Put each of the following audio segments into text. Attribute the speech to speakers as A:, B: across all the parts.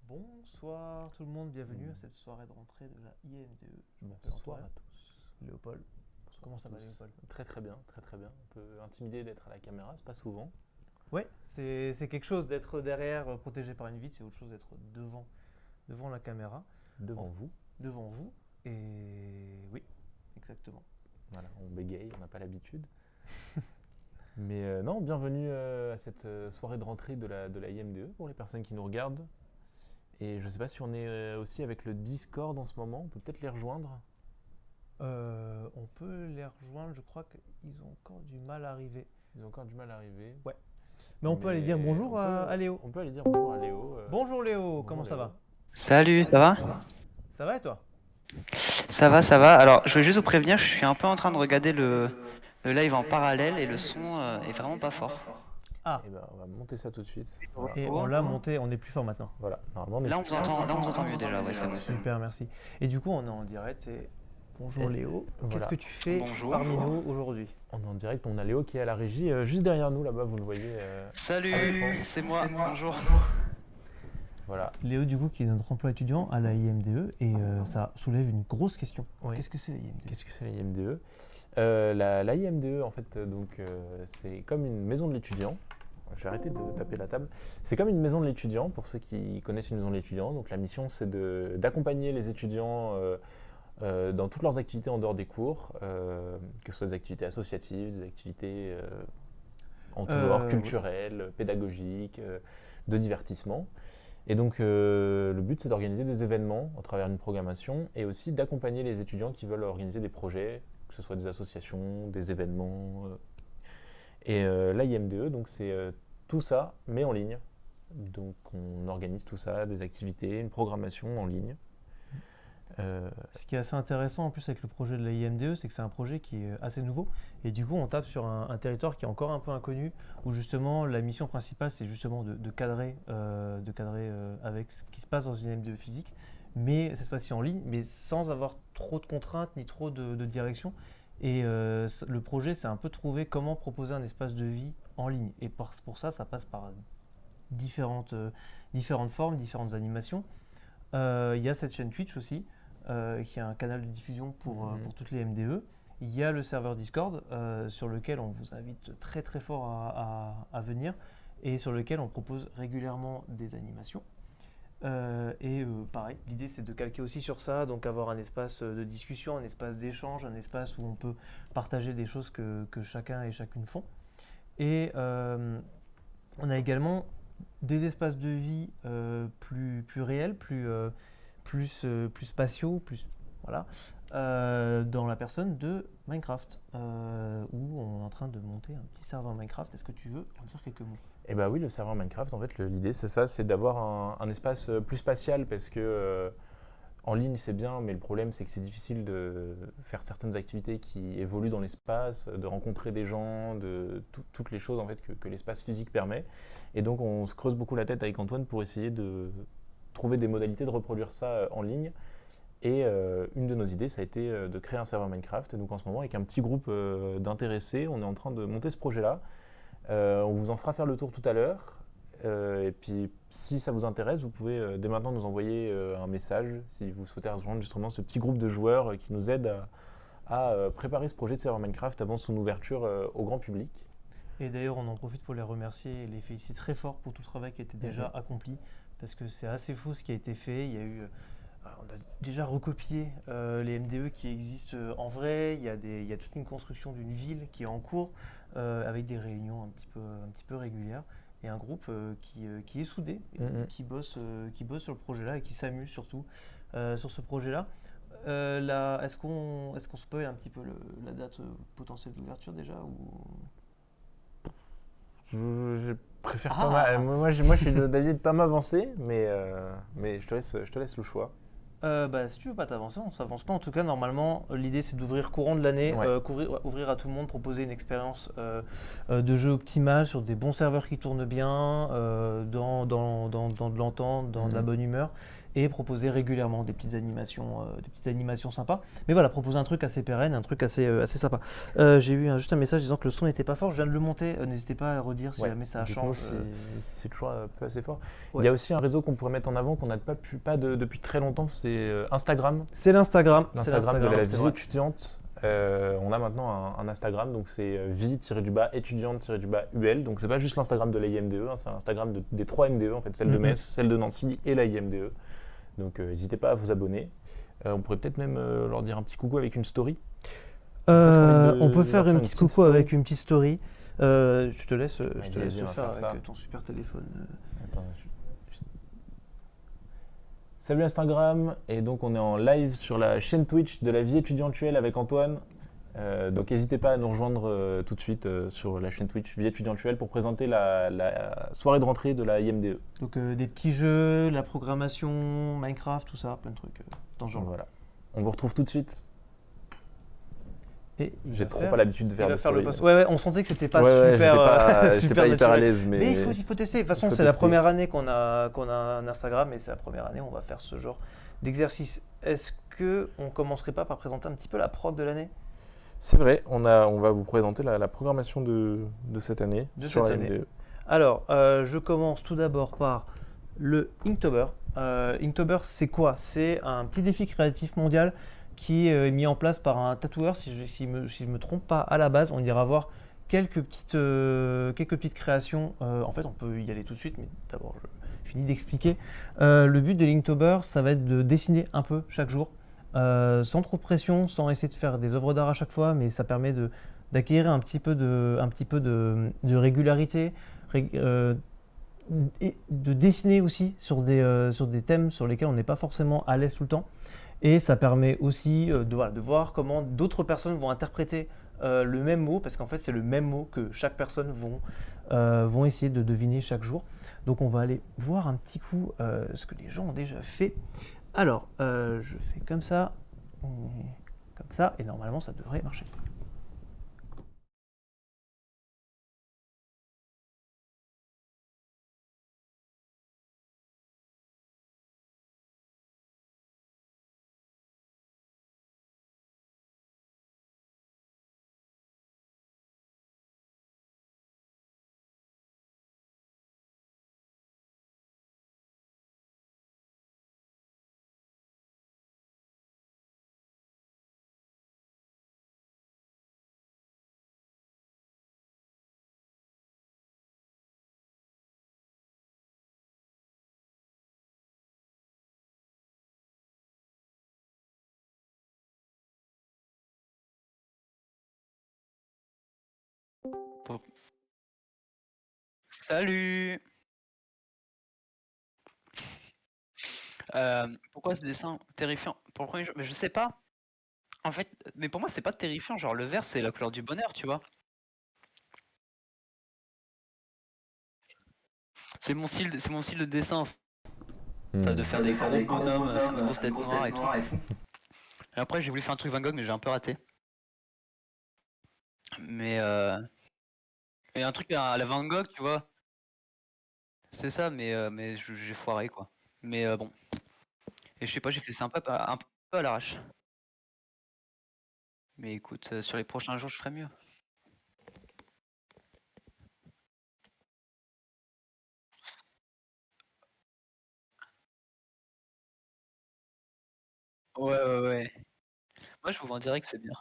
A: Bonsoir tout le monde, bienvenue à cette soirée de rentrée de la IMDE. Je m'appelle
B: Bonsoir
A: Antoine.
B: à tous.
A: Léopold.
B: Bonsoir
A: Comment
B: à
A: ça va
B: tous.
A: Léopold?
B: Très très bien, très très bien. Un peu intimidé d'être à la caméra, c'est pas souvent.
A: Ouais, c'est quelque chose d'être derrière, protégé par une vitre, c'est autre chose d'être devant la caméra,
B: Devant vous.
A: devant vous. Et oui, exactement.
B: Voilà, on bégaye, on n'a pas l'habitude. Mais non, bienvenue à cette soirée de rentrée de la IMDE pour les personnes qui nous regardent. Et je sais pas si on est aussi avec le Discord en ce moment, on peut peut-être les rejoindre.
A: On peut les rejoindre, je crois qu'ils ont encore du mal à arriver.
B: Ils ont encore du mal à arriver.
A: Ouais. Mais on peut aller dire bonjour à Léo.
B: On peut aller dire bonjour à Léo.
A: Bonjour Léo,
B: bonjour
A: comment ça
B: Léo.
A: va?
C: Salut, ça va?
A: Ça va et toi?
C: Ça va, ça va. Alors, je voulais juste vous prévenir, je suis un peu en train de regarder le live en parallèle et le son est vraiment pas fort.
A: Ah,
B: Et ben on va monter ça tout de suite. Voilà.
A: et on l'a monté, on est plus fort maintenant.
B: Voilà. Normalement on est
C: Là, on vous entend mieux déjà, ouais, c'est bon.
A: Super, merci. Et du coup, on est en direct. Et bonjour
B: Et
A: Léo.
B: voilà.
A: Qu'est-ce que tu fais
C: Bonjour.
A: parmi nous aujourd'hui?
B: On est en direct, on a Léo qui est à la régie, juste derrière nous là-bas, vous le voyez.
C: Salut, c'est moi, bonjour.
B: Voilà.
A: Léo, du coup, qui est notre emploi étudiant à la IMDE, et ça soulève une grosse question.
B: Oui.
A: Qu'est-ce que c'est la IMDE?
B: Qu'est-ce que c'est la IMDE? La IMDE, en fait, c'est comme une maison de l'étudiant. Je vais arrêter de taper la table. C'est comme une maison de l'étudiant, pour ceux qui connaissent une maison de l'étudiant. Donc la mission, c'est d'accompagner les étudiants dans toutes leurs activités en dehors des cours, que ce soit des activités associatives, des activités en tout genre, culturelles, pédagogiques, de divertissement. Et donc le but, c'est d'organiser des événements à travers une programmation et aussi d'accompagner les étudiants qui veulent organiser des projets, que ce soit des associations, des événements. Et l'IMDE, donc c'est tout ça, mais en ligne. Donc on organise tout ça, des activités, une programmation en ligne.
A: Ce qui est assez intéressant en plus avec le projet de la IMDE, c'est que c'est un projet qui est assez nouveau. Et du coup, on tape sur un territoire qui est encore un peu inconnu, où justement la mission principale, c'est justement de cadrer, avec ce qui se passe dans une IMDE physique, mais cette fois-ci en ligne, mais sans avoir trop de contraintes ni trop de direction. Et le projet, c'est un peu trouver comment proposer un espace de vie en ligne. Et pour ça, ça passe par différentes formes, différentes animations. Il y a cette chaîne Twitch aussi, qui est un canal de diffusion pour toutes les MDE. Il y a le serveur Discord, sur lequel on vous invite très très fort à venir, et sur lequel on propose régulièrement des animations. Pareil, l'idée c'est de calquer aussi sur ça, donc avoir un espace de discussion, un espace d'échange, un espace où on peut partager des choses que chacun et chacune font. Et on a également des espaces de vie plus réels, plus spatiaux, voilà, dans la personne de Minecraft, où on est en train de monter un petit serveur Minecraft. Est-ce que tu veux en dire quelques mots?
B: Eh bien oui, le serveur Minecraft, en fait, l'idée c'est ça, c'est d'avoir un espace plus spatial parce que en ligne c'est bien, mais le problème c'est que c'est difficile de faire certaines activités qui évoluent dans l'espace, de rencontrer des gens, toutes les choses en fait que l'espace physique permet. Et donc on se creuse beaucoup la tête avec Antoine pour essayer de trouver des modalités de reproduire ça en ligne. Et une de nos idées, ça a été de créer un serveur Minecraft. Donc en ce moment, avec un petit groupe d'intéressés, on est en train de monter ce projet-là. On vous en fera faire le tour tout à l'heure. Et puis, si ça vous intéresse, vous pouvez dès maintenant nous envoyer un message si vous souhaitez rejoindre justement ce petit groupe de joueurs qui nous aide à préparer ce projet de serveur Minecraft avant son ouverture au grand public.
A: Et d'ailleurs, on en profite pour les remercier et les féliciter très fort pour tout le travail qui a été déjà accompli, parce que c'est assez fou ce qui a été fait. Il y a eu, on a déjà recopié les MDE qui existent en vrai. Il y a toute une construction d'une ville qui est en cours, avec des réunions un petit peu régulières, et un groupe qui est soudé, et qui bosse sur le projet-là et qui s'amuse surtout sur ce projet-là. Est-ce qu'on spoil un petit peu la date potentielle d'ouverture déjà ou...
B: Je préfère pas moi je suis d'avis de pas m'avancer, mais je te laisse le choix.
A: Si tu veux pas t'avancer, on s'avance pas. En tout cas, normalement, l'idée c'est d'ouvrir courant de l'année, ouvrir à tout le monde, proposer une expérience de jeu optimale sur des bons serveurs qui tournent bien, dans de l'entente, dans de la bonne humeur, et proposer régulièrement des petites animations sympas. Mais voilà, proposer un truc assez pérenne, un truc assez sympa. J'ai eu juste un message disant que le son n'était pas fort. Je viens de le monter. N'hésitez pas à redire si
B: Ouais.
A: jamais ça
B: Dites-nous
A: change.
B: si c'est toujours un peu assez fort.
A: Ouais.
B: Il y a aussi un réseau qu'on pourrait mettre en avant qu'on n'a depuis très longtemps, c'est Instagram.
A: C'est l'Instagram.
B: L'Instagram de la
A: c'est
B: vie
A: vrai.
B: étudiante. On a maintenant un Instagram, donc c'est vie-étudiante-ul. Donc c'est pas juste l'Instagram de la IMDE, c'est l'Instagram des 3 MDE, en fait, celle de
A: Mhm.
B: Metz, celle de Nancy et la IMDE. Donc n'hésitez pas à vous abonner. On pourrait peut-être même leur dire un petit coucou avec une story.
A: On peut faire
B: leur
A: une
B: faire
A: petite
B: une
A: coucou
B: petite story.
A: avec une petite story. Je te laisse,
B: Vas-y,
A: le
B: on va
A: faire
B: faire ça.
A: avec ton super téléphone.
B: Attends, Salut Instagram, et donc on est en live sur la chaîne Twitch de la vie étudiantuelle avec Antoine. Donc n'hésitez pas à nous rejoindre tout de suite sur la chaîne Twitch Vie étudiantuelle pour présenter la soirée de rentrée de la IMDE.
A: Donc des petits jeux, la programmation, Minecraft, tout ça, plein de trucs dans ce genre.
B: Voilà. On vous retrouve tout de suite.
A: Et
B: J'ai trop pas l'habitude de faire des
A: faire le
B: stories.
A: post. Ouais, on sentait que c'était pas
B: Ouais,
A: super,
B: j'étais
A: super
B: pas hyper à
A: naturel.
B: l'aise, mais
A: Mais il faut tester. De toute façon,
B: il faut
A: c'est la
B: tester.
A: première année qu'on a un Instagram et c'est la première année où on va faire ce genre d'exercice. Est-ce qu'on commencerait pas par présenter un petit peu la prog de l'année?
B: C'est vrai, on va vous présenter la programmation de cette année sur la MDE.
A: Alors, je commence tout d'abord par le Inktober. Inktober, c'est quoi? C'est un petit défi créatif mondial qui est mis en place par un tatoueur, si je me trompe pas à la base. On ira voir quelques petites créations. En fait, on peut y aller tout de suite, mais d'abord, je finis d'expliquer. Le but de l'Inktober, ça va être de dessiner un peu chaque jour, sans trop de pression, sans essayer de faire des œuvres d'art à chaque fois, mais ça permet d'acquérir un petit peu de régularité, et de dessiner aussi sur des thèmes sur lesquels on n'est pas forcément à l'aise tout le temps. Et ça permet aussi de voir comment d'autres personnes vont interpréter le même mot, parce qu'en fait c'est le même mot que chaque personne vont essayer de deviner chaque jour. Donc on va aller voir un petit coup ce que les gens ont déjà fait. Alors, je fais comme ça, et normalement ça devrait marcher.
C: Salut! Pourquoi ce dessin terrifiant? Pour le premier jour? Mais je sais pas. En fait, mais pour moi, c'est pas terrifiant. Genre, le vert, c'est la couleur du bonheur, tu vois. C'est mon style de dessin, ça, de faire des gros bonhommes, faire des grosses têtes noires et tout. Et après, j'ai voulu faire un truc Van Gogh, mais j'ai un peu raté. Mais et un truc à la Van Gogh, tu vois. C'est ça, mais j'ai foiré, quoi. Mais bon. Et je sais pas, j'ai fait ça un peu à l'arrache. Mais écoute, sur les prochains jours, je ferai mieux. Ouais, ouais, ouais. Moi, je vous en dirais que c'est bien.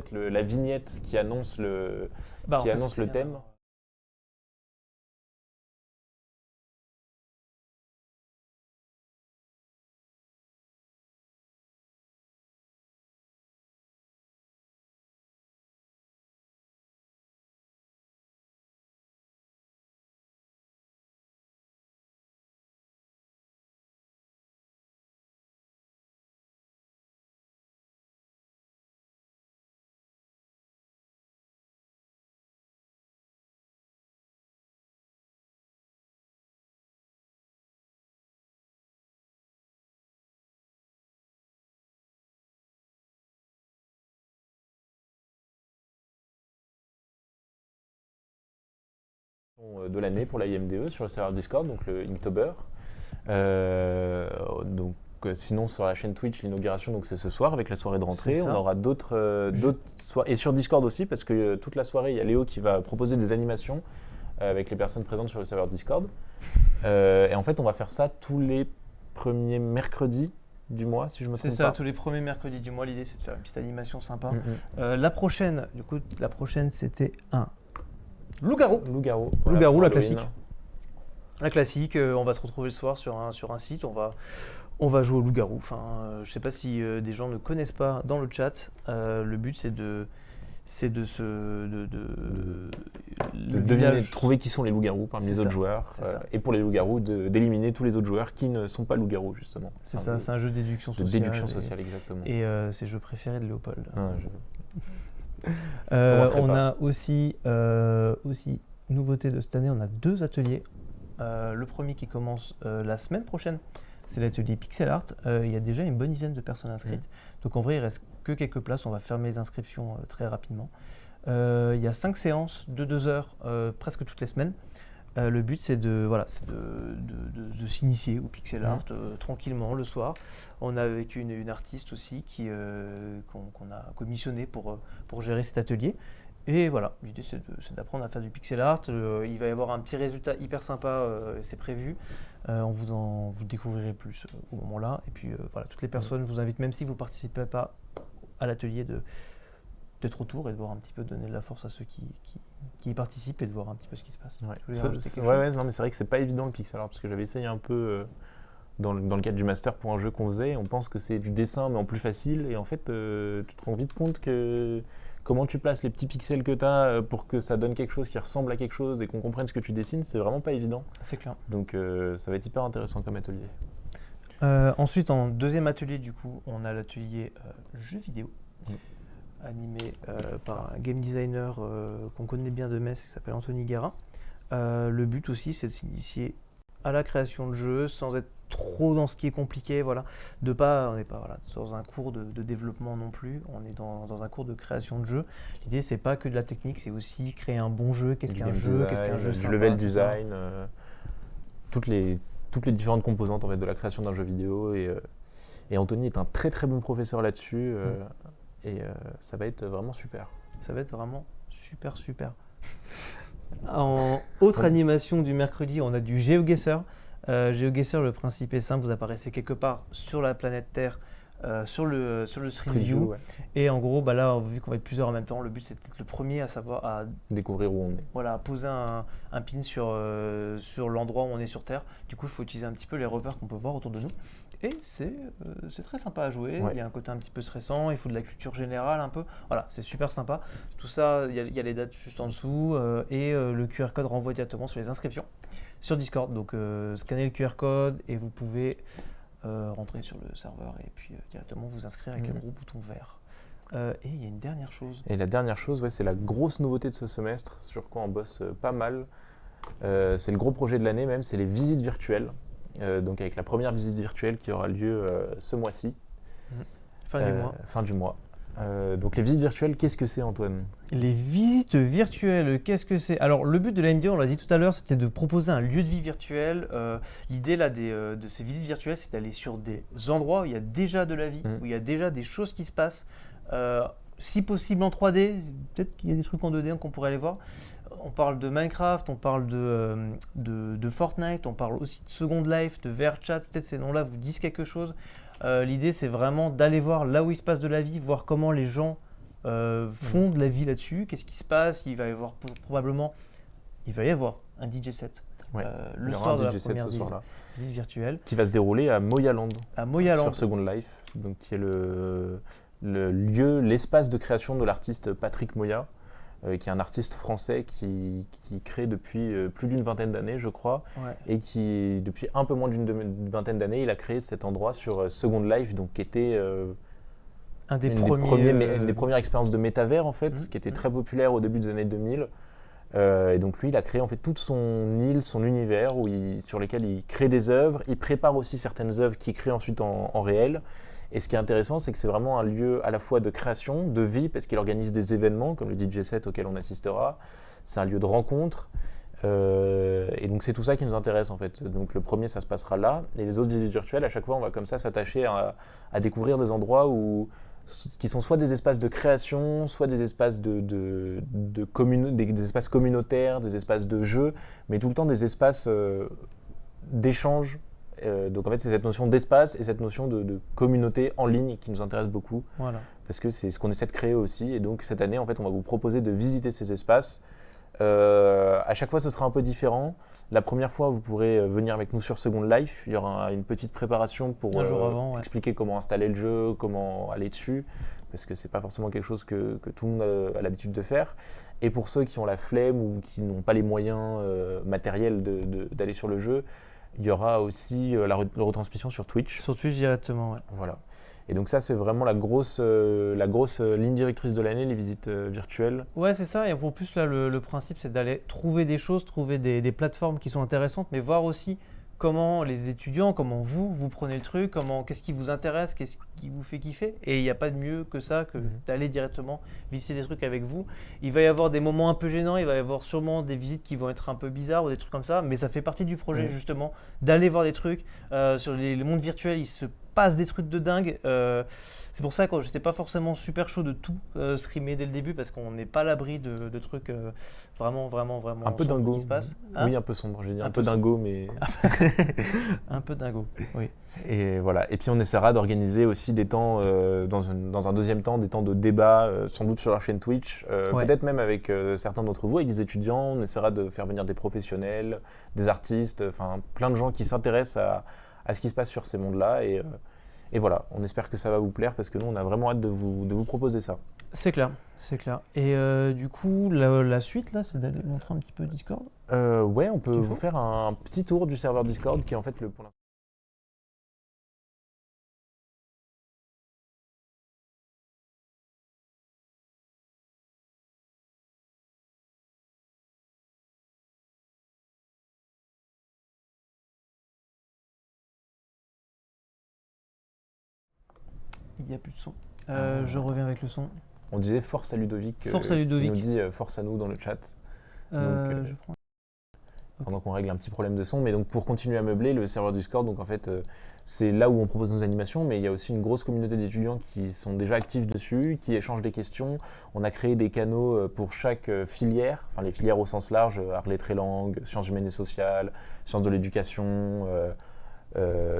B: fait la vignette qui annonce le
A: Bah, en fait,
B: annonce
A: c'est
B: le
A: bien
B: thème.
A: d'avoir-
B: De l'année pour la IMDE sur le serveur Discord, donc le Inktober. Sinon sur la chaîne Twitch, l'inauguration, donc c'est ce soir avec la soirée de rentrée.
A: C'est ça.
B: On aura d'autres soirées et sur Discord aussi parce que toute la soirée il y a Léo qui va proposer des animations avec les personnes présentes sur le serveur Discord. Et en fait on va faire ça tous les premiers mercredis du mois si je me
A: C'est
B: trompe
A: ça,
B: pas.
A: tous les premiers mercredis du mois. L'idée, c'est de faire une petite animation sympa.
B: Mm.
A: La prochaine, c'était un loup-garou.
B: Loup-garou.
A: Loup-garou,
B: pour
A: la
B: Halloween.
A: classique. La classique, on va se retrouver le soir sur un site, on va jouer au loup-garou. Enfin, je sais pas si des gens ne connaissent pas dans le chat. Le but, c'est de
B: deviner, de trouver qui sont les loups-garous parmi les autres joueurs.
A: c'est ça.
B: Et pour les loups-garous, d'éliminer tous les autres joueurs qui ne sont pas loups-garous, justement.
A: C'est ça, c'est un jeu de déduction
B: de
A: sociale.
B: déduction sociale, exactement.
A: Et c'est le jeu préféré de Léopold.
B: Ah,
A: On a aussi nouveauté de cette année, on a 2 ateliers. Le premier qui commence la semaine prochaine, c'est l'atelier Pixel Art. Il y a déjà une bonne dizaine de personnes inscrites. Donc en vrai, il reste que quelques places. On va fermer les inscriptions très rapidement. Il y a 5 séances de 2 heures presque toutes les semaines. Le but, c'est de s'initier au pixel art tranquillement le soir. On a avec une artiste aussi qu'on a commissionnée pour gérer cet atelier. Et voilà, l'idée, c'est d'apprendre à faire du pixel art. Il va y avoir un petit résultat hyper sympa, c'est prévu. Vous découvrirez plus au moment-là. Et puis voilà, toutes les personnes, je vous invite, même si vous ne participez pas à l'atelier, d'être autour et de voir un petit peu, donner de la force à ceux qui y participent et de voir un petit peu ce qui se passe.
B: Ouais.
A: Tu voulais rajouter quelque chose ?
B: Non, mais c'est vrai que c'est pas évident le pixel art parce que j'avais essayé un peu dans le cadre du master pour un jeu qu'on faisait. On pense que c'est du dessin mais en plus facile et en fait tu te rends vite compte que comment tu places les petits pixels que tu as pour que ça donne quelque chose qui ressemble à quelque chose et qu'on comprenne ce que tu dessines, c'est vraiment pas évident.
A: C'est clair.
B: Donc ça va être hyper intéressant comme atelier.
A: Ensuite, en deuxième atelier, du coup, on a l'atelier jeux vidéo, animé par un game designer qu'on connaît bien de Metz, qui s'appelle Anthony Guérin. Le but aussi, c'est de s'initier à la création de jeux sans être trop dans ce qui est compliqué. Voilà. On n'est pas dans un cours de développement non plus, on est dans un cours de création de jeux. L'idée, c'est pas que de la technique, c'est aussi créer un bon jeu. Qu'est-ce qu'un jeu
B: Du
A: sympa,
B: level
A: tout ça.
B: design, toutes les différentes composantes en fait, de la création d'un jeu vidéo. Et Anthony est un très très bon professeur là-dessus. Et ça va être vraiment super.
A: Ça va être vraiment super. En autre animation du mercredi, on a du GeoGuessr. GeoGuessr, le principe est simple, vous apparaissez quelque part sur la planète Terre, sur le Street View.
B: Ouais.
A: Et en gros, là, vu qu'on va être plusieurs en même temps, le but c'est d'être le premier à
B: Découvrir où on est.
A: voilà, poser un pin sur l'endroit où on est sur Terre. Du coup, il faut utiliser un petit peu les repères qu'on peut voir autour de nous. Et c'est très sympa à jouer.
B: Ouais.
A: Il y a un côté un petit peu stressant, il faut de la culture générale un peu. Voilà, c'est super sympa. Tout ça, il y a les dates juste en dessous et le QR code renvoie directement sur les inscriptions sur Discord. Donc, scannez le QR code et vous pouvez rentrer sur le serveur et puis directement vous inscrire avec le gros bouton vert. Et il y a une dernière chose.
B: Et la dernière chose, c'est la grosse nouveauté de ce semestre, sur quoi on bosse pas mal. C'est le gros projet de l'année même, c'est les visites virtuelles. Donc avec la première visite virtuelle qui aura lieu ce mois-ci. Fin du mois. Donc les visites virtuelles, qu'est-ce que c'est Antoine ?
A: Les visites virtuelles, qu'est-ce que c'est ? Alors le but de la MDO, on l'a dit tout à l'heure, c'était de proposer un lieu de vie virtuel. L'idée là de ces visites virtuelles, c'est d'aller sur des endroits où il y a déjà de la vie, où il y a déjà des choses qui se passent. Si possible en 3D, peut-être qu'il y a des trucs en 2D qu'on pourrait aller voir. On parle de Minecraft, on parle de Fortnite, on parle aussi de Second Life, de VRChat, peut-être ces noms-là vous disent quelque chose. L'idée, c'est vraiment d'aller voir là où il se passe de la vie, voir comment les gens font de la vie là-dessus. Qu'est-ce qui se passe? Il va y avoir probablement un DJ set.
B: Ouais.
A: Le
B: Il y aura
A: soir
B: un
A: de la
B: DJ set
A: première
B: ce soir-là.
A: visite virtuelle.
B: Qui va se dérouler à Moyaland.
A: À Moyaland.
B: Sur Second Life, donc qui est le lieu, l'espace de création de l'artiste Patrick Moya, qui est un artiste français qui crée depuis plus d'une vingtaine d'années, je crois, et qui, depuis un peu moins d'une vingtaine d'années, il a créé cet endroit sur Second Life, donc qui était
A: une des
B: premières expériences de métavers, en fait, qui était très populaire au début des années 2000. Et donc lui, il a créé en fait toute son île, son univers sur lequel il crée des œuvres. Il prépare aussi certaines œuvres qu'il crée ensuite en réel. Et ce qui est intéressant, c'est que c'est vraiment un lieu à la fois de création, de vie, parce qu'il organise des événements comme le DJ set auquel on assistera. C'est un lieu de rencontre. Et donc c'est tout ça qui nous intéresse en fait. Donc le premier, ça se passera là. Et les autres visites virtuelles, à chaque fois, on va comme ça s'attacher à découvrir des endroits qui sont soit des espaces de création, soit des espaces des espaces communautaires, des espaces de jeu, mais tout le temps des espaces d'échange. Donc en fait, c'est cette notion d'espace et cette notion de communauté en ligne qui nous intéresse beaucoup, parce que c'est ce qu'on essaie de créer aussi. Et donc cette année, en fait, on va vous proposer de visiter ces espaces. À chaque fois, ce sera un peu différent. La première fois, vous pourrez venir avec nous sur Second Life. Il y aura une petite préparation pour expliquer comment installer le jeu, comment aller dessus, parce que c'est pas forcément quelque chose que tout le monde a l'habitude de faire. Et pour ceux qui ont la flemme ou qui n'ont pas les moyens matériels d'aller sur le jeu, il y aura aussi la retransmission sur Twitch.
A: Sur Twitch directement, ouais.
B: Voilà. Et donc ça, c'est vraiment la grosse ligne directrice de l'année, les visites virtuelles.
A: Ouais, c'est ça. Et pour plus, là, le principe, c'est d'aller trouver des choses, trouver des plateformes qui sont intéressantes, mais voir aussi comment les étudiants, comment vous prenez le truc, qu'est-ce qui vous intéresse, qu'est-ce qui vous fait kiffer. Et il n'y a pas de mieux que ça, que d'aller directement visiter des trucs avec vous. Il va y avoir des moments un peu gênants, il va y avoir sûrement des visites qui vont être un peu bizarres ou des trucs comme ça, mais ça fait partie du projet justement, d'aller voir des trucs. Sur les mondes virtuels, il se passe des trucs de dingue. C'est pour ça que j'étais pas forcément super chaud de tout streamer dès le début, parce qu'on n'est pas à l'abri de trucs vraiment
B: un peu dingo
A: qui se passent.
B: Oui, un peu sombre, j'ai dit un peu dingo, mais
A: un peu dingo, oui.
B: Et voilà. Et puis on essaiera d'organiser aussi des temps, dans un deuxième temps, des temps de débat, sans doute sur leur chaîne Twitch, peut-être même avec certains d'entre vous, avec des étudiants. On essaiera de faire venir des professionnels, des artistes, enfin plein de gens qui s'intéressent à ce qui se passe sur ces mondes-là. Et voilà, on espère que ça va vous plaire, parce que nous, on a vraiment hâte de vous proposer ça.
A: C'est clair, c'est clair. Et du coup, la suite, là, c'est d'aller montrer un petit peu Discord.
B: Ouais, on peut vous faire un petit tour du serveur Discord, qui est en fait pour l'instant.
A: Il n'y a plus de son. Je reviens avec le son.
B: On disait force à Ludovic.
A: Force à Ludovic.
B: Qui nous dit force à nous dans le chat.
A: Je prends.
B: Pendant qu'on règle un petit problème de son. Mais donc pour continuer à meubler, le serveur Discord, donc en fait, c'est là où on propose nos animations, mais il y a aussi une grosse communauté d'étudiants qui sont déjà actifs dessus, qui échangent des questions. On a créé des canaux pour chaque filière, enfin les filières au sens large, arts, lettres et langues, sciences humaines et sociales, sciences de l'éducation,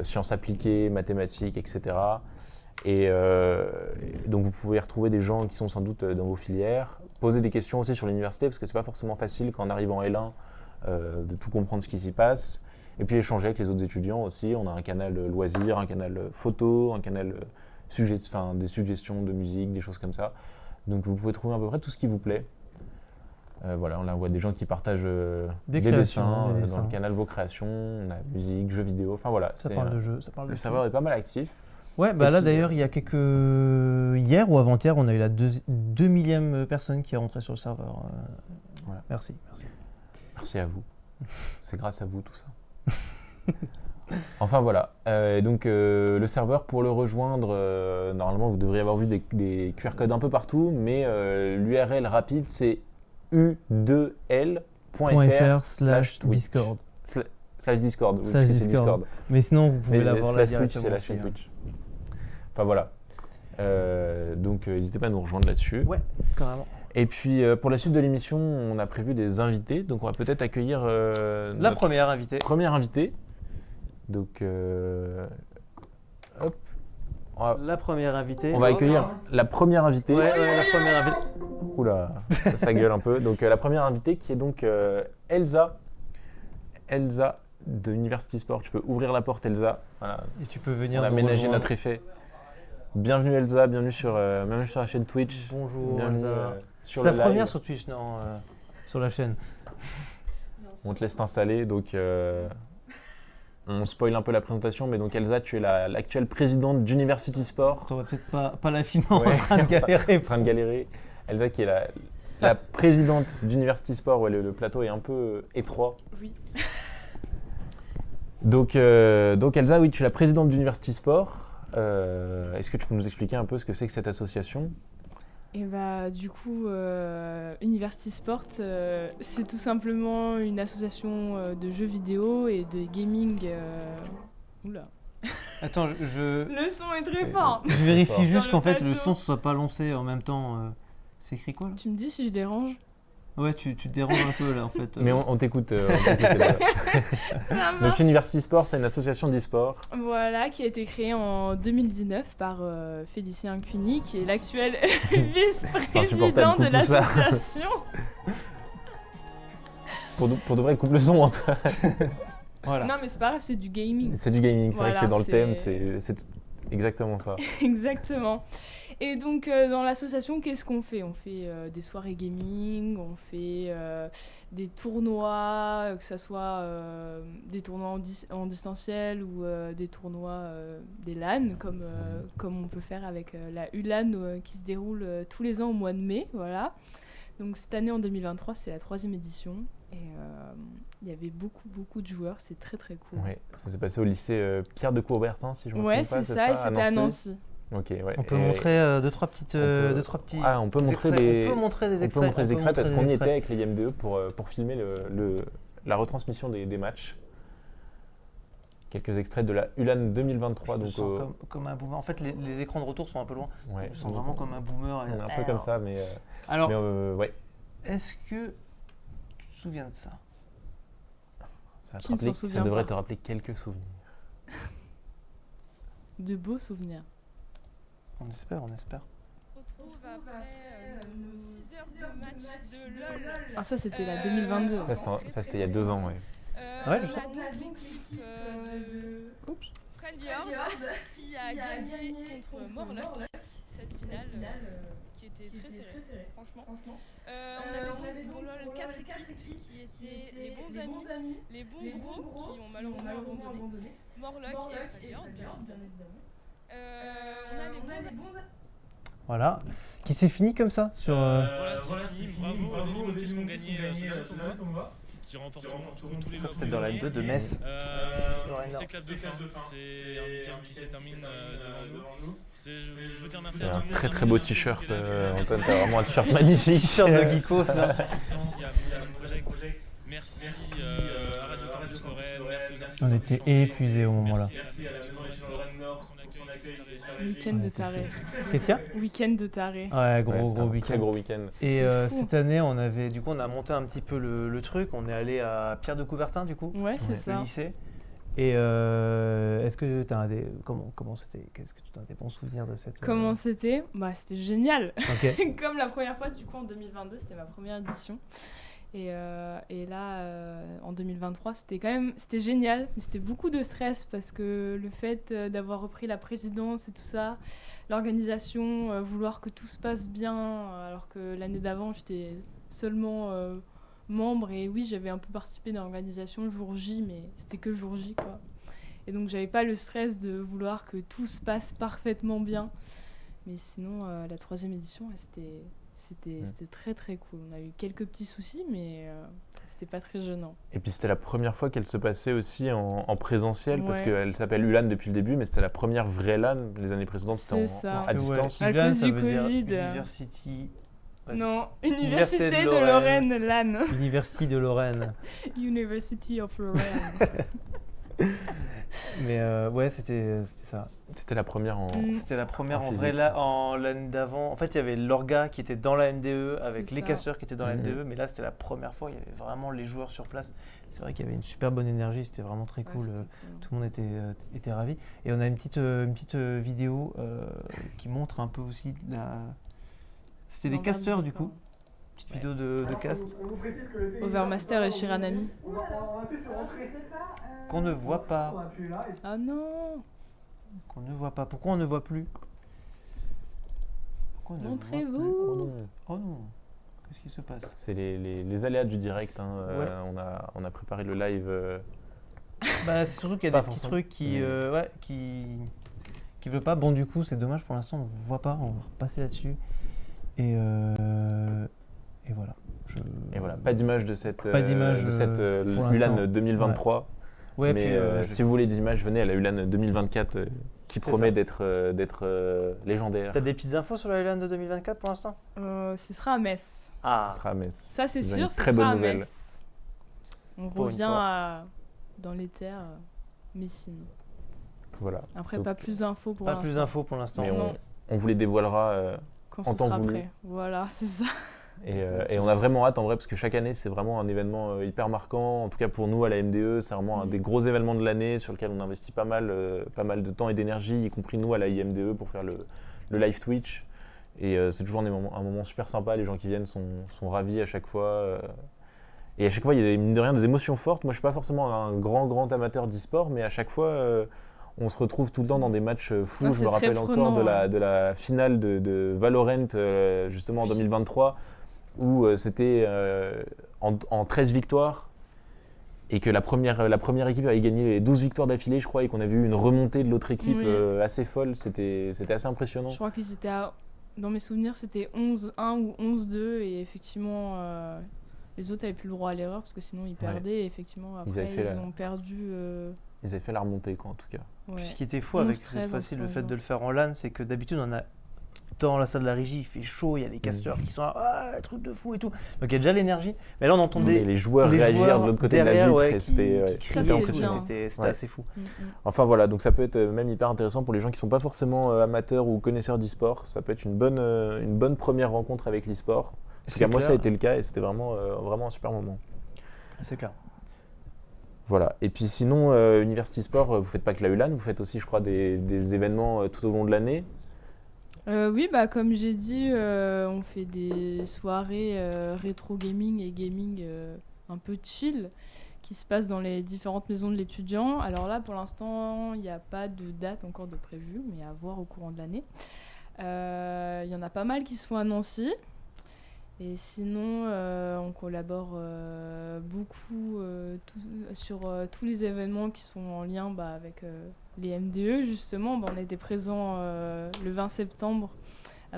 B: sciences appliquées, mathématiques, etc. Et donc vous pouvez retrouver des gens qui sont sans doute dans vos filières, poser des questions aussi sur l'université, parce que c'est pas forcément facile quand on arrive en L1 de tout comprendre ce qui s'y passe, et puis échanger avec les autres étudiants aussi. On a un canal loisirs, un canal photo, un canal des suggestions de musique, des choses comme ça. Donc vous pouvez trouver à peu près tout ce qui vous plaît. Voilà, on voit des gens qui partagent des dessins dans le canal Vos Créations, on a musique, jeux vidéo, enfin voilà.
A: Ça parle de jeux, ça parle de
B: le serveur est pas mal actif.
A: Ouais, bah là d'ailleurs, il y a hier ou avant-hier, on a eu la 2000e personne qui est rentrée sur le serveur.
B: Voilà.
A: Merci.
B: Merci à vous. C'est grâce à vous tout ça. Enfin voilà. Donc le serveur, pour le rejoindre, normalement vous devriez avoir vu des QR codes un peu partout, mais l'URL rapide c'est u2l.fr/discord. /discord, oui, parce que c'est Discord.
A: Mais sinon vous pouvez l'avoir là directement.
B: Twitch, c'est la chaîne Twitch. Enfin voilà. Donc n'hésitez pas à nous rejoindre là-dessus.
A: Ouais, carrément.
B: Et puis pour la suite de l'émission, on a prévu des invités. Donc on va peut-être accueillir
A: la première invitée.
B: Première invitée. Donc hop.
A: la première invitée.
B: On va accueillir la première invitée.
A: Ouais, la première invitée.
B: Oula, ça gueule un peu. Donc la première invitée qui est donc Elsa. Elsa de University Sport. Tu peux ouvrir la porte, Elsa. Voilà.
A: Et tu peux venir.
B: On a
A: nous
B: aménagé
A: rejoindre.
B: notre effet. Bienvenue Elsa, bienvenue sur la chaîne Twitch.
A: Bonjour
B: Bienvenue,
A: Elsa.
B: sur
A: C'est
B: le
A: la première
B: live.
A: sur Twitch, non sur la chaîne.
B: On te laisse t'installer. Donc on spoil un peu la présentation, mais donc Elsa, tu es l'actuelle présidente d'University Sport.
A: T'aurais peut-être pas la film en
B: Ouais.
A: train de galérer.
B: En train de galérer. Elsa qui est la présidente d'University Sport, où le plateau est un peu étroit.
D: Oui.
B: Donc Elsa, oui, tu es la présidente d'University Sport. Est-ce que tu peux nous expliquer un peu ce que c'est que cette association?
D: Et bah du coup, University Sport, c'est tout simplement une association de jeux vidéo et de gaming. Oula.
A: Attends, je
D: Le son est très fort.
A: vérifie
B: Sur
A: juste
D: le
A: qu'en fait le
D: plateau.
A: son soit pas lancé en même temps. C'est écrit quoi là?
D: Tu me dis si je dérange?
A: Ouais, tu te déranges un peu là en fait.
B: Mais on t'écoute. Elsa.
D: Ça
B: Donc
D: marche.
B: University Sport, c'est une association d'e-sport.
D: Voilà, qui a été créée en 2019 par Félicien Cuny, qui est l'actuel
B: C'est insupportable,
D: vice-président de
B: coupe tout ça.
D: l'association.
B: Pour de vrai, coupe le son, Antoine.
A: Voilà.
D: Non mais c'est pas grave, c'est du gaming.
B: C'est du gaming, c'est vrai que
D: Voilà,
B: c'est dans le
D: c'est-
B: thème, c'est exactement ça.
D: Exactement. Et donc dans l'association, qu'est-ce qu'on fait? On fait des soirées gaming, on fait des tournois, que ce soit des tournois en distanciel ou des tournois des LAN, comme on peut faire avec la ULAN qui se déroule tous les ans au mois de mai. Voilà. Donc cette année en 2023, c'est la 3e édition. Et il y avait beaucoup de joueurs, c'est très très cool.
B: Ouais, ça s'est passé au lycée Pierre de Coubertin, si je me
D: Ouais,
B: trompe pas,
D: c'est ça, et c'était à Nancy.
B: Ok, ouais.
A: On peut
B: Et-
A: montrer deux trois petits.
B: Ah, on peut montrer
A: extraits.
B: des.
A: On peut montrer des
B: On peut
A: extraits.
B: montrer des extraits parce
A: montrer
B: qu'on y
A: des
B: était
A: extraits.
B: avec les IM2 pour filmer la retransmission des matchs. Quelques extraits de la ULAN 2023.
A: Je me
B: Donc,
A: sens comme un boomer. En fait, les écrans de retour sont un peu loin.
B: ouais,
A: Je me sens vraiment comme un boomer.
B: on est un peu comme ça, mais
A: Alors,
B: ouais,
A: est-ce que tu te souviens de ça?
D: Qui ne s'en
B: ça
D: souvient
B: devrait
D: pas.
B: te rappeler quelques souvenirs.
D: De beaux souvenirs.
A: On espère, on espère.
E: retrouve après nos 6 heures de match de LOL.
D: Ah ça c'était la 2022.
B: Ça, c'était il y a 2 ans, ouais.
A: Ouais, je
E: on
A: sais.
E: a donc l'équipe de Friendlyord qui a gagné contre Morlock cette finale qui était très serrée, franchement. On avait donc pour LOL 4 équipes qui étaient les bons amis, les bons gros qui ont malheureusement abandonné, Morlock et Friendlyord bien évidemment. On a les bons amis.
A: Voilà. Qui s'est fini comme ça sur.
F: Voilà, c'est fini. Bravo aux équipes qui ont gagné ce dernier tournoi, qui remporteront tous les
A: Ça,
F: mois
A: c'était dans la 2 de Metz.
F: C'est clap de fin. C'est un week-end qui se termine devant nous. Je veux dire merci
B: C'est
F: à tout
B: un
F: le monde.
B: très
F: Merci
B: beau
F: d'avoir
B: t-shirt,
F: écouté la vidéo.
B: Antoine. T'as vraiment un t-shirt magnifique.
A: T-shirt de Geekos là.
F: Merci à Mountain Project. Merci à Radio Campus Lorraine. Merci aux artistes.
A: On était épuisés au moment-là.
F: Merci à la Maison d'études Lorraine Nord, son accueil.
D: Week-end de taré.
A: Qu'est-ce qu'il y a?
D: Week-end de taré.
A: Ouais, gros,
B: Ouais, c'était
A: gros
B: un
A: week-end.
B: très gros week-end.
A: Et cette année, on a monté un petit peu le truc. On est allé à Pierre de Coubertin, du coup,
D: Ouais, c'est
A: le
D: ça.
A: lycée. Et est-ce que tu as comment c'était? Qu'est-ce que tu as des bons souvenirs de cette?
D: Comment c'était? Bah c'était génial.
A: Ok.
D: Comme la première fois, du coup en 2022, c'était ma première édition. Et là, en 2023, c'était génial, mais c'était beaucoup de stress parce que le fait d'avoir repris la présidence et tout ça, l'organisation, vouloir que tout se passe bien, alors que l'année d'avant, j'étais seulement membre et oui, j'avais un peu participé dans l'organisation le jour J, mais c'était que le jour J, quoi. Et donc, j'avais pas le stress de vouloir que tout se passe parfaitement bien. Mais sinon, la 3e édition, c'était très très cool. On a eu quelques petits soucis, mais c'était pas très gênant.
B: Et puis c'était la première fois qu'elle se passait aussi en présentiel, parce
D: Ouais.
B: qu'elle s'appelle ULAN depuis le début, mais c'était la première vraie LAN. Les années précédentes, c'était
D: C'est ça.
B: à distance.
D: À
A: ULAN,
D: cause
A: ça
D: du
A: veut dire
D: Covid.
A: University. Vas-y.
D: Non,
A: Université
D: Université
A: de
D: de Lorraine, LAN.
A: University de Lorraine.
D: University of Lorraine.
A: Mais ouais, c'était ça.
B: C'était la première en.
A: C'était la première
B: En
A: en vrai,
B: physique.
A: là, en l'année d'avant. En fait, il y avait l'orga qui était dans la MDE avec
D: C'est
A: les
D: ça.
A: casteurs qui étaient dans la
B: Mhm.
A: MDE, mais là, c'était la première fois, il y avait vraiment les joueurs sur place. C'est vrai qu'il y avait une super bonne énergie, c'était vraiment très
D: Ouais,
A: cool.
D: c'était cool.
A: Tout le monde était ravi. Et on a une petite vidéo qui montre un peu aussi la. C'était des
D: L'envers du
A: casteurs du
D: décor.
A: coup. Petite vidéo de cast
D: Overmaster et Shiranami.
A: qu'on ne voit pas.
D: Ah non.
A: Qu'on ne voit pas. Pourquoi on ne voit plus? Pourquoi on ne voit plus?
D: Montrez-vous.
B: Oh non.
A: Oh non. Qu'est-ce qui se passe?
B: C'est les aléas du direct. Hein.
A: Ouais.
B: On a préparé le live.
A: Bah, c'est surtout qu'il y a
B: Pas
A: des petits
B: forcément.
A: trucs qui veulent pas. Bon, du coup, c'est dommage pour l'instant, on ne voit pas. On va repasser là-dessus. Et voilà.
B: Et voilà, pas d'image de cette,
A: Pas d'image,
B: de cette
A: pour
B: ULAN
A: l'instant.
B: 2023.
A: Ouais,
B: mais
A: puis,
B: si vous voulez des images, venez à la ULAN 2024 qui
A: C'est
B: promet
A: ça.
B: d'être légendaire.
A: T'as des petites infos sur la LAN de 2024 pour l'instant?
D: Ce sera à Metz.
A: Ah,
B: Ce sera à Metz.
D: Ça, c'est
B: une
D: sûr, ce
B: très
D: sera
B: bonne
D: à
B: nouvelle.
D: Metz. On
A: Pour une
D: revient
A: fois.
D: dans les terres messines.
B: Voilà.
D: Après,
B: Donc,
D: pas plus d'infos pour
A: pas
D: l'instant.
A: plus d'infos pour l'instant.
B: Mais
D: Non.
B: on vous les dévoilera.
D: Quand
B: en
D: ce
B: temps
D: sera
B: voulu.
D: prêt. Voilà, c'est ça.
B: Et on a vraiment hâte en vrai parce que chaque année c'est vraiment un événement hyper marquant. En tout cas pour nous à la MDE, c'est vraiment un des gros événements de l'année sur lequel on investit pas mal de temps et d'énergie, y compris nous à la IMDE pour faire le live Twitch. Et c'est toujours un moment super sympa. Les gens qui viennent sont ravis à chaque fois. Et à chaque fois il y a mine de rien des émotions fortes. Moi je suis pas forcément un grand amateur d'e-sport, mais à chaque fois on se retrouve tout le temps dans des matchs fous.
D: Ah,
B: Je
D: c'est
B: me
D: très
B: rappelle encore
D: prenant,
B: de la finale de Valorant justement en 2023 où c'était en 13 victoires et que la première équipe avait gagné les 12 victoires d'affilée, je crois, et qu'on a vu une remontée de l'autre équipe
D: Oui.
B: assez folle. C'était assez impressionnant.
D: Je crois qu'ils étaient dans mes souvenirs, c'était 11-1 ou 11-2. Et effectivement, les autres n'avaient plus le droit à l'erreur parce que sinon ils perdaient. Et effectivement,
B: Ils
D: après,
B: avaient fait
D: ils ont perdu.
B: Ils avaient fait la remontée, quoi, en tout cas.
D: Ouais.
A: Puis ce qui était fou avec
D: 11-13
A: cette fois-ci,
D: en
A: le
D: trois
A: fait
D: jours.
A: de le faire en LAN, c'est que d'habitude on a dans la salle de la régie, il fait chaud, il y a les casteurs qui sont là, ah, truc de fou et tout. Donc il y a déjà l'énergie. Mais là on entendait
B: Et les joueurs réagir de l'autre côté de la
A: derrière,
B: vitre
A: ouais,
B: et c'était
A: qui
D: Ça,
A: criaient en
D: c'était
A: tout,
D: bien.
A: c'était
B: Ouais.
A: assez fou.
B: Enfin voilà, donc ça peut être même hyper intéressant pour les gens qui sont pas forcément amateurs ou connaisseurs d'e-sport. Ça peut être une bonne première rencontre avec l'e-sport. En tout
A: C'est
B: cas, moi
A: clair.
B: ça a été le cas et c'était vraiment un super moment.
A: C'est clair.
B: Voilà. Et puis sinon, University Sport, vous faites pas que la ULAN, vous faites aussi, je crois, des événements tout au long de l'année.
D: Oui, bah, comme j'ai dit, on fait des soirées rétro gaming et gaming un peu chill qui se passent dans les différentes maisons de l'étudiant. Alors là, pour l'instant, il n'y a pas de date encore de prévue, mais à voir au courant de l'année. Il y en a pas mal qui sont à Nancy. Et sinon, on collabore beaucoup sur tous les événements qui sont en lien avec les MDE, justement. On était présent le 20 septembre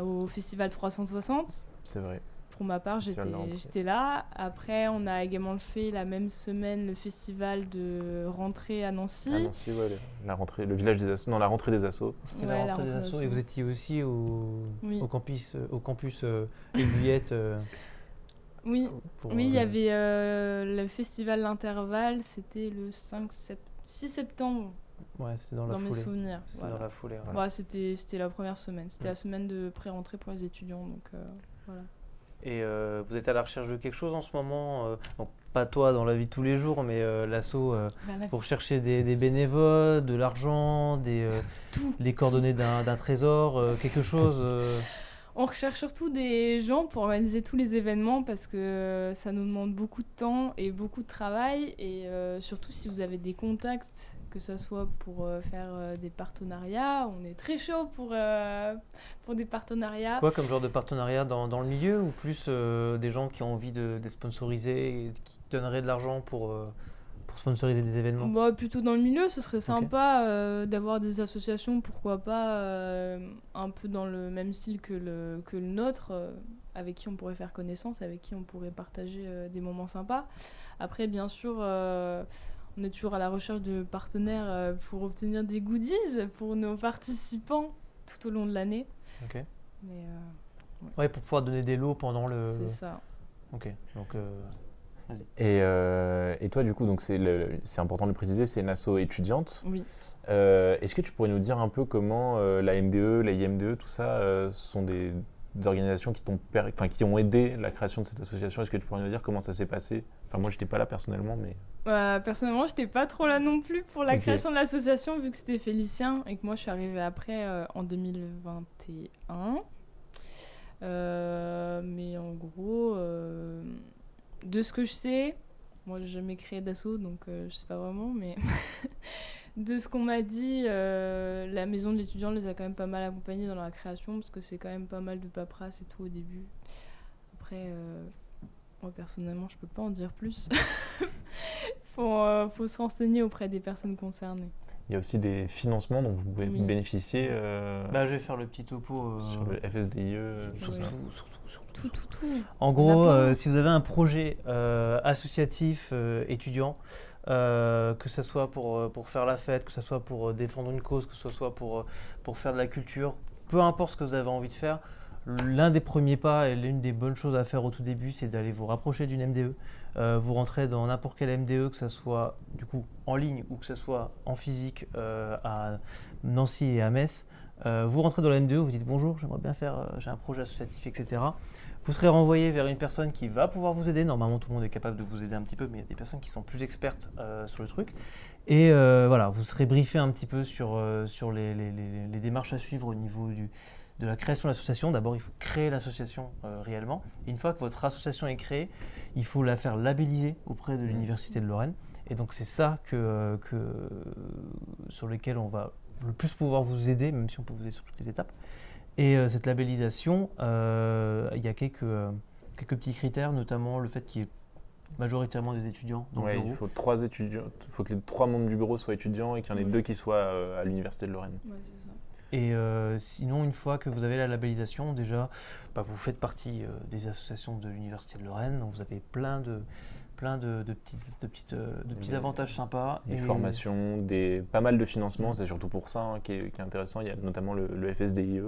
D: au Festival 360.
B: C'est vrai.
D: Pour ma part,
B: Festival de la rentrée.
D: j'étais là. Après, on a également fait la même semaine le festival de rentrée à Nancy.
B: À Nancy, ouais, la rentrée, le village des assos, non, la rentrée des assos.
A: C'est
D: Ouais,
A: la
D: la
A: rentrée des
D: rentrée
A: assos.
D: des
A: Et
D: assos.
A: vous étiez aussi
D: Oui.
A: au campus Aiguillette.
D: Oui,
A: pour,
D: oui, il y avait le festival L'Intervalle, c'était le 6 septembre,
A: Ouais, c'était dans la
D: dans mes
A: foulée.
D: souvenirs.
A: C'était
D: Voilà.
A: dans la foulée. ouais.
D: Ouais, c'était la première semaine, c'était
A: Mm.
D: la semaine de pré-rentrée pour les étudiants. Donc, voilà.
A: Et vous êtes à la recherche de quelque chose en ce moment donc, pas toi dans la vie de tous les jours, mais l'asso pour chercher des bénévoles, de l'argent,
D: Tout.
A: les coordonnées d'un trésor, quelque chose.
D: On recherche surtout des gens pour organiser tous les événements parce que ça nous demande beaucoup de temps et beaucoup de travail. Et surtout si vous avez des contacts, que ce soit pour faire des partenariats, on est très chaud pour des partenariats.
A: Quoi comme genre de partenariat dans le milieu ou plus des gens qui ont envie de sponsoriser et qui donneraient de l'argent pour sponsoriser des événements?
D: Bah, plutôt dans le milieu, ce serait sympa d'avoir des associations, pourquoi pas un peu dans le même style que le nôtre, avec qui on pourrait faire connaissance, avec qui on pourrait partager des moments sympas. Après, bien sûr, on est toujours à la recherche de partenaires pour obtenir des goodies pour nos participants tout au long de l'année.
A: Ok.
D: Mais
A: Ouais, pour pouvoir donner des lots pendant le.
D: c'est ça.
A: Ok. Donc
B: Et toi, du coup, donc c'est important de le préciser, c'est une asso étudiante.
D: Oui.
B: Est-ce que tu pourrais nous dire un peu comment la MDE, la IMDE, tout ça, sont des organisations qui ont aidé la création de cette association? Est-ce que tu pourrais nous dire comment ça s'est passé? Enfin, moi, je n'étais pas là personnellement, mais...
D: Personnellement, je n'étais pas trop là non plus pour la création de l'association, vu que c'était Félicien et que moi, je suis arrivée après en 2021. Mais en gros, de ce que je sais, moi, j'ai jamais créé d'asso, donc je sais pas vraiment, mais... De ce qu'on m'a dit, la maison de l'étudiant les a quand même pas mal accompagnés dans la création, parce que c'est quand même pas mal de paperasse et tout au début. Après, moi personnellement, je peux pas en dire plus. faut se renseigner auprès des personnes concernées.
B: Il y a aussi des financements dont vous pouvez bénéficier
A: Je vais faire le petit topo
B: sur le FSDIE.
A: Surtout. En gros, si vous avez un projet associatif étudiant, que ce soit pour faire la fête, que ce soit pour défendre une cause, que ce soit pour faire de la culture, peu importe ce que vous avez envie de faire, l'un des premiers pas et l'une des bonnes choses à faire au tout début, c'est d'aller vous rapprocher d'une MDE. Vous rentrez dans n'importe quelle MDE, que ce soit du coup en ligne ou que ce soit en physique à Nancy et à Metz. Vous rentrez dans la MDE, vous dites bonjour, j'aimerais bien faire, j'ai un projet associatif, etc. Vous serez renvoyé vers une personne qui va pouvoir vous aider. Normalement, tout le monde est capable de vous aider un petit peu, mais il y a des personnes qui sont plus expertes sur le truc. Et voilà, vous serez briefé un petit peu sur les démarches à suivre au niveau de la création de l'association. D'abord, il faut créer l'association réellement. Et une fois que votre association est créée, il faut la faire labelliser auprès de l'Université de Lorraine. Et donc, c'est ça sur lequel on va le plus pouvoir vous aider, même si on peut vous aider sur toutes les étapes. Et cette labellisation, il y a quelques petits critères, notamment le fait qu'il y ait majoritairement des étudiants dans le bureau.
B: Il faut 3 étudiants, il faut que les 3 membres du bureau soient étudiants et qu'il y en ait 2 qui soient à l'Université de Lorraine.
D: Ouais, c'est ça.
A: Et sinon, une fois que vous avez la labellisation, déjà, vous faites partie des associations de l'Université de Lorraine, donc vous avez plein de petits avantages sympas.
B: Des formations, pas mal de financements, c'est surtout pour ça qui est intéressant. Il y a notamment le FSDIE.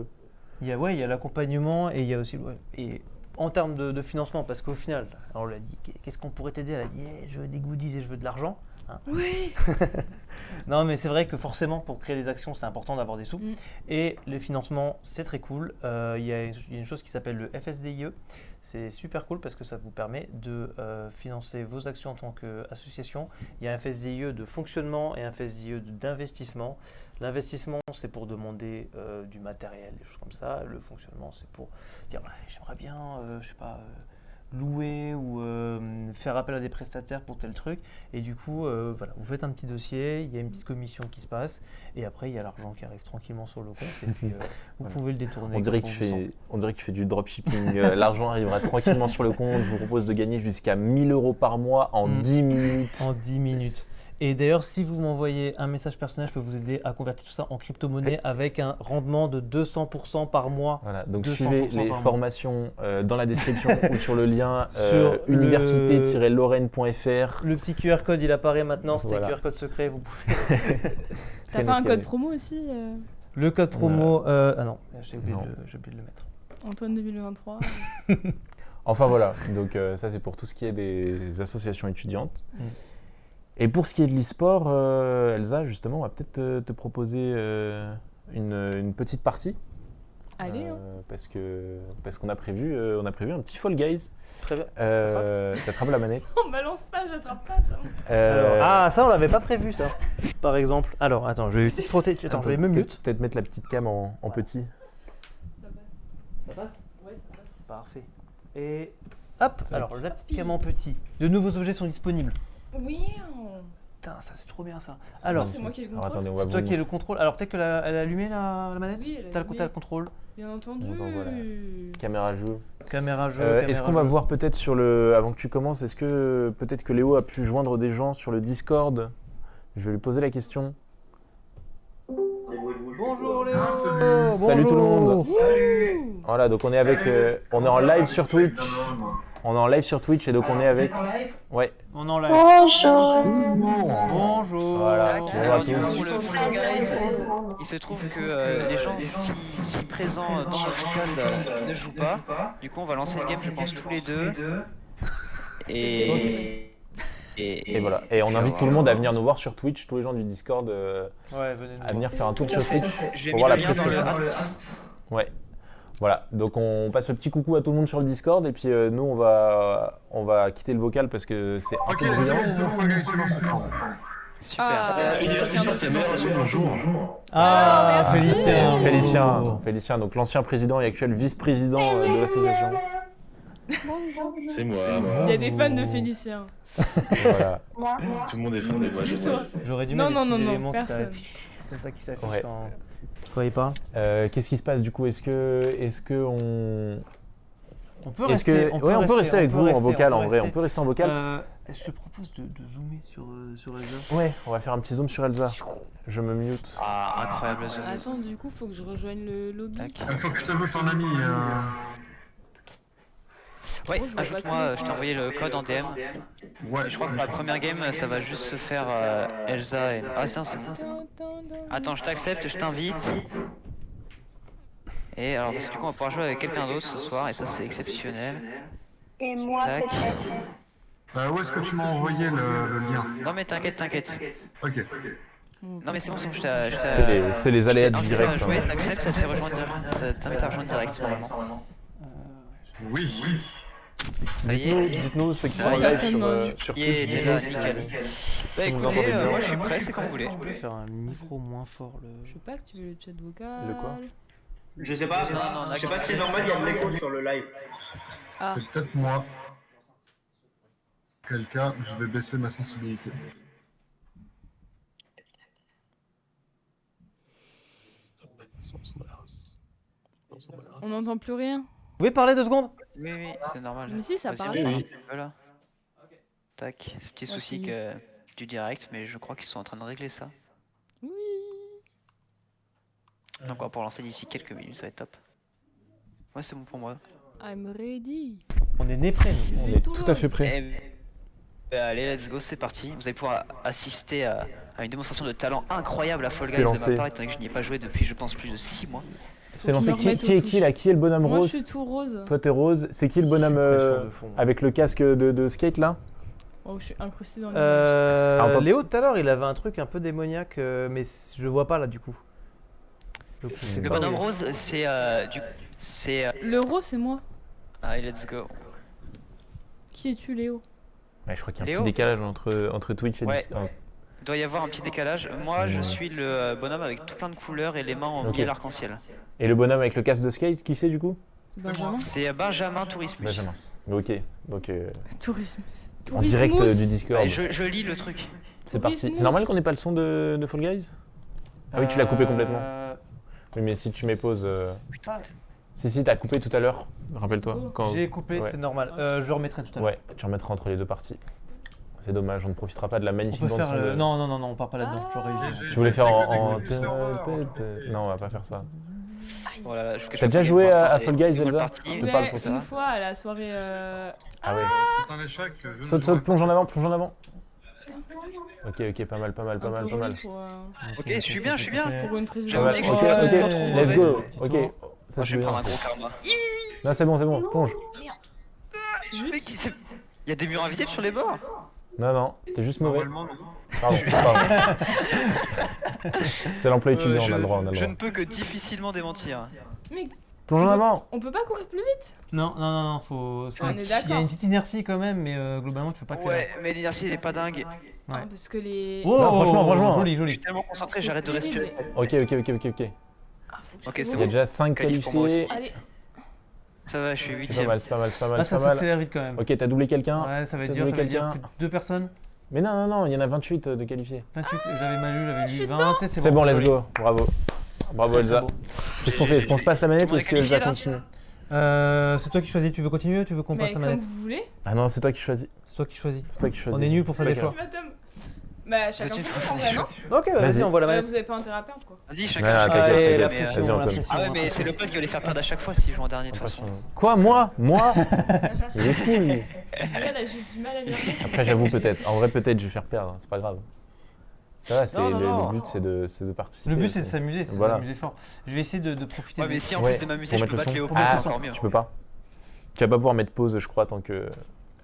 A: Il y a l'accompagnement et il y a aussi... Et en termes de financement, parce qu'au final, on l'a dit, qu'est-ce qu'on pourrait t'aider? Elle a dit, je veux des goodies et je veux de l'argent. Hein.
D: Oui.
A: Non, mais c'est vrai que forcément, pour créer des actions, c'est important d'avoir des sous. Et le financement, c'est très cool. Il y a une chose qui s'appelle le FSDIE. C'est super cool parce que ça vous permet de financer vos actions en tant qu'association. Il y a un FSDIE de fonctionnement et un FSDIE d'investissement. L'investissement, c'est pour demander du matériel, des choses comme ça. Le fonctionnement, c'est pour dire j'aimerais bien, louer ou faire appel à des prestataires pour tel truc. Et du coup, vous faites un petit dossier, il y a une petite commission qui se passe, et après, il y a l'argent qui arrive tranquillement sur le compte, et puis vous pouvez le détourner.
B: On dirait que tu fais du dropshipping. L'argent arrivera tranquillement sur le compte. Je vous propose de gagner jusqu'à 1 000 € par mois en 10 minutes.
A: En 10 minutes. Et d'ailleurs, si vous m'envoyez un message personnel, je peux vous aider à convertir tout ça en crypto-monnaie avec un rendement de 200% par mois.
B: Voilà, donc suivez les formations dans la description ou sur le lien université-lorraine.fr.
A: Le petit QR code, il apparaît maintenant, c'est QR code secret, vous pouvez...
D: T'as pas un code promo aussi
A: Le code promo, ah non, j'ai oublié de le mettre.
D: Antoine 2023.
B: Enfin voilà, donc ça c'est pour tout ce qui est des associations étudiantes. Et pour ce qui est de l'e-sport, Elsa, justement, on va peut-être te proposer une petite partie.
D: Allez.
B: Parce qu'on a prévu un petit Fall Guys.
A: Très bien.
B: T'attrapes la manette.
D: On balance pas, j'attrape pas ça.
A: Ça on l'avait pas prévu ça, par exemple. Alors attends, je vais frotter. Attends, je vais me mute.
B: Peut-être mettre la petite cam en petit.
A: Ça passe.
D: Ouais, ça passe.
A: Parfait. Et hop, alors la petite cam en petit. De nouveaux objets sont disponibles.
D: Oui.
A: Putain, ça c'est trop bien ça. Alors,
D: c'est moi qui ai le contrôle.
B: Attendez,
A: c'est toi qui as le contrôle. Alors peut-être qu'elle a allumé la manette.
D: Oui, elle a
A: T'as
D: allumé.
A: le contrôle.
D: Bien entendu.
B: Voilà. Caméra jeu.
A: Caméra jeu.
B: Est-ce qu'on va voir peut-être avant que tu commences, est-ce que peut-être que Léo a pu joindre des gens sur le Discord? Je vais lui poser la question.
A: Bonjour Léo.
B: Salut tout le monde.
A: Salut.
B: Voilà, donc on est en live sur Twitch. On est en live sur Twitch et donc on est avec... Ouais.
A: On est en live.
G: Bonjour.
A: Bonjour.
B: Voilà.
C: Alors, du coup, pour le Fall Guys, il se trouve que les gens si présents dans le vocal ne jouent pas. Du coup, on va lancer le game, je pense, tous les deux.
B: Et voilà. Et on invite tout le monde à venir nous voir sur Twitch, tous les gens du Discord,
A: Ouais, venez nous
B: à venir faire un tour sur Twitch
C: J'ai
B: pour
C: mis
B: voir
C: le
B: la
C: lien dans le
B: prestation.
C: chat.
B: Ouais. Voilà. Donc on passe le petit coucou à tout le monde sur le Discord et puis nous on va quitter le vocal parce que c'est un
G: Ok,
B: peu
G: c'est
B: bruyant.
G: bon, Fall Guys, c'est lancé.
C: Super.
H: Université Sciences et Mères, bonjour.
A: Ah,
D: merci.
B: Félicien, donc l'ancien président et actuel vice-président de l'association.
H: C'est moi.
D: Il y a des fans de Félicien.
B: Voilà.
H: Tout le monde est fan de moi, je sais.
A: J'aurais dû
D: Non,
A: mettre des
D: non,
A: petits
D: non,
A: éléments
D: personne.
A: comme ça qui s'affichent
B: Ouais.
A: quand il parle.
B: Qu'est-ce qui se passe du coup? Est-ce que
A: On peut
B: est-ce
A: rester,
B: que
A: on peut
B: on peut rester avec vous en
A: rester,
B: vocal en vrai.
A: rester.
B: On peut rester en vocal.
A: Je te propose de zoomer sur Elsa.
B: Ouais, on va faire un petit zoom sur Elsa. Je me mute.
C: Ah, incroyable zone.
D: Attends, du coup, faut que je rejoigne le lobby.
C: Tac.
G: Il faut que je t'avoue ton ami.
C: Ouais,
D: Oh, je vois pas
C: ajoute-moi,
D: tout.
C: je t'ai envoyé le code en DM.
G: Ouais.
C: Et je crois que pour la première game, ça va juste se faire Elsa et... Ah tiens, c'est bon. Attends, je t'accepte, je t'invite. Et alors, parce que du coup, on va pouvoir jouer avec quelqu'un d'autre ce soir, et ça, c'est exceptionnel.
I: Et moi,
C: Tac.
I: peut-être.
G: Où est-ce que tu m'as envoyé le lien?
C: Non mais t'inquiète.
G: Ok.
C: Non mais c'est bon, je
B: C'est les aléas du
C: t'ai
B: direct.
C: invité à jouer,
B: hein.
C: t'acceptes, ça te fait rejoindre direct. Ça t'invite à rejoindre direct, normalement.
G: Oui.
C: Ça y est.
B: Dites-nous ceux qui sont
C: Ah,
B: en live sur
C: Y est,
B: Twitch.
C: t'es là,
B: dites-nous
C: nickel. Bah
B: si vous
C: écoutez,
B: entendez bien.
C: moi je suis prêt, c'est quand vous voulez.
A: Je peux faire un micro moins fort.
D: Je peux pas activer le chat vocal.
B: Le quoi?
J: Je sais pas,
C: Non,
J: je sais pas si c'est normal, il y a de l'écho sur le live.
D: Ah.
G: C'est peut-être moi. Quel cas, je vais baisser ma sensibilité.
D: On n'entend plus rien.
A: Vous pouvez parler 2 secondes?
C: Oui, c'est normal.
D: Mais si, ça
C: Vas-y,
D: parle.
C: on parle
H: Oui.
C: un petit peu, là. Tac, ce petit
D: Ouais,
C: souci
D: c'est
C: du direct, mais je crois qu'ils sont en train de régler ça.
D: Oui.
C: Donc on va pouvoir lancer d'ici quelques minutes, ça va être top. Ouais, c'est bon pour moi.
D: I'm ready.
A: On est né prêts, nous.
B: On est tout à fait prêts.
C: Allez, let's go, c'est parti. Vous allez pouvoir assister à une démonstration de talent incroyable à Fall
B: C'est
C: Guys de
B: lancé.
C: ma part, étant donné que je n'y ai pas joué depuis, je pense, plus de 6 mois.
B: C'est
D: Faut que
B: lancé.
D: je me remette
B: Qui est
D: aux
B: qui là? Qui est le bonhomme
D: Moi, je
B: rose?
D: suis tout rose.
B: Toi t'es rose. C'est qui le bonhomme
A: Suppression de fond.
B: avec le casque de skate là?
D: Oh, je suis incrustée dans le
B: Attends.
A: Léo tout à l'heure, il avait un truc un peu démoniaque, mais je vois pas là du coup. Donc, je sais
C: Le
A: pas
C: bonhomme
A: où il est.
C: rose, c'est
D: Le rose, c'est moi.
C: allez, let's go.
D: Qui es-tu, Léo?
B: Ouais, je crois qu'il y a un
C: Léo
B: petit décalage entre Twitch et
C: Ouais.
B: Discord.
C: Il doit y avoir un petit décalage. Moi, je
B: Ouais.
C: suis le bonhomme avec tout plein de couleurs et les mains en
B: Ok.
C: miel arc-en-ciel.
B: Et le bonhomme avec le casque de skate, qui c'est du coup?
D: C'est Benjamin.
C: C'est Benjamin Tourismus.
B: Benjamin. Ok, donc
D: Tourisme.
B: en direct du Discord.
C: Ouais, je lis le truc.
B: C'est parti.
D: Tourismus.
B: C'est normal qu'on n'ait pas le son de Fall Guys? Ah oui, tu l'as coupé complètement. Oui, mais si tu mets pause.
A: Putain,
B: Si, t'as coupé tout à l'heure. Rappelle-toi. Quand...
A: j'ai coupé,
B: Ouais.
A: c'est normal. Je remettrai tout à l'heure.
B: Ouais, tu remettras entre les deux parties. C'est dommage, on ne profitera pas de la
A: On
B: magnifique
A: peut
B: bande
A: faire.
B: son de...
A: Non, on part pas là-dedans. J'aurais
B: Tu voulais faire en...
G: J'ai été
B: Non, on va pas faire ça.
C: Voilà,
B: T'as déjà joué à Fall Guys, Elsa?
C: Partie.
B: Je te parle
D: Ouais,
B: pour
C: ça.
D: une fois à la soirée.
B: Ah ouais.
G: C'est un échec. je ne
B: Saute,
G: jouerai
B: plonge
G: pas.
B: en avant, plonge en avant. Ok, pas mal.
D: un peu
B: Pas mal.
D: Pour,
C: Ok, je suis bien.
D: pour une
B: Pas
D: présidente.
B: mal.
C: que
B: Ok,
C: je suis
B: ok,
C: sport si
B: let's go. Ok,
C: Moi,
B: ça
C: je
B: c'est
C: vais
B: bien.
C: prendre un gros karma.
B: Non, c'est bon, plonge.
C: Mec, il y a des murs invisibles sur les bords.
B: Non, t'es juste mauvais.
G: Normalement, non.
B: Pardon. C'est l'emploi étudiant, on a le droit,
C: Je ne peux que difficilement démentir.
D: Mais
B: Plonge en avant.
D: on peut pas courir plus vite.
A: Non, faut.
D: On est
A: Il y a
D: d'accord.
A: une petite inertie quand même, mais globalement, tu peux pas faire.
C: Ouais, mais l'inertie elle est pas dingue.
A: Ouais.
D: Hein, parce que les.
A: Oh,
B: Non, franchement.
A: Joli,
C: Je
A: joli.
C: suis tellement concentré,
D: C'est
C: j'arrête de
D: terrible.
C: respirer.
B: Ok.
D: Ah, faut que je
C: Ok,
D: cours.
C: c'est
B: Il y a
C: bon.
B: déjà 5
C: Qualif pour moi aussi.
B: qualifiés.
D: Allez.
C: Ça va, je suis
B: C'est pas
C: 8ème.
B: mal, c'est pas mal,
A: Là, ça
B: pas mal.
A: s'accélère vite quand même.
B: Ok, t'as doublé quelqu'un.
A: Ouais, ça va être
B: T'as
A: dur,
B: doublé
A: ça va être dur.
B: quelqu'un.
A: Plus de 2 personnes.
B: Mais non, il y en a 28 de qualifiés.
A: 28, j'avais mal
D: je
A: lu
D: suis
A: 20,
B: C'est bon, let's
A: joli.
B: go. Bravo
A: Très,
B: Elsa.
A: très beau.
B: Qu'est-ce qu'on fait? Est-ce qu'on se passe la manette
C: Tout
B: ou
C: le
B: est-ce
C: monde
B: que
C: est
B: Elsa
C: qualifié,
B: continue?
A: C'est toi qui choisis, tu veux continuer ou tu veux qu'on
D: Mais
A: passe la
D: comme
A: manette?
D: vous voulez.
B: Ah non, c'est toi qui choisis.
A: C'est toi qui choisis.
B: C'est toi qui choisis.
A: On est nuls pour faire des
B: C'est
A: choix.
B: toi
D: Merci, madame. Bah, chacun
C: Tu
D: son
C: fais
D: tour en
C: des
D: vrai,
C: choix.
D: non?
A: Ok, bah,
B: Vas-y.
A: vas-y, on voit la
D: Ouais,
A: manette.
D: vous avez pas intérêt à perdre, quoi.
C: Vas-y,
B: Ah,
C: chacun.
B: t'inquiète,
A: Allez,
B: t'inquiète,
A: la
B: vas-y,
A: pression,
B: Antoine.
A: la pression.
C: Ah ouais, mais c'est le pote qui va les faire perdre à chaque fois si je joue en dernier de toute façon.
B: Quoi, moi? Il est fou lui.
D: Déjà, là, j'ai du mal à dire.
B: Après, j'avoue, peut-être. En vrai, peut-être, je vais faire perdre. C'est pas grave. Ça va, c'est
C: Non.
B: le but, c'est de participer.
A: Le but, c'est de s'amuser,
B: Voilà.
A: s'amuser fort. Je vais essayer de profiter.
C: Ouais,
A: des-
C: mais si en
B: Ouais,
C: plus de m'amuser,
B: pour
C: je
B: mettre
C: peux
B: le
C: battre
B: son.
C: Léo,
A: Pour mettre
C: c'est
A: le son.
C: encore mieux.
B: Tu peux pas. Tu vas pas pouvoir mettre pause, je crois, tant que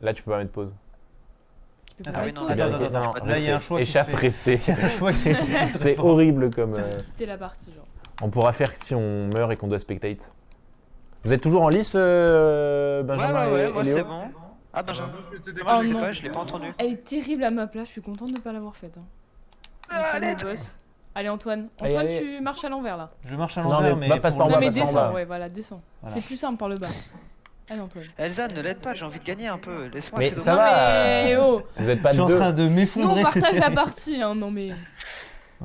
B: Là, tu peux pas mettre pause.
D: Tu peux
C: Ah
D: pas
C: oui,
D: mettre
C: non,
D: pause.
B: Bien,
C: attends,
B: ok,
C: attends,
B: non,
C: attends,
A: là, il y a un
B: restez.
A: choix qui se
B: Échappe,
A: fait.
B: restez.
A: Il y a un choix qui se fait très
B: C'est
A: fort.
B: horrible comme.
D: C'était la partie, genre.
B: On pourra faire si on meurt et qu'on doit spectate. Vous êtes toujours en lice, Benjamin et
C: moi
B: Léo
C: c'est bon. Ah, Benjamin,
D: Oh
C: je sais
D: non.
C: pas, je l'ai pas entendu.
D: Elle est terrible la map là, je suis contente de pas l'avoir faite. Allez, boss. Allez Antoine.
B: Allez,
D: Antoine,
B: allez.
D: tu marches à l'envers là.
A: Je marche à
B: Non,
A: l'envers,
B: mais
A: mais.
B: passe
A: pour
B: par en
A: le-
B: bas,
D: Non mais
B: passe par en
D: descends,
B: bas.
D: ouais voilà, descends.
A: Voilà.
D: C'est plus simple par le bas. Allez Antoine.
C: Elsa, ne l'aide pas, j'ai envie de gagner un peu. Laisse-moi
B: Mais
C: accéder au
B: ça
C: monde.
B: va.
D: Mais oh,
B: Vous êtes pas
A: Je suis en
B: deux.
A: train de
D: nous on
A: m'effondrer.
D: partage
A: c'était-
D: la partie, hein, non mais.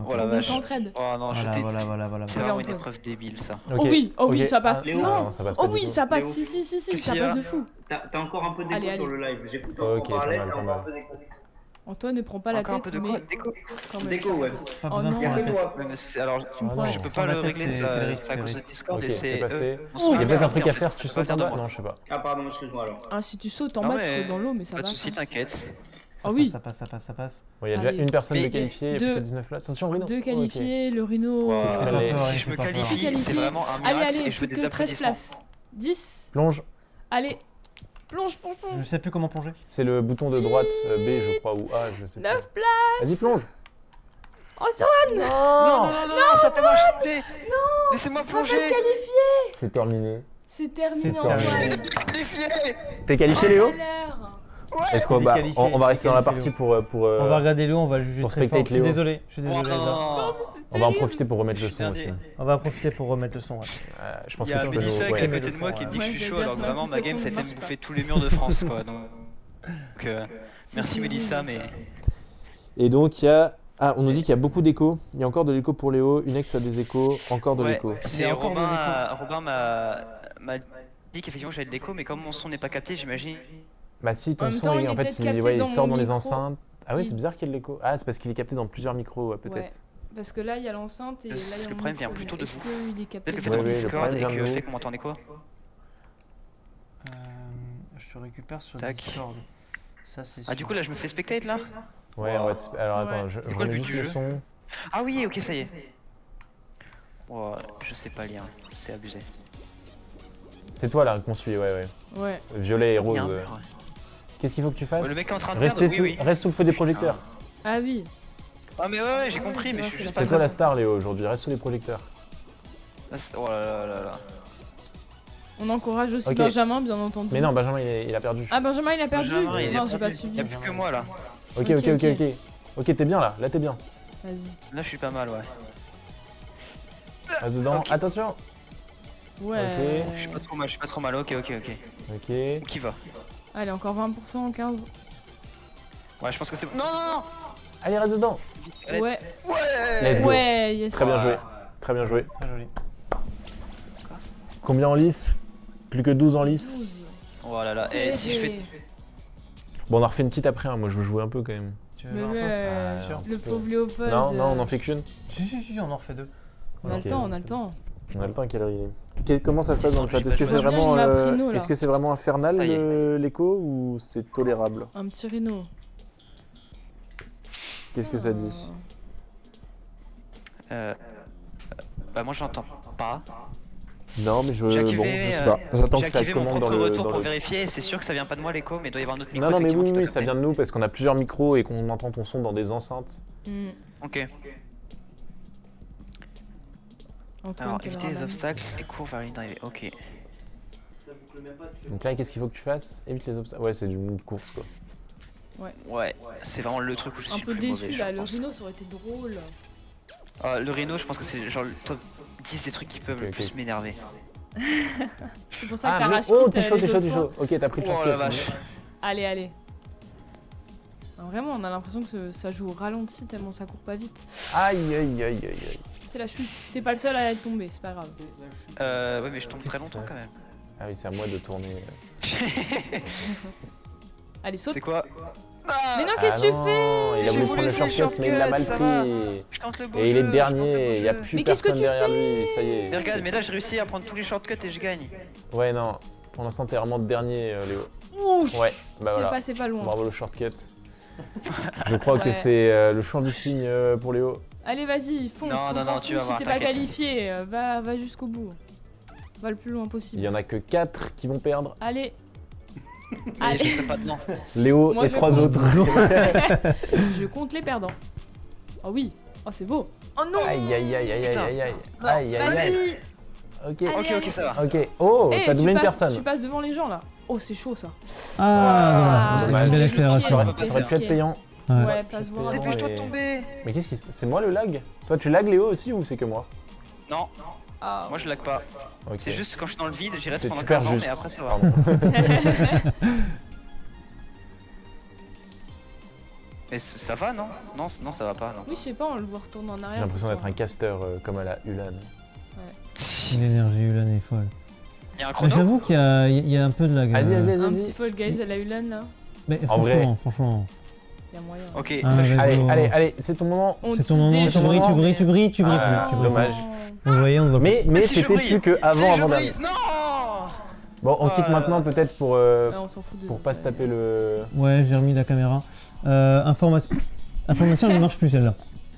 C: Oh la
D: On
C: vache.
D: s'entraide.
C: Oh non, je
A: Voilà,
C: t'ai.
A: voilà.
C: C'est
D: Allez,
C: vraiment une
D: Antoine.
C: épreuve débile ça.
B: Ok,
D: Oh oui,
B: ok.
D: ça passe.
J: Léo.
D: Non.
B: ça passe
D: Oh
B: pas du
D: oui,
B: tout.
D: ça passe.
J: Léo.
D: Si,
J: Qu'est-ce
D: ça
J: qu'il y a
D: passe de fou.
J: T'as encore un peu d'écho
D: Allez,
J: sur
D: allez.
J: le live. J'écoute
B: Ok,
J: en parallèle,
B: pas mal,
J: t'as
B: pas
J: encore
B: mal.
J: un peu d'écho.
D: Antoine ne prend pas la
C: Encore un
D: tête,
C: peu de
D: mais
C: quoi Déco.
D: quand même.
J: Déco,
D: ça
J: ouais.
D: passe.
A: Pas
D: Oh
A: besoin de
D: non.
J: Y'a
A: prendre
J: que
A: la tête.
J: toi.
C: Ouais, mais alors,
B: Ah non.
C: je peux
A: Prends
C: pas
A: la
C: le
A: tête,
C: régler
A: c'est
C: ça,
A: le risque,
C: ça à
A: c'est
C: cause
A: le
C: de
A: risque.
C: Discord
B: Ok,
C: et c'est
B: t'es passé.
C: eux.
B: Il y a peut-être un truc à
C: en
B: faire
C: fait,
B: si tu
C: faut pas
B: sautes en
C: venir
B: bas.
C: de moi.
B: Non, je sais pas.
J: Ah, pardon, excuse-moi alors.
D: Ah, si tu sautes en
C: Non,
D: bas, tu
C: mais
D: sautes dans l'eau, mais ça
C: Pas de
D: va.
C: soucis, t'inquiète.
D: Ah oui,
A: Ça passe.
B: Bon, il y a déjà
D: Allez.
B: une personne de
C: Mais
B: qualifiée, il y a plus
D: deux-
B: que 19 places. Attention, Rino.
D: deux qualifiés, le Rhino.
C: Wow.
A: fais pas
B: Allez.
A: peur,
C: Si
A: il
C: je
A: fait
C: me
A: pas peur.
C: qualifie, c'est
D: Qualifié.
C: vraiment un
D: Allez,
C: miracle
D: allez,
C: et je veux
D: plus
C: des
D: que 13
C: applaudissements.
D: places. 10.
B: Plonge.
D: Allez. Plonge.
A: Je ne sais plus comment plonger.
B: C'est le bouton de droite B, je crois, ou A, je sais pas.
D: 9 places.
B: Vas-y, plonge.
D: Oh, ça
C: Non, ça peut marcher. Laissez-moi
D: va pas
C: plonger.
D: te qualifier.
B: C'est terminé.
D: C'est terminé,
A: C'est
D: Antoine.
A: terminé.
C: Qualifié.
B: T'es qualifié, Léo?
D: Galère.
B: Est-ce qu'on
A: Il est
B: va,
A: qualifié,
B: on va rester dans la
A: qualifié,
B: partie pour
A: On va regarder Léo, on va le juger
B: pour
A: très fort.
B: spectate
A: Je suis
B: Léo.
A: désolé,
C: Oh
A: Elsa.
C: non.
B: on va en profiter pour remettre le son
C: Dernier.
B: aussi.
A: On va en profiter pour remettre le son. Ouais.
B: Je pense
C: Il y
B: que
C: a
B: tu peux nous.
C: Mélissa qui est à
B: Ouais.
C: côté de moi qui me dit que je suis
D: Ouais,
C: chaud
D: j'allais
C: alors que
D: dire,
C: vraiment ma
D: ma
C: game
D: pulsation
C: c'était de
D: marche
C: bouffer tous les murs de France quoi. Donc
D: C'est
C: merci
D: terrible.
C: Mélissa mais
B: Et donc, il y a. Ah, on nous dit qu'il y a beaucoup d'échos. Il y a encore de l'écho pour Léo. Une ex a des échos. Encore de
C: ouais,
B: l'écho.
A: Il y
C: c'est
A: a encore de
C: Robin m'a dit qu'effectivement j'avais de l'écho mais comme mon son n'est pas capté j'imagine.
B: Bah, si, ton
D: En même
B: son,
D: temps,
B: il-
D: il
B: en
D: est
B: fait,
D: peut-être
B: il,
D: capté
B: ouais, il
D: dans
B: sort
D: mon
B: dans les
D: micro.
B: enceintes. Ah oui,
D: Oui.
B: c'est bizarre qu'il y ait de l'écho. Ah, c'est parce qu'il est capté dans plusieurs micros, peut-être.
D: Ouais. Parce que là, il y a l'enceinte et là, il y a
C: Le
D: mon
C: problème vient
D: micro.
C: plutôt de
D: Est-ce
C: vous.
D: qu'il est capté
C: Peut-être le fait
B: Ouais,
C: dans
B: ouais, le
C: Discord
B: problème
C: et
B: vient de
C: que
B: nous.
C: fait qu'on m'entendait quoi.
A: Je te récupère sur
C: Tac.
A: Discord. Ça, c'est
C: Ah du coup là je me fais spectate là.
B: Ouais, on va alors attends,
D: Ouais.
B: je
C: C'est quoi le
B: remets
C: but
B: juste
C: du
B: le
C: jeu
B: son.
C: Ah oui ok ça y est. Oh, je sais pas lire, c'est abusé.
B: C'est toi là qu'on suit, ouais.
D: Ouais.
B: Violet et
C: Il y
B: rose.
C: a un mur, ouais.
B: Qu'est-ce qu'il faut que tu fasses?
C: Ouais, le mec est en train de
B: Reste
C: perdre,
B: sous,
C: oui.
B: reste sous le feu des projecteurs.
D: Ah oui.
C: Ah mais ouais j'ai
D: Ouais,
C: compris
D: c'est
C: mais
D: vrai,
C: je suis
D: c'est
C: juste
D: la
B: C'est
C: pas
B: toi la
C: dedans.
B: star, Léo, aujourd'hui. Reste sous les projecteurs.
C: Ah, oh là là.
D: On encourage aussi
B: Ok.
D: Benjamin, bien entendu.
B: Mais non, Benjamin, il a perdu.
D: Ah, Benjamin, il a perdu.
C: Benjamin, il a
D: Non, j'ai pas
C: perdu.
D: suivi.
C: Il y a plus que moi là.
B: Ok.
D: ok.
B: Ok, t'es bien là. Là, t'es bien.
D: Vas-y.
C: Là je suis pas mal ouais.
B: Reste dedans.
C: Ok.
B: Attention.
D: Ouais.
C: Je suis pas trop mal, ok.
B: Ok.
C: Qui va?
D: Allez, encore 20%, 15.
C: Ouais je pense que c'est bon. Non.
B: Allez, reste dedans.
C: Allez.
D: Ouais.
B: Let's go.
D: Ouais, yes.
B: Très bien joué. Très bien joué.
A: Très joli.
B: Combien en lice? Plus que 12 en lice.
D: 12.
C: Oh là là. Et si je fais.
B: Bon, on en refait une petite après. Hein. Moi, je veux jouer un peu quand même.
A: Tu veux
D: Mais
A: voir un peu
D: ouais,
A: Sûr.
B: un petit
D: le
B: peu.
D: pauvre Léopold.
B: Non, on en fait qu'une.
A: Si, on en refait deux.
D: On a
B: Ok.
D: le temps, on a le temps.
B: On a le temps à quelle heure il est. Comment ça se passe dans le chat? Est-ce que c'est
D: J'aime bien
B: vraiment,
D: une map Rhino, là.
B: est-ce que c'est vraiment infernal
C: Ça y est.
B: l'écho ou c'est tolérable?
D: Un petit Rhino.
B: Qu'est-ce que ça dit?
C: Bah moi j'entends pas.
B: Non, mais
C: J'ai
B: bon,
C: activé,
B: je sais pas. J'attends
C: j'ai
B: que ça
C: activé mon
B: commande dans
C: propre
B: le.
C: retour
B: dans
C: pour
B: le-
C: vérifier et c'est sûr que ça vient pas de moi l'écho mais il doit y avoir un autre micro.
B: Non, mais
C: effectivement, qui
B: oui,
C: doit
B: ça
C: capter.
B: vient de nous parce qu'on a plusieurs micros et qu'on entend ton son dans des enceintes.
D: Hmm.
C: Ok.
D: Antoine,
C: Alors éviter les
D: caméraman.
C: obstacles et cours vers la ligne d'arrivée. Ok.
B: Donc là, qu'est-ce qu'il faut que tu fasses? Évite les obstacles. Ouais, c'est une course quoi.
C: Ouais, c'est vraiment le truc où je
D: Un
C: suis
D: peu
C: le plus
D: déçu
C: mauvais,
D: là,
C: je
D: le
C: pense.
D: Rhino ça aurait été drôle.
C: Le Rhino, je pense que c'est genre le top 10 des trucs qui peuvent le
B: Ok,
C: plus
B: ok.
C: m'énerver.
D: C'est pour ça que
B: Ah,
D: t'arraches
B: oh,
D: quitte
B: t'es chaud,
D: les
B: t'es chaud,
D: autres
B: t'es
D: fois.
B: chaud. Ok, t'as pris le
C: Oh
B: shortcut.
C: la vache.
D: Allez. Ah, vraiment, on a l'impression que ça joue au ralenti tellement ça court pas vite.
B: Aïe.
D: C'est la chute. T'es pas le seul à être tombé, c'est pas grave.
C: Ouais, mais je tombe très longtemps quand même.
B: Ah oui, c'est à moi de tourner.
D: Allez, saute.
C: C'est quoi?
D: Mais non, qu'est-ce que tu fais?
B: Il a
C: J'ai
B: voulu
C: voulu
B: prendre le
C: essayer le
B: shortcut, mais il l'a mal
C: shortcut, ça
B: pris.
C: Je tente le beau
B: Et il est
C: jeu,
B: dernier, il n'y a
C: je tente le beau
B: plus
D: Mais qu'est-ce que
B: personne
D: tu
B: derrière lui, ça y est.
C: Mais regarde, mais là j'ai réussi à prendre tous les shortcuts et je gagne.
B: Ouais, non, pour l'instant t'es vraiment dernier, Léo.
D: Ouch.
B: Ouais, bah voilà.
D: C'est pas loin.
B: Bravo le shortcut. Je crois que
D: Ouais.
B: c'est le chant du cygne pour Léo.
D: Allez, vas-y, fonce.
C: Non,
D: on
C: non,
D: s'en
C: non, tu
D: fout,
C: vas
D: si
C: voir,
D: t'es pas
C: t'inquiète.
D: qualifié, va jusqu'au bout. Va le plus loin
B: Il
D: possible.
B: y en a que 4 qui vont perdre.
D: Allez.
C: Mais
D: Allez.
C: je serai pas dedans.
B: Léo
D: Moi,
B: et
D: je
B: 3
D: compte.
B: autres.
D: Je compte les perdants. Oh oui. Oh, c'est beau. Oh non.
B: Aïe aïe aïe aïe aïe aïe aïe. Aïe aïe aïe.
D: Vas-y.
B: Ok.
C: Ok, ok, ça va.
B: Ok. Oh,
D: Eh,
B: t'as doublé une
D: tu
B: personne.
D: passes devant les gens là. Oh, c'est chaud ça.
A: Ah,
B: dommage.
A: une belle
D: c'est
A: accélération.
D: risqué.
B: Ça aurait pu être payant.
A: Ouais.
D: Ouais, passe voir.
C: Dépêche-toi de
B: mais-
C: tomber.
B: Mais qu'est-ce qui se passe? C'est moi le lag? Toi tu lag Léo aussi ou c'est que moi?
C: Non,
D: Ah,
C: moi je lag pas.
B: Ok.
C: C'est juste quand je suis dans le vide, j'y reste
B: C'est
C: pendant
B: super
C: 15 ans,
B: juste.
C: mais après ça va.
B: Pardon.
C: Mais ça va, non? Non, non, ça va pas, non.
D: oui, je sais pas, on le voit retourner en arrière.
B: J'ai l'impression
D: tout le
B: d'être un caster comme à la Ulan.
A: L'énergie Ulan est folle.
C: Il y a un
A: Ah,
C: chrono?
A: J'avoue qu'il y a un peu de lag.
B: Vas-y, vas-y,
D: temps. Un
B: vas-y.
D: petit Fall Guys à la Ulan là.
A: Mais
B: En vrai.
A: franchement.
D: Il y a moyen.
C: Ok,
A: Ah,
C: ça je suis
A: vas-y.
B: Allez,
A: Oh.
B: allez, allez, c'est ton moment.
D: On
A: C'est ton
D: tease
A: moment,
D: des
A: tu
B: ton
D: gens,
A: brilles, tu
B: moment.
A: brilles, tu brilles, tu brilles
B: Ah,
A: plus.
B: dommage.
A: Vous voyez, on ne voit
B: Mais
C: si je
B: c'était
C: brille.
B: plus que avant,
C: Si, je
B: avant
C: brille.
B: d'arriver.
C: Non!
B: Bon, on
C: Oh
B: quitte
C: là
B: maintenant
C: là.
B: peut-être pour
D: Ouais, on s'en fout de
B: pas se taper le.
A: pas. Ouais, j'ai remis la caméra. Information, elle ne marche plus celle-là.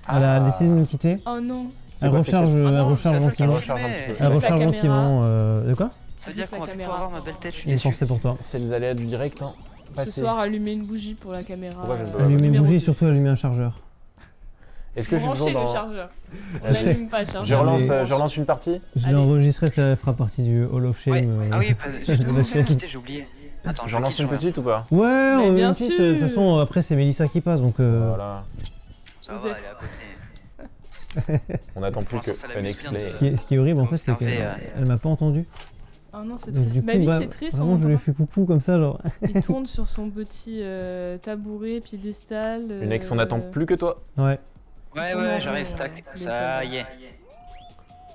A: Elle a
B: Ah.
A: décidé de nous quitter.
D: Oh non.
B: C'est
A: Elle
B: quoi,
A: recharge,
B: c'est
C: Ah
A: elle
C: non,
A: recharge
C: c'est la seule qui
A: gentiment.
C: a
B: recharge un petit
C: filmé.
B: peu.
A: Elle
D: Avec la
A: recharge
D: caméra.
A: gentiment. De quoi?
C: Ça veut dire
D: Avec la
C: qu'on va plus
D: caméra.
C: voir ma belle tête, je suis
A: J'ai
C: déçu.
A: pensé pour toi.
B: C'est les aléas du direct, hein.
D: Ce
B: Passez.
D: soir, allumer une bougie pour la caméra.
B: Pourquoi je ne peux pas
A: Allumer une
D: numéro
A: bougie et
D: 2.
A: surtout allumer un chargeur.
B: Est-ce que je suis
D: Brancher
B: toujours
D: le
B: dans.
D: chargeur. On
B: Vas-y.
D: n'allume pas le
B: Je
D: chargeur.
B: relance,
A: Mais-
B: je relance une partie.
A: Je l'ai
D: Allez.
A: enregistré, ça fera partie du Hall of Shame.
C: Ouais. Ah oui, j'ai
A: de
C: tout
A: la chaîne.
C: quitté, j'ai oublié. Attends,
B: Je relance une petite ou pas?
A: Ouais,
D: Mais
A: on
D: bien
A: une petite, de toute
D: sûr.
A: façon, après c'est Mélissa qui passe, donc
B: Voilà.
C: Ça
D: Vous
C: va,
D: êtes-
C: elle est à côté.
B: On attend plus
C: Pour
B: que
C: l'instant, ça
B: un
C: l'amuse bien
B: play.
C: de-
A: ce qui est horrible en fait, c'est
C: Observer,
A: qu'elle m'a pas entendu.
D: Oh non, c'est
A: Donc
D: triste.
A: du
D: Bah
A: coup,
D: oui,
A: bah,
D: c'est triste.
A: vraiment,
D: on
A: je lui ai
D: entend
A: fait coucou comme ça, genre.
D: pas. Il tourne sur son petit tabouret, piédestal.
B: Une ex, on attend plus que toi.
A: Ouais.
C: Ouais,
D: Tourne en
C: ouais,
D: rond,
C: j'arrive, stack.
D: des
C: Ça
D: fois.
C: y est.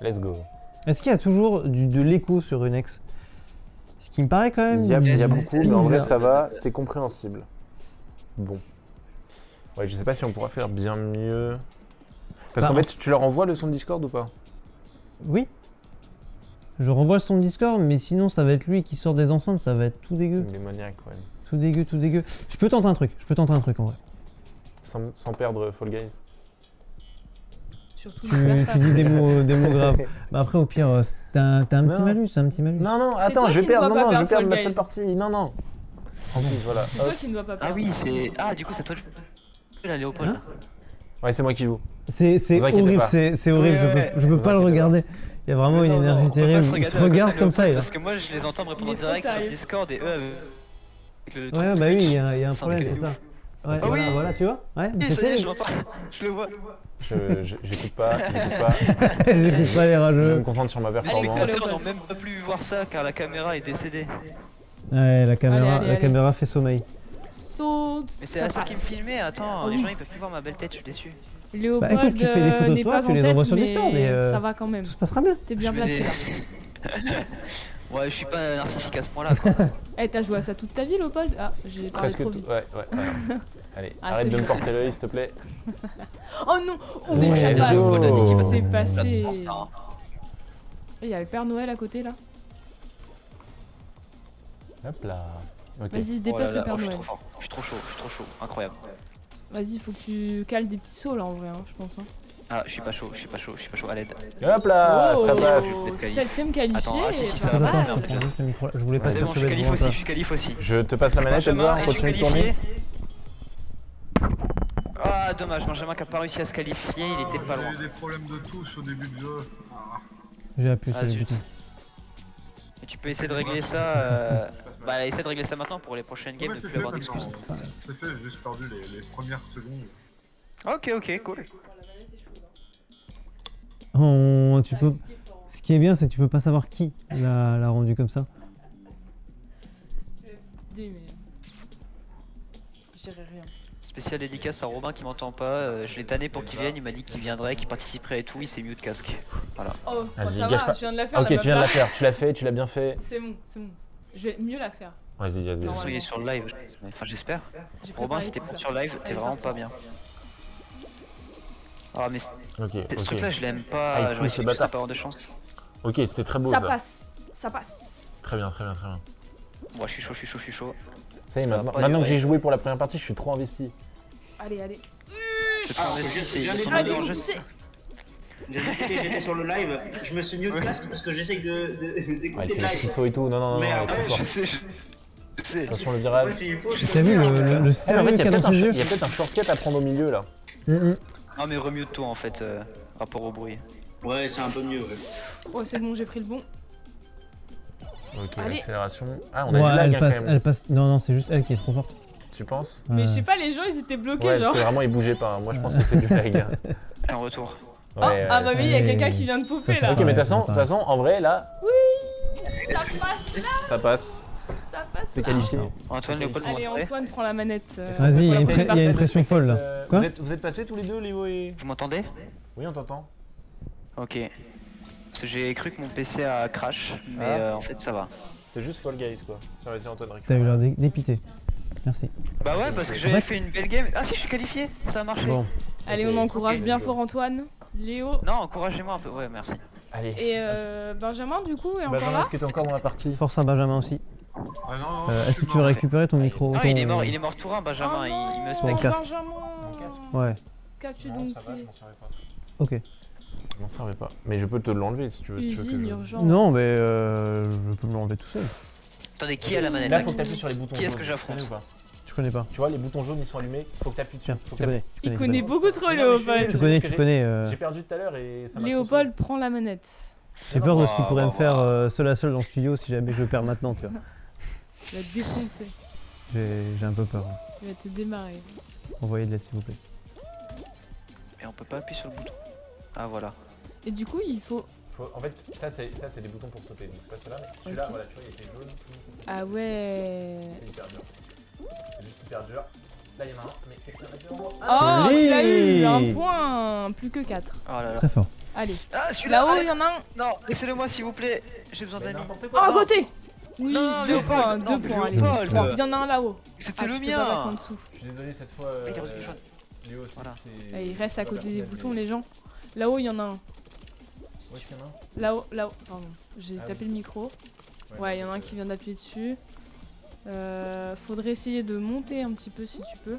B: Let's go.
A: Est-ce qu'il y a toujours de l'écho sur une ex? Ce qui me paraît quand même.
B: Il y a
C: bizarre.
B: beaucoup, mais en vrai ça va, c'est compréhensible. Bon. Ouais, je sais pas si on pourra faire bien mieux. Parce
A: Bah,
B: qu'en fait, tu leur envoies le son de Discord ou pas?
A: Oui. Je renvoie son Discord, mais sinon ça va être lui qui sort des enceintes, ça va être tout dégueu.
B: Démoniaque, ouais.
A: Tout dégueu, tout dégueu. Je peux tenter un truc en vrai.
B: Sans perdre Fall Guys.
D: Surtout
A: Tu,
D: ne perds pas.
A: tu dis des mots graves. Bah après, au pire, t'as un petit
B: Non.
A: malus, un petit malus.
B: Non, non,
D: C'est
B: attends,
D: toi
B: je vais
D: qui ne
B: perdre,
D: dois
B: non,
D: pas
B: non, je vais
D: perdre
B: perdre ma
D: Fall
B: seule
D: Guys.
B: partie, non, non. En plus, voilà.
D: C'est
B: hop.
D: toi qui ne dois pas
C: Ah
D: perdre.
C: oui, c'est. Ah, du coup, c'est toi. La Léopold.
A: Hein
B: Ouais, c'est moi qui joue.
A: C'est
B: Vous inquiétez
A: horrible,
B: pas.
A: c'est horrible,
C: Ouais,
A: je peux
B: Vous
A: pas le
B: inquiétez pas.
A: regarder. Il y a vraiment une
C: Non, non,
A: énergie
C: on peut pas
A: terrible.
C: se
A: Il
C: regarder
A: te
C: à côté
A: regarde
C: de
A: comme ça.
C: Léopold,
A: Il a...
C: Parce que moi, je les entends me répondre
D: Il
C: en
D: est trop
C: direct sur
D: sérieux.
C: Discord et eux avec le truc
A: Ouais, bah oui,
C: Twitch.
A: il y a un
C: C'est un
A: problème,
C: truc
A: c'est
C: de
A: ça.
C: ouf.
A: Ouais,
C: Ah
A: voilà,
C: oui.
A: voilà, tu vois. Ouais,
C: Oui, ça y est,
A: c'était.
C: je l'entends. Je le vois.
B: J'écoute pas, j'écoute pas.
A: J'écoute pas les
B: Je
A: rageux.
B: me concentre sur ma
C: Les
B: performance.
C: spectateurs n'ont même pas pu voir ça car la caméra est décédée.
A: Ouais, la caméra,
D: Allez,
A: la
D: allez.
A: caméra fait sommeil.
D: Saute.
C: Mais c'est
D: ça
C: la seule qui me
D: passe.
C: filmait, attends,
D: Oh
C: les
D: oui.
C: gens ils peuvent plus voir ma belle tête, je suis déçu.
D: Léopold
A: Bah, écoute, tu fais des photos de
D: n'est
A: toi,
D: pas
A: tu
D: en
A: les
D: tête,
A: envoies sur
D: mais
A: Discord et,
D: ça va quand même.
A: Tout se passera bien.
D: T'es bien
C: Je
D: placé là.
C: Ouais, je suis pas narcissique à ce point-là quoi.
D: Eh, t'as joué à ça toute ta vie, Léopold? Ah, j'ai parlé
B: Presque
D: trop
B: tout.
D: vite.
B: Ouais, ouais, ouais. Allez,
D: Ah,
B: arrête
D: c'est
B: de me
D: bon.
B: porter l'œil, s'il te plaît.
D: Oh non! Oh,
A: Ouais,
D: ça
A: let's
D: passe.
B: go.
D: C'est passé.
C: Hein.
D: Il y a le Père Noël à côté là.
B: Hop là. Ok.
D: Vas-y,
C: Oh là
D: dépasse
C: là,
D: le Père
C: oh, je suis
D: Noël.
C: trop fort, je suis trop chaud, incroyable.
D: Vas-y, faut que tu cales des petits sauts là en vrai, hein, je pense. Hein.
C: Ah, je suis pas chaud, à l'aide.
B: Hop là,
D: Oh,
B: ça passe.
C: Qualif.
D: 7ème qualifié.
C: Attends, ah, si, si,
D: pas
C: ça
A: Attends,
C: va,
D: mal.
A: attends, je prends juste le micro. Je voulais pas
C: C'est
A: te
C: bon, je suis
A: perturber
C: qualif
A: devant
C: aussi,
A: toi.
C: je suis qualif aussi.
B: Je te passe la manette,
C: Benjamin,
B: Edouard,
C: es-tu
B: continue de
C: qualifié?
B: tourner.
C: Ah, dommage, Benjamin qui a pas réussi à se qualifier, il était pas loin.
G: J'ai eu des problèmes de touche au début de jeu. Ah.
A: J'ai appuyé
C: Ah,
A: sur le
C: zut.
A: bouton.
C: Et tu peux essayer de régler ça. Bah, essaie de régler ça maintenant pour les prochaines games,
G: Ouais,
C: ne
G: c'est
C: plus
G: fait
C: avoir
G: maintenant.
C: d'excuses.
G: C'est fait, j'ai juste perdu les premières secondes.
C: Ok, ok, cool.
A: Tu peux... Ce qui est bien, c'est que tu peux pas savoir qui l'a rendu comme ça.
D: J'ai une petite idée, mais. Je dirais rien.
C: Spécial dédicace à Robin qui m'entend pas. Je l'ai tanné pour qu'il vienne, il m'a dit qu'il viendrait, qu'il participerait et tout, il s'est mis de casque. Voilà.
D: Oh,
B: Vas-y,
D: ça
B: gâche
D: va,
B: pas.
D: je viens de la faire.
B: Ok,
D: la
B: tu viens de la
D: meuf, là.
B: faire, tu l'as fait, tu l'as bien fait.
D: C'est bon, c'est bon. Je vais mieux la faire.
B: Vas-y, vas-y.
C: De toute
D: Non,
C: façon, il est sur le live. Enfin, j'espère.
D: J'ai
C: Robin,
D: préparé
C: si t'es
D: tout
C: pas
D: ça.
C: sur live, t'es
D: Allez,
C: vraiment
D: c'est
C: pas
D: parti.
C: bien. Ah, mais
B: Ok,
C: ce
B: ok.
C: truc-là, je l'aime
B: Ah,
C: pas.
B: il
C: J'aurais
B: pousse
C: su
B: le
C: que c'était
B: bâtard.
C: pas avoir de chance.
B: Ok, c'était très beau
D: Ça
B: ça.
D: passe, ça passe.
B: Très bien, très bien, très bien.
C: Bon, je suis chaud, je suis chaud, je suis chaud.
B: Ça y est,
C: Ça va
B: maintenant,
C: pas
B: maintenant que
C: durer.
B: j'ai joué pour la première partie, je suis trop investi.
D: Allez, allez.
C: Je te
J: Ah,
C: prends
J: je-
C: c'est
J: je viens
C: son
J: d'écouter,
C: nom,
D: Allez,
C: je sais.
J: J'étais sur le live, je me suis mis au casque parce que j'essaye d'écouter
B: Ouais, il
J: le
B: fait les petits
J: live.
B: sauts et tout. Non, non, non,
J: Mais
B: non,
J: après,
B: trop fort.
C: Je sais, C'est-
B: Attention le virage.
J: Ouais, s'il faut,
A: T'as vu le
B: Ah, mais en
A: sérieux
B: fait,
A: qu'il y a dans ses yeux?
B: il y a peut-être un shortcut à prendre au milieu là.
C: Non, mais remue de toi en fait, rapport au bruit.
J: Ouais, c'est un peu mieux. Ouais.
D: Oh, c'est bon, j'ai pris le bon.
B: Ok,
D: Allez.
B: l'accélération. Ah, on a
A: Ouais,
B: du lag
A: elle
B: hein,
A: passe,
B: quand même.
A: elle passe. Non, non, c'est juste elle qui est trop forte.
B: Tu penses?
D: Mais je
A: Ouais.
D: sais pas, les gens ils étaient bloqués
B: Ouais, parce
D: genre.
B: que vraiment il bougeait pas. hein. Moi je pense que c'est du lag.
C: Allez, en retour.
B: Ouais,
D: Ah bah oui, il y a
A: ouais.
D: quelqu'un qui vient de pouffer
A: Ça,
D: là.
B: Ok, mais de
A: Ouais,
B: toute façon, en vrai là,
D: Ça passe là,
B: ça passe.
D: ça passe
B: C'est
D: là.
B: qualifié.
C: Antoine, Léopold, vous
D: Allez,
C: m'entendez?
D: Antoine prend la manette.
A: Vas-y, il y a
D: pour la
A: une
D: prochaine partie.
A: pression folle là. Quoi?
B: Vous êtes passés tous les deux, Léo et.
C: Vous m'entendez?
B: Oui, on t'entend.
C: Ok. Parce que j'ai cru que mon PC a crash, mais
B: Ah.
C: en fait ça va.
B: C'est juste Fall Guys quoi. Tiens, vas-y, Antoine,
A: T'as
B: récupère.
A: eu l'air dépité. Merci.
C: Bah ouais, parce que j'avais fait une belle game. Ah si, je suis qualifié, ça a marché.
A: Bon,
D: Allez,
B: Ok.
D: on encourage
C: Ok,
D: bien
B: let's go.
D: fort Antoine, Léo
C: Non, encouragez-moi un peu, ouais, merci.
B: Allez.
D: et Benjamin du coup est encore
B: Benjamin,
D: là.
B: est-ce que t'es encore dans la partie?
A: force à Benjamin aussi.
G: Ah non, non,
A: Est-ce que tu veux
G: mort.
A: récupérer ton micro?
C: Non,
A: ton-
C: il est mort tout rein, Benjamin, il me
D: Oh
C: spec.
D: non,
A: casque.
D: Benjamin.
B: Mon casque.
A: Ouais,
D: Qu'as-tu
B: Non,
D: donc
B: ça va, je
D: fait
B: m'en servais pas.
A: ok.
B: Je m'en servais pas. Mais je peux te l'enlever si tu veux. si tu veux
D: Usine
B: que je-
D: urgente.
A: Non, mais je peux me l'enlever tout seul.
C: Attendez, qui a la manette
B: Là,
C: là
B: faut que t'appuies sur les boutons.
C: Qui est-ce
B: jaunes.
C: que
B: Tu
C: j'affronte
B: connais ou pas?
A: Je connais pas.
B: Tu vois, les boutons jaunes ils sont allumés. Faut que t'appuies dessus.
A: Tiens,
B: Faut
A: tu
B: que
A: connais.
D: Il
A: tu
D: connaît beaucoup trop
B: Non, mais je
D: Léopold.
B: suis-
A: Tu connais.
B: J'ai perdu tout à l'heure et ça m'a.
D: Léopold prend la manette.
A: J'ai peur de ce qu'il
C: Waouh,
A: pourrait me
C: waouh,
A: faire
C: waouh.
A: seul à seul dans le studio si jamais je le perds maintenant, tu vois.
D: Il va te défoncer.
A: J'ai un peu peur.
D: Il va te démarrer.
A: Envoyez de l'aide s'il vous plaît.
C: Mais on peut pas appuyer sur le bouton. Ah voilà.
D: Et du coup, il faut.
B: En fait, ça c'est des boutons pour sauter. Donc c'est pas ceux-là, mais celui-là,
D: Ok.
B: voilà, tu vois, il était jaune. tout, ça fait-
D: Ah ouais.
B: C'est hyper dur. C'est juste hyper dur. Là, il y en a un, mais quelqu'un l'a vu en haut.
D: Oh, tu l'as eu.
A: Joli.
D: Un point. Plus que 4.
C: Oh là là.
A: Très fort.
D: Allez.
C: Ah, celui-là
D: Là-haut,
C: allez.
D: il y en a un.
C: Non, laissez-le moi s'il vous plaît. J'ai besoin
B: Mais
C: d'amis.
B: n'importe
D: Oh,
B: quoi.
D: à côté. Oui,
C: Non,
D: 2
C: Léopold,
D: points.
C: non,
D: 2
C: mais
D: points. Allez.
C: Léopold.
D: 3. Il y en a un là-haut.
C: C'était
D: Ah,
C: le
D: tu peux pas passer en
C: mien.
D: dessous.
B: Je suis désolé cette fois.
C: Ah, il reste du jaune.
B: Léo aussi,
C: Voilà.
B: c'est.
D: Allez, il reste à
B: pas
D: côté des
B: personnel,
D: boutons,
B: mais-
D: les gens. Là-haut, il y en a un.
B: Où est-ce qu'il y en a un?
D: Là-haut, là-haut. Pardon. J'ai
B: Ah
D: tapé
B: oui.
D: le micro. Ouais, il y en a un qui vient d'appuyer dessus. Faudrait essayer de monter un petit peu si tu peux.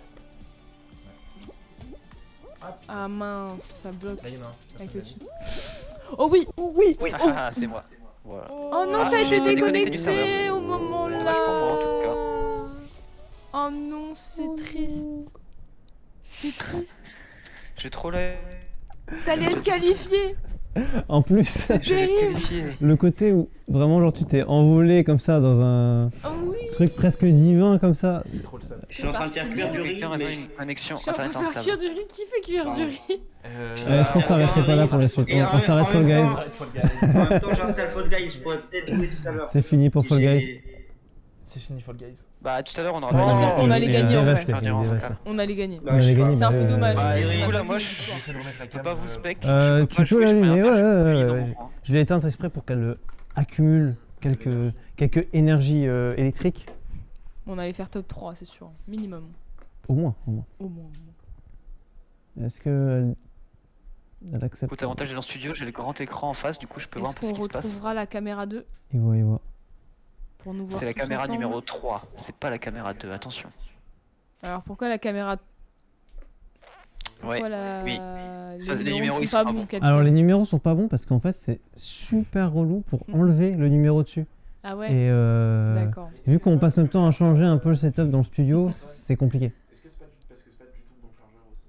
B: Ah, putain.
D: Ah mince, ça bloque.
B: Là, il y en a un.
D: Avec
B: Ça,
D: le
B: c'est
D: dessus. Oh oui, oh oui, oui. Oh,
C: Ah, c'est moi. Voilà.
D: oh non,
C: Ah,
D: t'as été
C: j'ai déconnecté du
D: déconnecté
C: serveur.
D: au moment là.
C: Dommage pour moi, en tout cas.
D: Oh non, c'est triste. C'est triste.
C: J'ai trop la.
D: T'allais être qualifié.
A: En plus,
C: Je vais être
D: terrible.
C: qualifié.
A: le côté où vraiment genre tu t'es envolé comme ça dans un
D: Oh oui.
A: truc presque divin comme ça.
B: J'ai trop le seum.
J: Je suis en train de faire cuire du riz,
C: Quelqu'un a
J: mais
C: une connexion
D: Je suis en train de
C: internet
D: faire
C: instable.
D: cuire du riz. Qui fait cuire du riz?
A: Est-ce qu'on s'arrêterait pas là pour la suite?
J: Et
A: On s'arrête
J: en
A: Fall
J: même
A: Guys.
J: temps- en même temps, j'installe Fall Guys, je pourrais peut-être jouer tout à l'heure.
A: C'est fini pour
J: Si
A: Fall
J: j'ai-
A: Guys.
B: C'est fini Fall Guys.
C: Bah, tout à l'heure, on aura
A: Ouais,
C: pas
D: non, on allait
A: il est
D: gagner, en vrai.
A: dévasté, il est
C: Perdre en
A: dévasté.
C: tout cas.
D: On allait gagner.
A: On allait gagner,
D: C'est un
A: mais
D: peu
A: ouais,
D: dommage.
A: ouais.
C: Bah,
D: On
C: du
D: a
C: coup, là,
D: pas
C: moi,
D: fini.
C: je
B: J'essaie de remettre la
C: peux
B: cam.
C: pas vous spec.
A: Tu
C: je
A: peux
C: peux pas jouer, je
A: l'allumer,
C: peux rien faire, je suis
A: ouais,
C: dans
A: ouais.
C: mon coin.
A: Je l'ai éteinte exprès pour qu'elle accumule quelques énergies électriques.
D: On allait faire top 3, c'est sûr. Minimum.
A: Au moins, au moins.
D: Au moins.
A: Est-ce que elle accepte?
C: Écoute, avantage, j'ai dans le studio, j'ai le grand écran en face, du coup, je peux voir un
D: Est-ce
C: peu ce
D: qu'on
C: qui se passe.
D: retrouvera la caméra 2
A: Il voit, il voit.
D: pour nous voir
C: C'est la
D: tous
C: caméra
D: ensemble
C: numéro 3, c'est pas la caméra 2, attention.
D: Alors pourquoi la caméra
C: Ouais,
D: Pourquoi la...
C: oui.
D: les numéros sont pas bons, capitaine.
A: Alors les numéros sont pas bons parce qu'en fait c'est super relou pour enlever le numéro dessus.
D: Ah ouais.
A: Et
D: D'accord.
A: vu qu'on passe notre temps à changer un peu le setup dans le studio, c'est compliqué.
B: Est-ce que c'est pas parce que c'est pas du tout le bon chargeur aussi?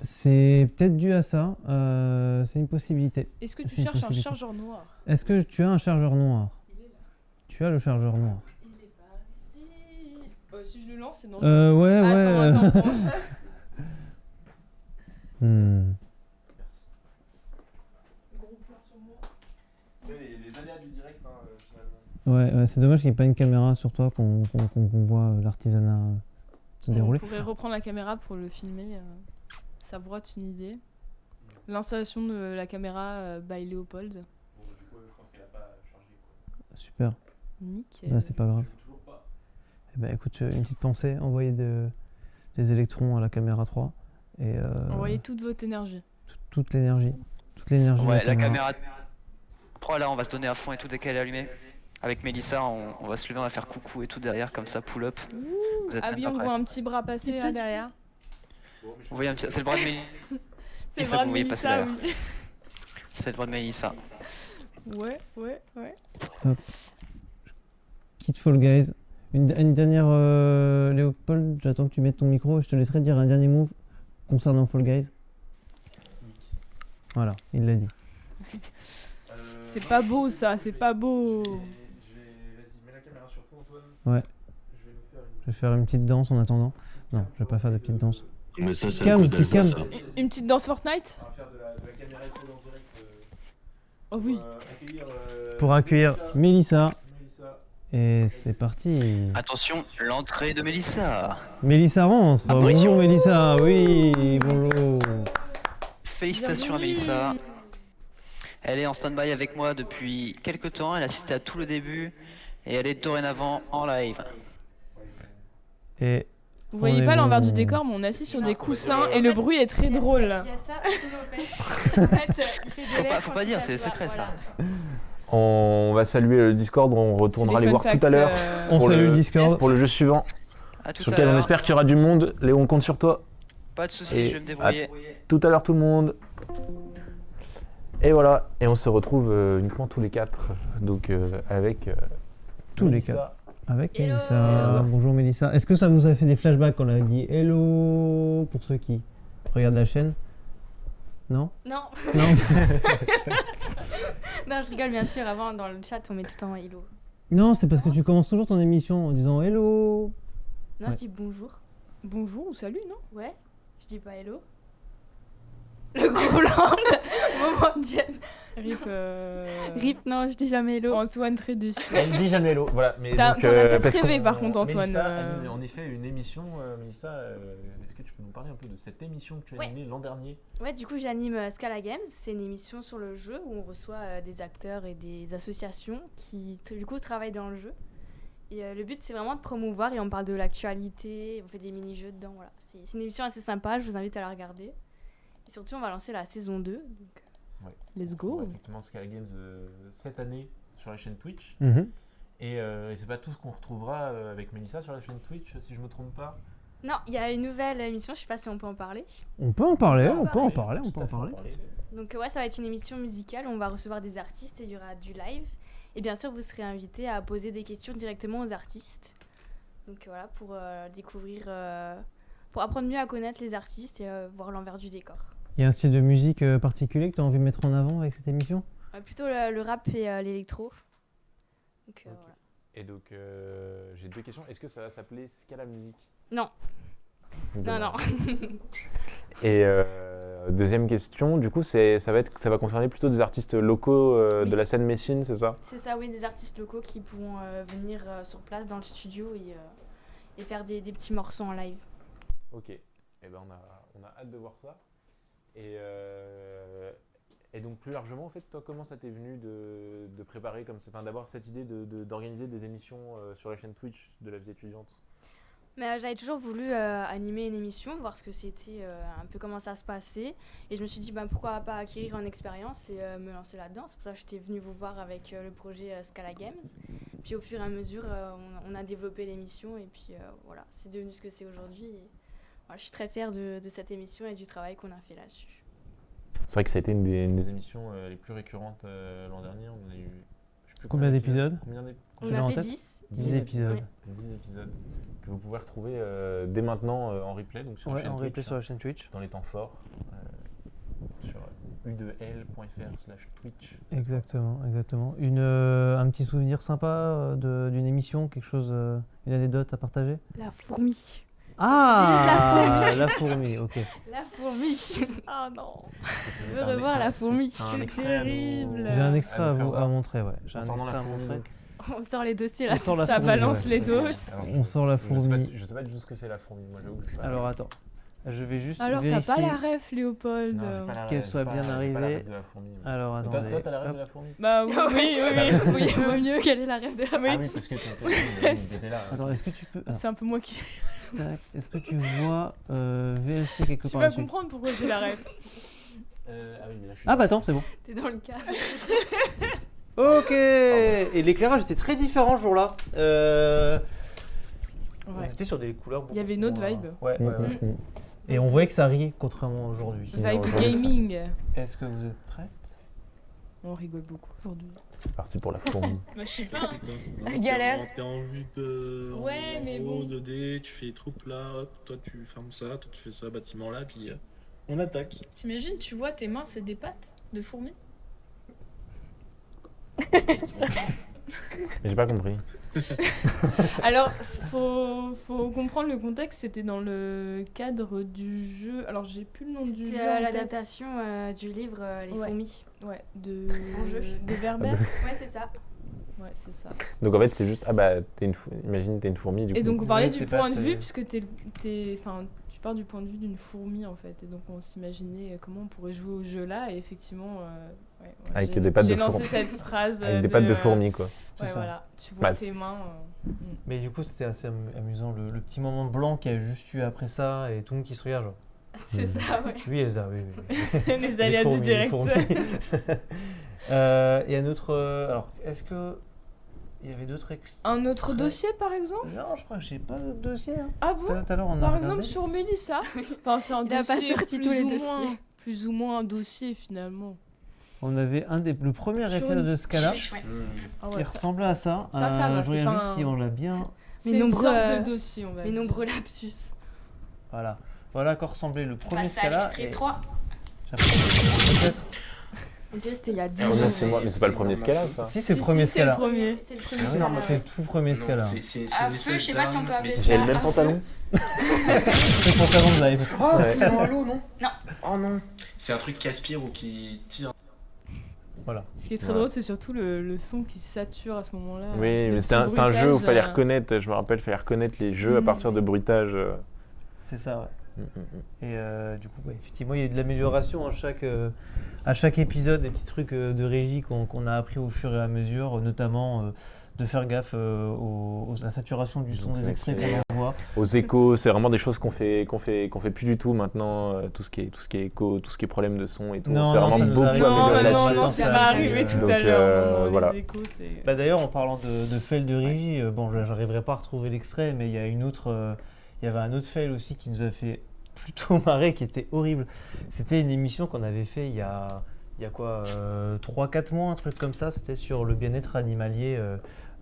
A: C'est peut-être dû à ça, c'est une possibilité.
D: Est-ce que tu
A: C'est une
D: cherches un
A: possibilité.
D: chargeur noir?
A: Est-ce que tu as un chargeur noir? Tu as le chargeur noir?
D: Il est pas ici. Si je le lance, c'est non.
A: Ouais, ouais.
D: Attends.
A: Hmm.
B: C'est les aléas du direct, hein, finalement.
A: Ouais, c'est dommage qu'il n'y ait pas une caméra sur toi qu'on voit l'artisanat se
D: On
A: dérouler.
D: pourrait reprendre la caméra pour le filmer. Ça pourrait être une idée. L'installation de la caméra by Léopold.
B: Bon, du coup, je pense qu'elle a pas chargé.
A: Super.
D: Nickel.
A: Bah, c'est pas grave.
B: Toujours pas.
A: Eh ben, écoute, une petite pensée, envoyez des électrons à la caméra 3 et
D: Envoyez toute votre énergie.
A: toute l'énergie. Toute l'énergie. de
C: Ouais, la caméra 3, là, on va se donner à fond et tout dès qu'elle est allumée. Avec Mélissa, on va se lever, on va faire coucou et tout derrière, comme ça, pull up. Vous êtes
D: Ah
C: même
D: oui,
C: pas
D: on
C: prêts.
D: voit un petit bras passer là derrière.
C: Vous voyez un petit... C'est le bras de Mélissa.
D: C'est le
C: ça,
D: bras
C: vous
D: de
C: voyez passer
D: Mélissa,
C: derrière.
D: oui.
C: C'est le bras de Mélissa.
D: Ouais.
A: Quitte Fall Guys, Une dernière, Léopold, j'attends que tu mettes ton micro et je te laisserai dire un dernier move concernant Fall Guys. Voilà, il l'a dit.
D: C'est pas beau ça, c'est pas beau.
B: Vas-y, mets la caméra sur toi, Antoine.
A: Ouais. Je vais faire une petite danse en attendant. Non, je vais pas faire de petite danse.
H: Mais ça, c'est à
A: Calme,
H: cause
A: t'es
H: d'Elsa, ça.
A: calme.
D: Une petite danse Fortnite?
B: On va faire de la caméra épaule en direct.
D: Oh oui.
A: Pour accueillir Mélissa. Et c'est parti.
C: Attention, l'entrée de Mélissa.
A: Mélissa rentre.
C: Ah, oui.
A: Bonjour Mélissa. Oui, bonjour.
C: Félicitations à Mélissa. Elle est en stand-by avec moi depuis quelques temps. Elle a assisté à tout le début et elle est dorénavant en live.
A: Et
D: Vous voyez pas l'envers du décor, mais on est assis sur des coussins et le bruit est très drôle.
E: Il y a ça sous nos pets. En fait, il fait de l'air.
C: Faut pas dire, c'est secret ça.
B: On va saluer le Discord, on retournera
D: C'est
B: les
D: les
B: voir
D: fun
B: tout à l'heure.
D: facts,
A: on
B: pour
A: salue le Discord.
B: Pour le jeu suivant,
C: À tout
B: sur
C: à
B: lequel on
C: l'heure.
B: espère qu'il y aura du monde. Léo, on compte sur toi.
C: Pas de soucis,
B: Et
C: je vais me débrouiller.
B: Tout à l'heure tout le monde. Et voilà, et on se retrouve uniquement tous les 4, donc avec
A: Tous les
B: Mélissa.
A: 4. Avec
E: Hello.
A: Mélissa. Bonjour Mélissa. Est-ce que ça vous a fait des flashbacks quand on a dit hello pour ceux qui regardent la chaîne? Non?
E: Non.
A: Non.
E: Non, je rigole bien sûr. Avant, dans le chat, on met tout le temps hello.
A: Non, c'est parce que tu commences toujours ton émission en disant hello.
E: Non,
A: Ouais.
E: je dis bonjour.
D: Bonjour ou salut, non?
E: Ouais. Je dis pas hello. Le gros blanc. Moment de gêne.
D: Rip.
E: Rip, non, je dis jamais hello.
D: Antoine très déçu.
B: Elle dit jamais hello, voilà. Mais
D: T'en as
B: donc,
D: peut-être
B: parce
D: rêvé
B: qu'on-
D: par contre, Antoine.
B: Mélissa anime en effet une émission. Mélissa, est-ce que tu peux nous parler un peu de cette émission que tu as
E: Ouais.
B: animée l'an dernier?
E: Ouais, du coup, j'anime Scala Games. C'est une émission sur le jeu où on reçoit des acteurs et des associations qui, du coup, travaillent dans le jeu. Et le but, c'est vraiment de promouvoir et on parle de l'actualité. On fait des mini-jeux dedans. Voilà. C'est une émission assez sympa. Je vous invite à la regarder. Et surtout, on va lancer la saison 2. Donc,
B: Ouais.
D: Let's
B: On
D: go.
B: va effectivement Scala Games cette année sur la chaîne Twitch.
A: Mhm.
B: Et c'est pas tout ce qu'on retrouvera avec Mélissa sur la chaîne Twitch, si je me trompe pas.
E: non, il y a une nouvelle émission. Je sais pas si on peut en parler.
A: On peut en parler,
B: On
A: on
B: peut
A: peut
B: en
A: en
B: parler,
A: parler, on
B: tout
A: peut
B: à
A: en
B: fait en
A: parler.
E: Donc, ouais, ça va être une émission musicale. On va recevoir des artistes et il y aura du live. Et bien sûr, vous serez invité à poser des questions directement aux artistes. Donc, voilà, pour découvrir, pour apprendre mieux à connaître les artistes et voir l'envers du décor.
A: Il y a un style de musique particulier que tu as envie de mettre en avant avec cette émission?
E: Plutôt le rap et l'électro. Donc,
B: Ok.
E: voilà.
B: Et donc, j'ai deux questions. Est-ce que ça va s'appeler Scala Music?
E: Non, non, non.
B: Et deuxième question, du coup, ça va concerner plutôt des artistes locaux
E: Oui.
B: de la scène messine, c'est ça?
E: C'est ça, oui, des artistes locaux qui pourront venir sur place dans le studio et faire des petits morceaux en live.
B: Ok. Eh ben, on a hâte de voir ça. Et donc, plus largement, en fait, toi, comment ça t'est venu de préparer comme ça, enfin, d'avoir cette idée d'organiser des émissions sur la chaîne Twitch de la vie étudiante?
E: Mais j'avais toujours voulu animer une émission, voir ce que c'était, un peu comment ça se passait. Et je me suis dit, pourquoi pas acquérir en expérience et me lancer là-dedans. C'est pour ça que j'étais venue vous voir avec le projet Scala Games. Puis au fur et à mesure, on a développé l'émission et puis voilà, c'est devenu ce que c'est aujourd'hui. Et, voilà, je suis très fière de cette émission et du travail qu'on a fait là-dessus.
B: C'est vrai que ça a été une des émissions les plus récurrentes l'an dernier. On a eu, je sais plus
A: Combien d'épisodes?
E: On
A: l'as en
E: a fait
A: tête
E: 10.
A: 10 épisodes.
E: Ouais.
B: 10 épisodes que vous pouvez retrouver dès maintenant en replay, donc sur la
A: Ouais,
B: chaîne
A: en replay
B: Twitch,
A: sur la chaîne Twitch.
B: dans les temps forts, sur u2l.fr/twitch.
A: Exactement, exactement. Un petit souvenir sympa d'une émission, quelque chose, une anecdote à partager?
E: La fourmi.
A: Ah, la fourmi, ok.
E: La fourmi.
D: Ah non.
E: Je veux revoir la fourmi.
D: C'est terrible.
A: J'ai un extrait
B: à
A: à
B: nous faire
A: vous
B: voir.
A: à montrer, ouais. J'ai un
B: Concernant
A: extrait
B: la
A: à
B: fourmi,
A: montrer.
B: donc.
E: On sort les dossiers là.
A: On sort la
D: Ça
A: fourmi,
D: balance
A: ouais.
D: les doses.
B: Alors,
A: On sort la
B: je sais pas-
A: fourmi.
B: Je sais pas du tout ce que c'est la fourmi, moi j'avoue. que je sais pas.
A: Alors attends, je vais juste
D: Alors, t'as
A: vérifier
D: pas la ref, Léopold.
B: Non, j'ai pas la-
A: qu'elle
B: j'ai
A: soit
B: pas-
A: bien
B: j'ai pas la
A: arrivée.
B: ref de la fourmi. moi.
A: Alors
B: Toi,
A: attendez.
B: t'as la ref
A: hop.
B: de la fourmi?
D: Bah oui, oui,
E: Oui, il vaut mieux quelle est la rêve de la
B: Ah
D: Oui,
B: oui, parce que t'étais là.
A: Attends, est-ce que tu peux.
D: C'est un peu moi qui.
A: Tac, est-ce que tu vois VLC quelque
D: Tu
A: part
D: vas
A: là-dessus?
D: comprendre pourquoi j'ai la ref.
B: Ah oui, mais là je suis.
A: Ah bah attends, c'est bon.
E: T'es dans le cadre.
A: Ok. Et l'éclairage était très différent ce jour-là. On
D: Ouais.
A: était sur des couleurs.
D: Il y avait une autre vibe.
A: Ouais, ouais, ouais. Et on voyait que ça riait contrairement à aujourd'hui.
D: Vibe gaming.
A: Est-ce que vous êtes prête?
D: On rigole beaucoup aujourd'hui.
B: C'est parti pour la fourmi.
E: Bah, je sais pas.
H: La
E: galère.
H: T'es en vue de.
E: Ouais,
H: en
E: mais
H: gros,
E: bon.
H: 2D, tu fais les troupes là, hop, toi tu fermes ça, toi tu fais ça, bâtiment là, puis on attaque.
E: T'imagines, tu vois, tes mains, c'est des pattes de fourmis.
B: J'ai pas compris.
D: Alors, faut comprendre le contexte, c'était dans le cadre du jeu. Alors, j'ai plus le nom du jeu.
K: C'est
D: en tête.
K: l'adaptation du livre Les
D: Ouais.
K: fourmis.
D: Ouais,
K: En jeu.
D: de Verbès.
K: Ouais, c'est ça.
D: Ouais, c'est ça.
B: Donc en fait, c'est juste, imagine, t'es une fourmi, du coup.
D: Et donc, on parlait
A: Ouais,
D: du
A: tes
D: point
A: pattes,
D: de vue,
A: c'est-
D: puisque enfin, tu pars du point de vue d'une fourmi, en fait. Et donc, on s'imaginait comment on pourrait jouer au jeu-là. Et effectivement, ouais,
B: Avec
D: j'ai-
B: des pattes de
D: j'ai lancé
B: fourmi.
D: cette phrase.
B: Avec des pattes de fourmi, quoi.
A: C'est
D: Ouais,
A: ça.
D: voilà. Tu vois
B: Bah,
D: tes mains.
A: Mais du coup, c'était assez amusant, le petit moment blanc qu'il y a juste eu après ça, et tout le monde qui se regarde, genre.
K: C'est ça, ouais.
A: Oui, Elsa, oui.
D: Les aléas du
A: fourmis,
D: direct.
A: fourmis. Et un autre. Alors, est-ce que. Il y avait d'autres extraits?
D: Un autre dossier, par exemple?
A: Non, je crois que j'ai pas d'autres dossiers. Hein.
D: Ah bon?
A: Tout à l'heure, on a
D: Par
A: regardé.
D: exemple, sur Mélissa. Enfin, c'est un
K: Il a pas
D: dossier
K: sorti
D: plus
K: tous les
D: ou
K: dossiers.
D: moins- plus ou moins un dossier, finalement.
A: On avait le premier
D: Sur
A: épisode
D: une-
A: de Scala
D: Ah
A: qui
D: ouais, ça-
A: ressemblait à ça.
D: Ça va,
A: je
D: c'est
A: regarde
D: pas
A: juste
D: un-
A: si on l'a bien.
D: C'est
K: Mais
D: une
K: nombreux,
D: sorte de dossier, on va
K: Mais
D: dire.
K: nombreux lapsus.
A: Voilà. Voilà à quoi ressemblait le premier
K: Passe à
A: Scala.
K: l'extrait
A: et
K: 3.
A: peut-être.
K: On dirait que c'était il y a 10
B: Ah,
K: ans.
B: ça, c'est moi, mais c'est pas le premier Scala, ça.
A: Si, c'est le premier
D: c'est le
A: Scala.
D: premier.
K: C'est le
B: Ah
K: premier
B: oui,
K: Scala,
A: C'est le
K: ouais.
A: tout premier Scala.
K: À feu, je sais pas si on peut appeler ça.
B: J'ai le même
K: à feu.
B: pantalon.
A: C'est le pantalon de live.
H: Oh,
A: Ouais.
H: c'est dans l'eau, non?
K: Non.
H: Oh non. C'est un truc qui aspire ou qui tire.
A: Voilà.
D: Ce qui est très
B: Ouais.
D: drôle, c'est surtout le son qui sature à ce moment-là.
B: Oui,
D: Le
B: mais
D: petit
B: c'était un jeu où il
D: bruitage,
B: fallait reconnaître, je me rappelle, il fallait reconnaître les jeux à
D: Mm.
B: partir de bruitages.
A: C'est ça, ouais. Et du coup, ouais, effectivement, il y a eu de l'amélioration à chaque épisode, des petits trucs de régie qu'on a appris au fur et à mesure, notamment de faire gaffe à la saturation du son
B: Donc,
A: des
B: c'est
A: extraits
B: clair.
A: qu'on envoie.
B: Aux échos, c'est vraiment des choses qu'on fait plus du tout maintenant. Tout ce qui est écho, tout ce qui est problème de son et tout.
A: Non,
B: c'est
A: non,
B: vraiment
A: ça nous
B: beaucoup
A: arrive.
B: amélioré
A: Non,
B: là-dessus.
A: non,
D: ça
A: ça
D: va
A: arrive.
D: arriver tout
B: Donc,
D: à l'heure. Non,
B: voilà.
D: Les échos, c'est...
A: Bah, d'ailleurs, en parlant de fail de régie, bon, j'arriverai pas à retrouver l'extrait, mais il y a il y avait un autre fail aussi qui nous a fait plutôt marrer, qui était horrible. C'était une émission qu'on avait fait il y a quoi, 3-4 mois, un truc comme ça. C'était sur le bien-être animalier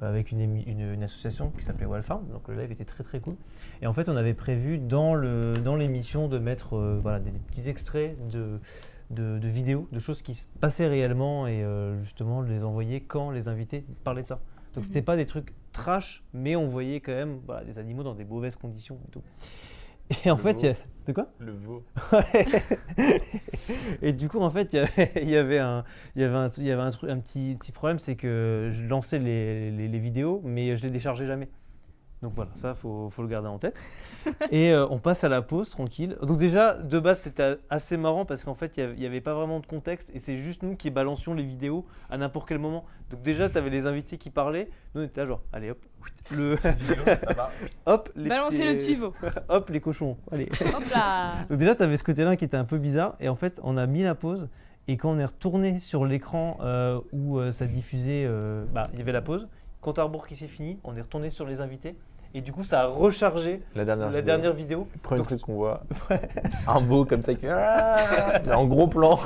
A: avec une association qui s'appelait Wildfarm. Donc le live était très très cool. Et en fait, on avait prévu dans l'émission de mettre voilà, des petits extraits de vidéos, de choses qui se passaient réellement et justement les envoyer quand les invités parlaient de ça. Donc c'était pas des trucs trash, mais on voyait quand même voilà, les animaux dans des mauvaises conditions et tout. Et en
B: Le
A: fait,
B: veau.
A: il y a... De quoi?
B: Le veau.
A: Ouais. Et du coup, en fait, il y avait un petit problème, c'est que je lançais les vidéos, mais je les déchargeais jamais. Donc voilà, ça, faut le garder en tête. Et on passe à la pause, tranquille. Donc déjà, de base, c'était assez marrant parce qu'en fait, il n'y avait pas vraiment de contexte et c'est juste nous qui balancions les vidéos à n'importe quel moment. Donc déjà, tu avais les invités qui parlaient. Nous, on était là genre, allez hop,
B: Ça va.
A: hop, les
D: Balancer le petit veau.
A: hop, les cochons, allez.
D: Hop là.
A: Donc déjà, tu avais ce côté-là qui était un peu bizarre. Et en fait, on a mis la pause. Et quand on est retourné sur l'écran où ça diffusait, il y avait la pause. Compte à rebours qui s'est fini. On est retourné sur les invités. Et du coup, ça a rechargé
B: La dernière
A: dernière vidéo.
B: Le premier
A: Donc,
B: truc qu'on voit, un veau comme ça qui fait Ah mais en gros plan.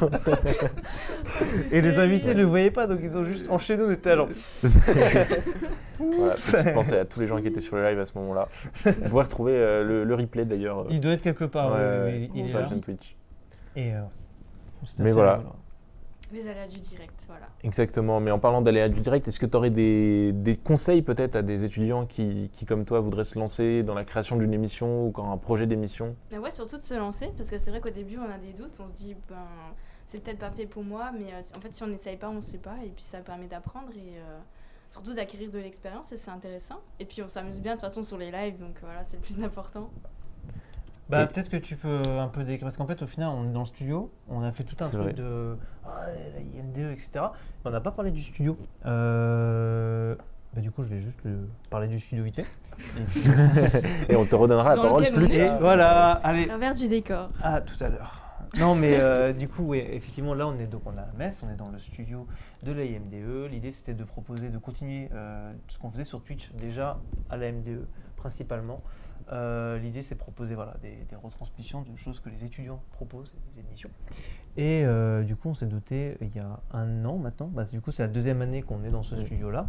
A: et les invités ne le voyaient pas. Donc ils ont juste enchaîné. On était à genre.
B: Voilà, petite pensée à tous les gens qui étaient sur le live à ce moment-là. Vous pouvez retrouver le replay d'ailleurs
A: Il doit être quelque part.
B: ouais,
A: il est
B: sur la
A: là.
B: chaîne Twitch.
A: Et c'était
B: Mais
A: assez
B: voilà.
A: rigolo.
K: Les aléas du direct, voilà.
B: Exactement, mais en parlant d'aléas du direct, est-ce que tu aurais des conseils peut-être à des étudiants qui, comme toi, voudraient se lancer dans la création d'une émission ou quand un projet d'émission?
K: Mais ouais, surtout de se lancer, parce que c'est vrai qu'au début, on a des doutes, on se dit, c'est peut-être pas fait pour moi, mais en fait, si on n'essaye pas, on ne sait pas, et puis ça permet d'apprendre et surtout d'acquérir de l'expérience, et c'est intéressant. Et puis on s'amuse bien de toute façon sur les lives, donc voilà, c'est le plus important.
A: Bah, peut-être que tu peux un peu décrire, parce qu'en fait, au final, on est dans le studio, on a fait tout un
B: C'est
A: truc
B: vrai.
A: de la IMDE, etc. Mais on n'a pas parlé du studio. Du coup, je vais juste parler du studio vite fait. Et, puis-
B: Et on te redonnera la
D: Dans
B: parole
D: lequel
B: plus
D: on est.
A: et
B: tard.
A: voilà, allez,
K: L'envers du décor.
A: à tout à l'heure. Non, mais du coup, ouais, effectivement, là, on est à Metz, on est dans le studio de la IMDE. L'idée, c'était de proposer, de continuer ce qu'on faisait sur Twitch déjà à la MDE, principalement. L'idée, c'est de proposer des retransmissions de choses que les étudiants proposent, des émissions. Et du coup, on s'est doté, il y a 1 an maintenant, du coup, c'est la 2e année qu'on est dans ce studio-là,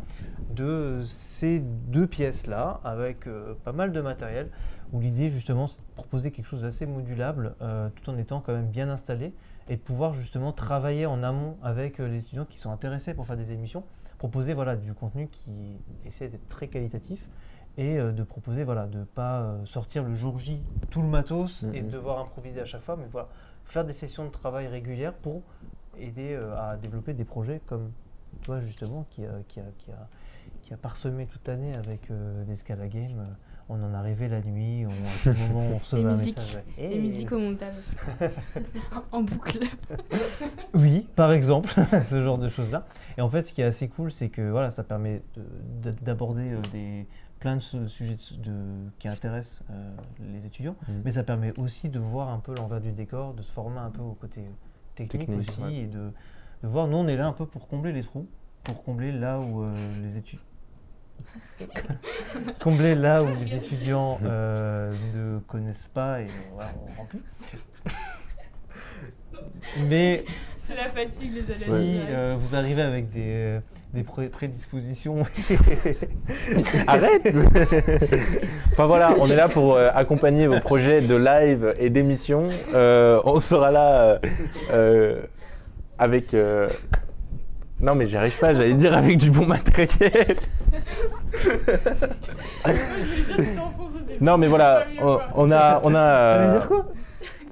A: de ces 2 pièces-là, avec pas mal de matériel, où l'idée, justement, c'est de proposer quelque chose d'assez modulable, tout en étant quand même bien installé, et de pouvoir, justement, travailler en amont avec les étudiants qui sont intéressés pour faire des émissions, proposer du contenu qui essaie d'être très qualitatif, et de proposer de ne pas sortir le jour J tout le matos et de devoir improviser à chaque fois, mais faire des sessions de travail régulières pour aider à développer des projets comme toi justement qui a parsemé toute l'année avec des Scala Games. On en arrivait la nuit, à tout moment on recevait un message.
K: Les musiques au montage, en boucle.
A: Oui, par exemple, ce genre de choses-là. Et en fait, ce qui est assez cool, c'est que ça permet d'aborder plein de sujets qui intéressent les étudiants, mais ça permet aussi de voir un peu l'envers du décor, de se former un peu au côté technique aussi, et de voir, nous on est là un peu pour combler les trous, pour combler là où les étudiants ne connaissent pas et on remplit. Mais
D: c'est la fatigue des
A: si vous arrivez avec des prédispositions.
B: Arrête. Enfin voilà, on est là pour accompagner vos projets de live et d'émission. On sera là avec... Non mais j'y arrive pas, j'allais dire avec du bon matériel. Non mais voilà, on a...
A: T'allais dire quoi ?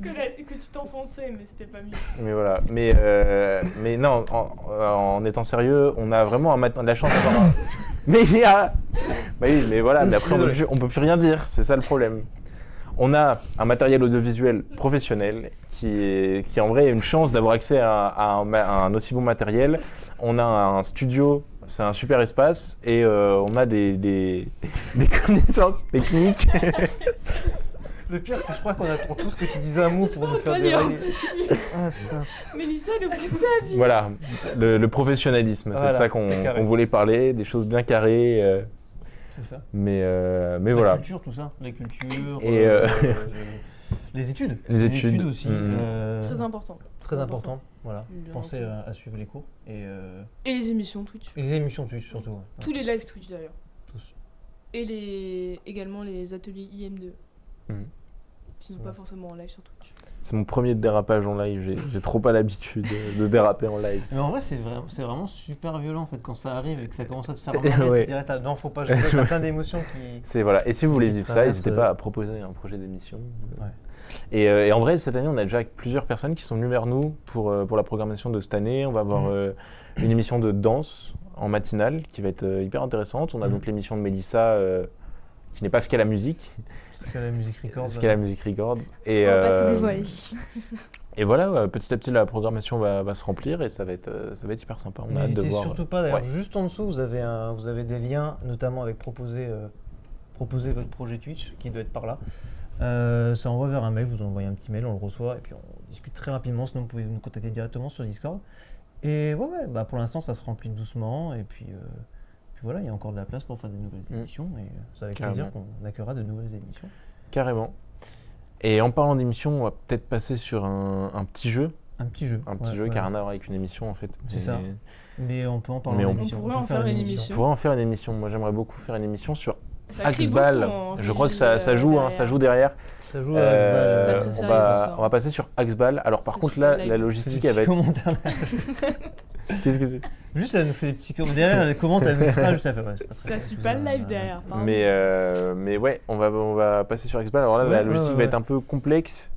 D: Que tu t'enfonçais, mais c'était pas mieux.
B: Mais voilà, mais non, en étant sérieux, on a vraiment la chance d'avoir un... Mais il y a... Bah oui, mais voilà, mais après on peut plus rien dire, c'est ça le problème. On a un matériel audiovisuel professionnel qui en vrai a une chance d'avoir accès à un aussi bon matériel. On a un studio, c'est un super espace, et on a des connaissances techniques.
A: Le pire, c'est que je crois qu'on attend tous que tu dises un mot pour nous faire dérailler.
D: Mélissa, le bout de sa vie.
B: Voilà, le professionnalisme, c'est de ça qu'on voulait parler, des choses bien carrées.
A: C'est ça.
B: Mais
A: voilà.
B: La
A: culture, tout ça. La culture.
B: Et
A: les études.
B: Les études
D: aussi. Très important.
A: Très important. Voilà. Pensez à suivre les cours. Et
D: les émissions Twitch.
A: Et les émissions Twitch surtout. Ouais.
D: Tous les lives Twitch d'ailleurs.
A: Tous.
D: Et également les ateliers IM2. Qui ne sont pas forcément en live sur Twitch.
B: C'est mon premier dérapage en live, j'ai trop pas l'habitude de déraper en live.
A: Mais en vrai, c'est vraiment super violent en fait quand ça arrive et que ça commence à te faire mal. Tu dirais, non, faut pas, t'as plein d'émotions qui...
B: Voilà. Et si vous voulez vivre ça, n'hésitez pas à proposer un projet d'émission. Ouais. Et en vrai, cette année, on a déjà plusieurs personnes qui sont venues vers nous pour la programmation de cette année. On va avoir une émission de danse en matinale qui va être hyper intéressante. On a donc l'émission de Mélissa qui n'est pas ce qu'est la musique.
A: Ce qu'est la musique records.
B: Ce qu'est la musique records. Et,
K: on va pas tout dévoiler.
B: Et voilà, petit à petit, la programmation va se remplir et ça va être hyper sympa. On a hâte de voir.
A: Surtout pas, d'ailleurs, juste en dessous, vous avez des liens, notamment avec proposer votre projet Twitch, qui doit être par là. Ça envoie vers un mail, vous envoyez un petit mail, on le reçoit, et puis on discute très rapidement, sinon vous pouvez nous contacter directement sur Discord. Et pour l'instant, ça se remplit doucement, et puis voilà, il y a encore de la place pour faire des nouvelles émissions, et c'est avec plaisir qu'on accueillera de nouvelles émissions.
B: Carrément. Et en parlant d'émissions, on va peut-être passer sur un petit jeu.
A: Un petit jeu.
B: Un petit jeu qui n'a rien à voir avec une émission en fait.
A: C'est ça. Mais on peut en parler en émission.
D: On pourrait en faire une émission.
B: On pourrait en faire une émission. Moi j'aimerais beaucoup faire une émission sur Axbal. Je crois que ça joue derrière.
A: Ça joue à Axbal.
B: On va passer sur Axbal. Alors par contre là, la logistique elle va être... Qu'est-ce que c'est?
A: Juste, elle nous fait des petits commentaires. Derrière, elle commente, elle nous fera juste à faire.
D: Ça suit pas le live derrière.
B: Mais ouais, on va passer sur Axbal. Alors là, la logistique va être un peu complexe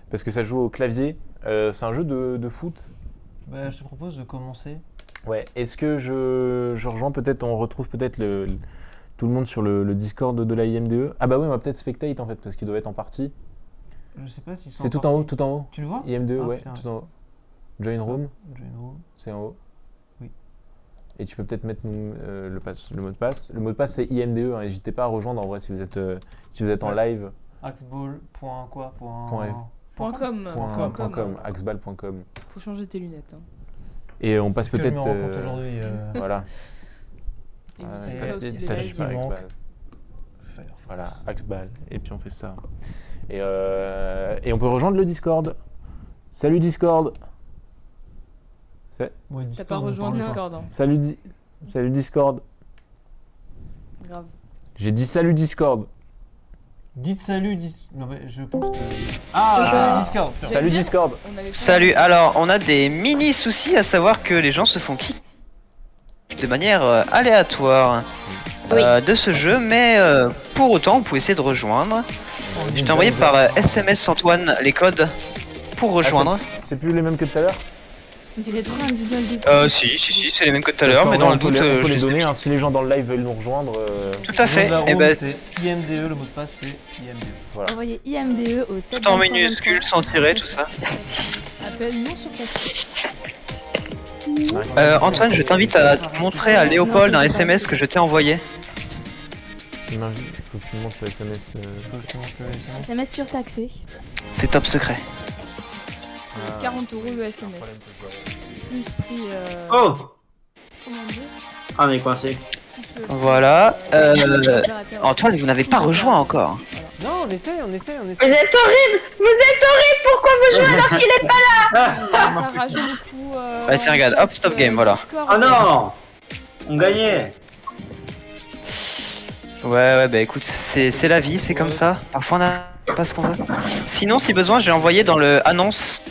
B: parce que ça joue au clavier. C'est un jeu de foot.
A: Je te propose de commencer.
B: Ouais. Est-ce que je rejoins peut-être, on retrouve peut-être tout le monde sur le Discord de la IMDE. Ah bah oui, on va peut-être spectate en fait parce qu'il doit être en partie.
A: Je sais pas si
B: c'est tout en haut,
A: Tu le vois?
B: IMDE, ouais, tout en haut. Join Room, c'est en haut.
A: Oui.
B: Et tu peux peut-être mettre le mot de passe. Le mot de passe c'est IMDE, hein. N'hésitez pas à rejoindre en vrai si vous êtes en live.
D: Axbal.com.
B: Axbal.com.
D: Faut changer tes lunettes. Hein.
B: Et on passe peut-être.
A: Aujourd'hui.
B: Voilà.
D: C'est ça aussi les lives.
A: Firefox.
B: Voilà, Axbal. Et puis on fait ça. Et on peut rejoindre le Discord. Salut Discord.
A: Ouais,
D: T'as
A: Discord,
D: pas
A: on
D: rejoint
A: parle de ça.
D: Discord. Hein.
B: Salut Discord.
D: Grave.
B: J'ai dit salut Discord.
A: Dites salut, non mais je pense que... Ah, salut Discord. putain.
B: Salut Discord.
C: Salut, alors on a des mini soucis, à savoir que les gens se font kick de manière aléatoire de ce jeu, mais pour autant on peut essayer de rejoindre. Je t'ai envoyé par SMS Antoine les codes pour rejoindre.
B: C'est plus les mêmes que tout à l'heure?
K: Dirait trop un jingle du
C: Si, c'est les mêmes que tout à l'heure, mais dans le doute,
B: on peut
C: je
B: les
C: les ai
B: donner,
C: mis.
B: hein, si les gens dans le live veulent nous rejoindre.
C: Tout à fait,
A: Le nom de la
C: et
A: room,
C: ben
A: c'est IMDE, le mot de passe c'est IMDE.
B: Voilà.
K: Envoyez IMDE au 7.
C: tout en minuscule, sans tirer, tout ça.
D: Appel non surtaxé.
C: Antoine, je t'invite à montrer à Léopold un SMS que je t'ai envoyé.
B: Il faut que tu me montres le SMS.
A: Faut que je te montre le SMS.
K: SMS surtaxé.
C: C'est top secret.
D: 40 € le SMS. Plus prix.
J: Oh
D: Comment dire
J: Ah, on est coincé.
C: Voilà. Antoine, vous n'avez pas rejoint encore.
A: Non, on essaie.
I: Vous êtes horrible! Vous êtes horrible! Pourquoi vous jouez alors qu'il est pas là?
D: Ça rajoute le coup.
C: Bah tiens, regarde, hop, stop game, voilà.
J: Oh non! On gagnait!
C: Ouais, bah écoute, c'est la vie, c'est comme ça. Parfois on a pas ce qu'on veut. Sinon, si besoin, j'ai envoyé dans le annonce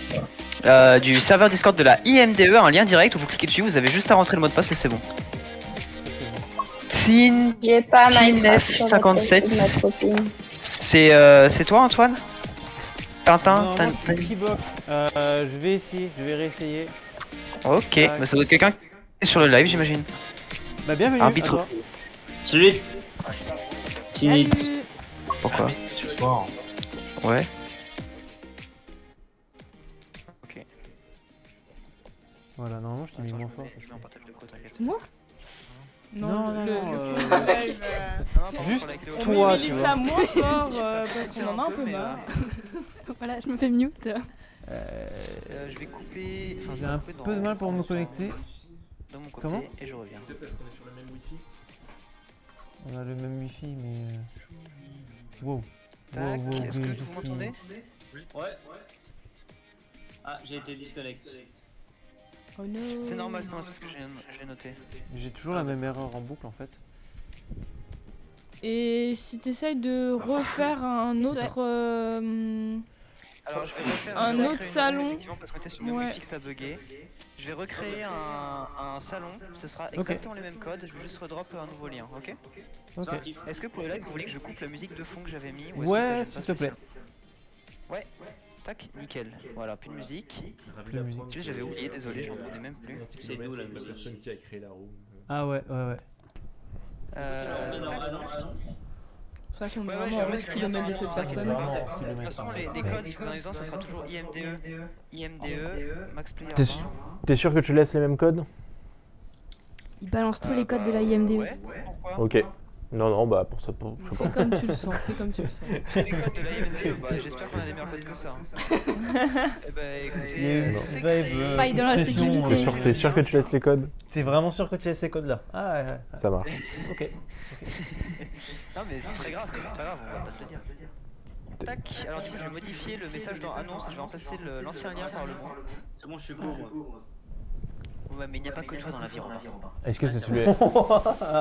C: du serveur Discord de la IMDE un lien direct où vous cliquez dessus, vous avez juste à rentrer le mot de passe et c'est bon.
I: J'ai pas Minecraft sur la
C: Tinef57.
I: tête de ma copine.
C: C'est toi, Antoine? Tintin,
A: Non, moi,
C: Tintin.
A: c'est Kibok. Je vais essayer, je vais réessayer.
C: Ok, bah ça doit être quelqu'un qui est sur le live, j'imagine.
A: Bah bienvenue.
C: Arbitre.
A: à toi.
J: Salut! Tinix.
C: Pourquoi? Ouais. Ok.
A: Voilà, normalement je t'ai mis moins fort. Parce que...
D: Moi
A: Non,
D: le
A: non,
D: son du live.
A: Juste
D: On
A: toi,
D: met
A: tu
D: ça
A: vois.
D: moins fort parce qu'on en a un peu marre.
K: Voilà, je me fais mute.
C: Je vais couper. Enfin,
A: J'ai un peu de mal pour me connecter.
C: De mon côté,
A: Comment?
C: et je reviens.
A: On a le même wifi mais... Wow.
C: Tac, est-ce que vous m'entendez?
J: Ouais. Ah, j'ai été disconnecté.
D: Oh non.
C: C'est normal, c'est parce que j'ai noté.
A: J'ai toujours la même erreur en boucle en fait.
D: Et si t'essayes de refaire un autre.
C: Alors je vais refaire
D: un autre salon.
C: Effectivement, parce que t'es sur le
D: Ouais.
C: wifi que ça buguait. Je vais recréer un salon, ce sera exactement les mêmes codes, je vais juste redrop un nouveau lien, ok?
A: Ok.
C: Est-ce que pour le live vous voulez que je coupe la musique de fond que j'avais mis ou est-ce que ça
A: Ouais,
C: gêne
A: s'il
C: pas
A: te plaît.
C: spécialement? Ouais, tac, nickel. Voilà, plus de musique.
A: Plus de musique.
C: Tu sais, j'avais oublié, désolé, j'en entendais même plus.
J: C'est nous la musique.
B: personne qui a créé la room.
A: Ah ouais.
D: C'est vrai qu'on est
C: Ouais,
D: vraiment
C: je
D: à
C: vais
D: 11 km de cette personne.
A: Vraiment,
C: De toute façon, les codes, si vous en avez besoin, ça sera toujours IMDE, Max Player
B: T'es
C: 20.
B: sûr, t'es sûr que tu laisses les mêmes codes?
K: Il balance tous les codes de la IMDE.
C: Ouais, pourquoi?
B: Ok. Non, bah pour ça, je sais
D: Fais
B: pas.
D: comme tu le sens, fais comme tu le sens.
C: Les codes de la IMDE, bah, j'espère qu'on a des meilleurs codes que ça. Hein. Eh bah
A: Il y a
C: écoutez,
A: une
C: c'est
A: vibe,
K: Faille dans la
A: pression,
K: sécurité.
B: T'es sûr que tu laisses les codes?
A: T'es vraiment sûr que tu laisses ces codes là? Ah ouais.
B: Ça marche.
A: Ok.
C: Non mais c'est très grave, c'est pas grave, on va pas te le dire. Tac, alors du coup je vais modifier le message dans annonce, je vais remplacer l'ancien lien par le mot.
J: C'est bon, je suis court, moi.
C: Ouais mais il n'y a pas que toi dans la vie, Robin.
B: Est-ce que c'est celui-là?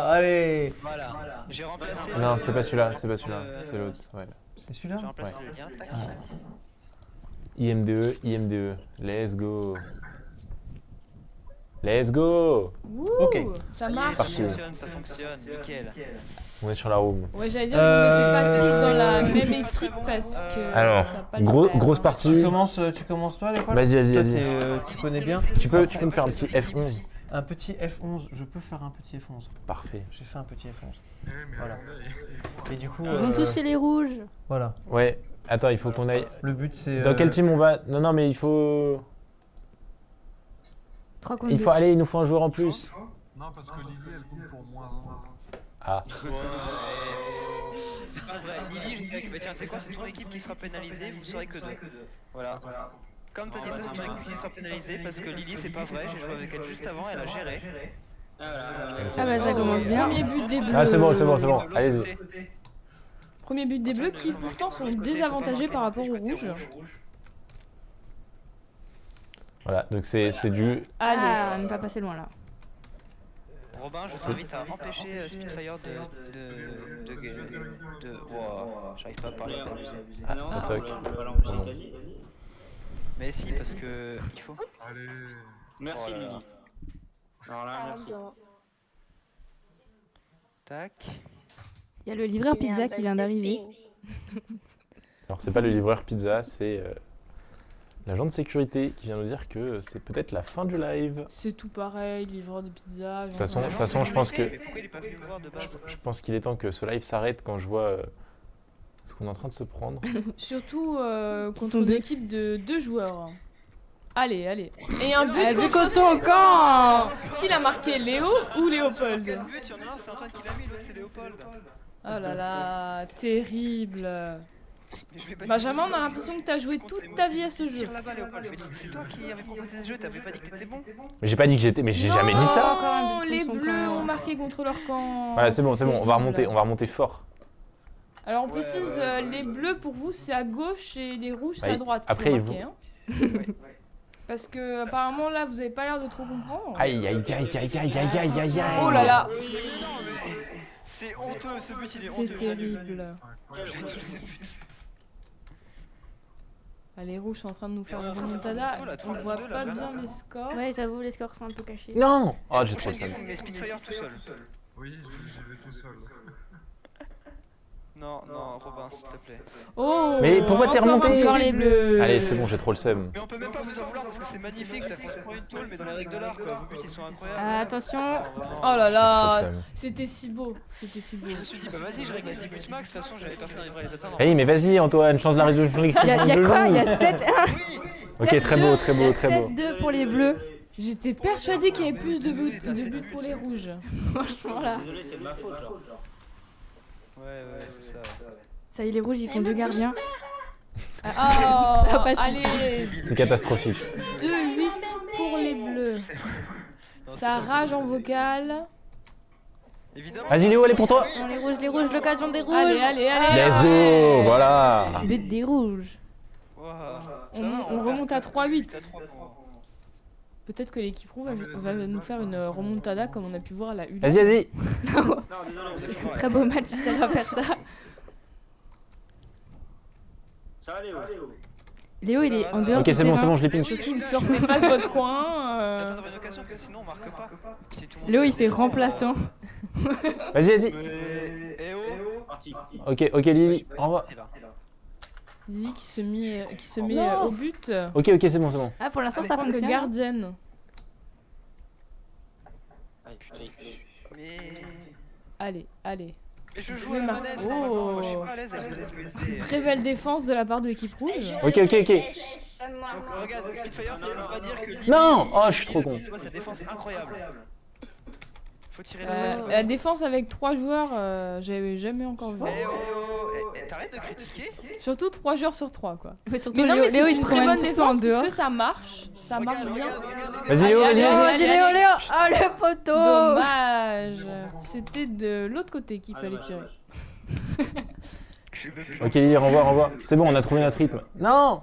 A: Allez.
C: Voilà, j'ai remplacé...
B: Non, c'est pas celui-là, c'est l'autre. Ouais.
A: C'est celui-là?
C: J'ai remplacé le lien, tac.
B: IMDE, let's go. Let's go.
D: Wouh,
A: Ok.
D: ça marche.
B: Parti.
C: Ça fonctionne, nickel.
B: On est sur la room.
D: Ouais, j'allais dire, vous n'étiez pas tous dans la même équipe parce que.
B: Alors,
D: ça va pas le faire,
B: grosse
D: hein.
B: partie.
A: Tu commences toi, Léopold?
B: Vas-y.
A: Toi, tu connais bien.
B: Tu peux me faire un petit F11?
A: Un petit F11, je peux faire un petit F11.
B: Parfait.
A: J'ai fait un petit F11. Voilà. Et du coup.
K: Ils vont toucher les rouges.
A: Voilà.
B: Ouais. Attends, il faut qu'on aille.
A: Le but c'est.
B: Dans quel team on va? Non, mais il faut.
K: 3 contre
B: Il
K: 2.
B: faut aller, il nous faut un joueur en plus.
G: Non, parce que Lily, elle compte pour moins 1.
B: Ah.
C: C'est pas vrai, Lily, j'ai dit, bah tiens, tu sais quoi, c'est ton équipe qui sera pénalisée, vous saurez que 2. Voilà. Comme t'as dit ça, c'est ton équipe qui sera pénalisée parce que Lily, c'est pas vrai, j'ai joué avec elle juste avant, elle a géré.
K: Ah bah ça commence bien.
D: Premier but des bleus.
B: Ah, c'est bon. Allez-y.
D: Premier but des bleus qui pourtant sont désavantagés par rapport aux rouges.
B: Voilà, donc c'est du...
D: Allez.
K: Ah, ne pas passer loin là.
C: Robin, je t'invite à empêcher Spitfire Wow, j'arrive pas à parler, c'est abusé.
B: Ah, ça toque. Non.
C: Mais si, parce que il faut.
G: Allez.
J: Merci Lily. Alors là, merci.
C: Tac.
K: Il y a le livreur pizza qui vient d'arriver.
B: Alors c'est pas le livreur pizza, c'est l'agent de sécurité qui vient nous dire que c'est peut-être la fin du live.
D: C'est tout pareil, livreur de pizza.
B: De toute façon, je pense que...
C: Mais pourquoi il est pas venu me voir de base?
B: Je pense qu'il est temps que ce live s'arrête quand je vois ce qu'on est en train de se prendre.
D: Surtout contre une équipe de 2 joueurs. Allez, allez. Et un but contre
K: son camp.
D: Qui l'a marqué, Léo ou Léopold?
C: Quel but? Il y en a un, c'est Antoine qui l'a mis, l'autre c'est Léopold.
D: Oh là là, terrible. Benjamin, on a l'impression que t'as joué toute ta vie à ce jeu.
C: C'est toi qui avais proposé ce jeu, t'avais pas dit que t'étais bon?
B: Mais j'ai pas dit que j'étais... Mais j'ai jamais dit ça.
D: Non, les bleus ont marqué contre leur camp.
B: Voilà, c'est bon, on va remonter fort.
D: Alors on précise, les bleus pour vous c'est à gauche et les rouges c'est à droite.
B: Après ils
D: vont. Parce que apparemment là vous avez pas l'air de trop comprendre.
B: Aïe aïe aïe aïe aïe aïe aïe aïe aïe.
D: Oh là là.
C: C'est honteux, ce but il est honteux.
D: C'est terrible. Les rouges sont en train de nous faire une remontada. On voit pas bien les scores.
K: Ouais, j'avoue, les scores sont un peu cachés.
B: Non. Oh, j'ai trop le seum.
C: Mais Spitfire tout seul.
G: Oui, j'y vais tout seul.
C: Non, non, Robin, s'il te plaît.
D: Oh.
B: Mais pourquoi t'es remonté?
K: Encore les bleus.
B: Allez, c'est bon, j'ai trop le seum.
C: Mais on peut même pas vous en vouloir parce que c'est magnifique, ça construit une tôle, mais dans les règles de l'art, quoi. Vos buts ils sont incroyables.
K: Attention.
D: Oh là là, c'était si beau, c'était si beau.
C: Je me suis dit, bah vas-y, je règle à 10 buts max, de toute façon, j'avais personne n'arriverait à les atteindre.
B: Hey, mais vas-y, Antoine, change la résolution.
K: Il y a quoi? Il y a 7-1.
B: Ok, très beau, très beau, très beau.
K: 7-2 pour les bleus.
D: J'étais persuadée qu'il y avait plus de buts pour les rouges.
K: Franchement là.
J: Désolé, c'est de ma faute là.
C: Ouais, c'est ça.
K: Ça y est, les rouges ils font 2 gardiens.
D: Oh,
K: ça va pas
D: allez.
B: C'est catastrophique.
D: 2-8 pour les bleus. Ça rage en vocal.
B: Vas-y Léo, elle est pour toi.
K: Les rouges, l'occasion des rouges.
D: Allez, allez, allez.
B: Let's go, voilà.
K: But des rouges.
D: On remonte à 3-8. Peut-être que l'équipe rouge va nous faire une remontada comme on a pu voir à la U.
B: Vas-y, vas-y.
K: Très beau match, ça va faire ça.
J: Ça va Léo.
K: Léo, il est en dehors.
B: Ok, c'est bon, je l'ai pinché.
D: Surtout, ne sortez pas de votre coin.
C: Attendre une occasion, parce que sinon on marque pas.
K: Léo, il fait remplaçant.
B: Vas-y, vas-y.
C: Eh oh.
J: Parti.
B: Ok, Lily, au revoir.
D: Lily qui se met au but.
B: Ok, c'est bon.
K: Ah, pour l'instant, ça
D: Ça que
K: fonctionne.
D: gardienne. Allez.
C: Mais je joue à la manette, moi je suis pas à l'aise avec les USD.
D: Très belle défense de la part de l'équipe rouge.
B: Ok.
C: Donc regarde, Spitfire, on va dire que...
B: Non. Oh, je suis trop con.
C: Tu vois sa défense incroyable. Faut tirer
D: La défense avec 3 joueurs, j'avais jamais encore vu.
C: T'arrêtes de critiquer?
D: Surtout 3 joueurs sur 3 quoi.
K: Mais surtout,
D: Mais non, mais
K: Léo,
D: c'est
K: il
D: une
K: se
D: très
K: promène
D: bonne
K: tout le temps en
D: défense
K: dehors.
D: puisque ça marche bien.
B: Vas-y Léo, vas-y.
K: Vas-y, Léo. Oh, le poteau.
D: Dommage. C'était de l'autre côté qu'il fallait tirer.
B: Ok, Lily, renvoie. C'est bon, on a trouvé notre rythme. Non.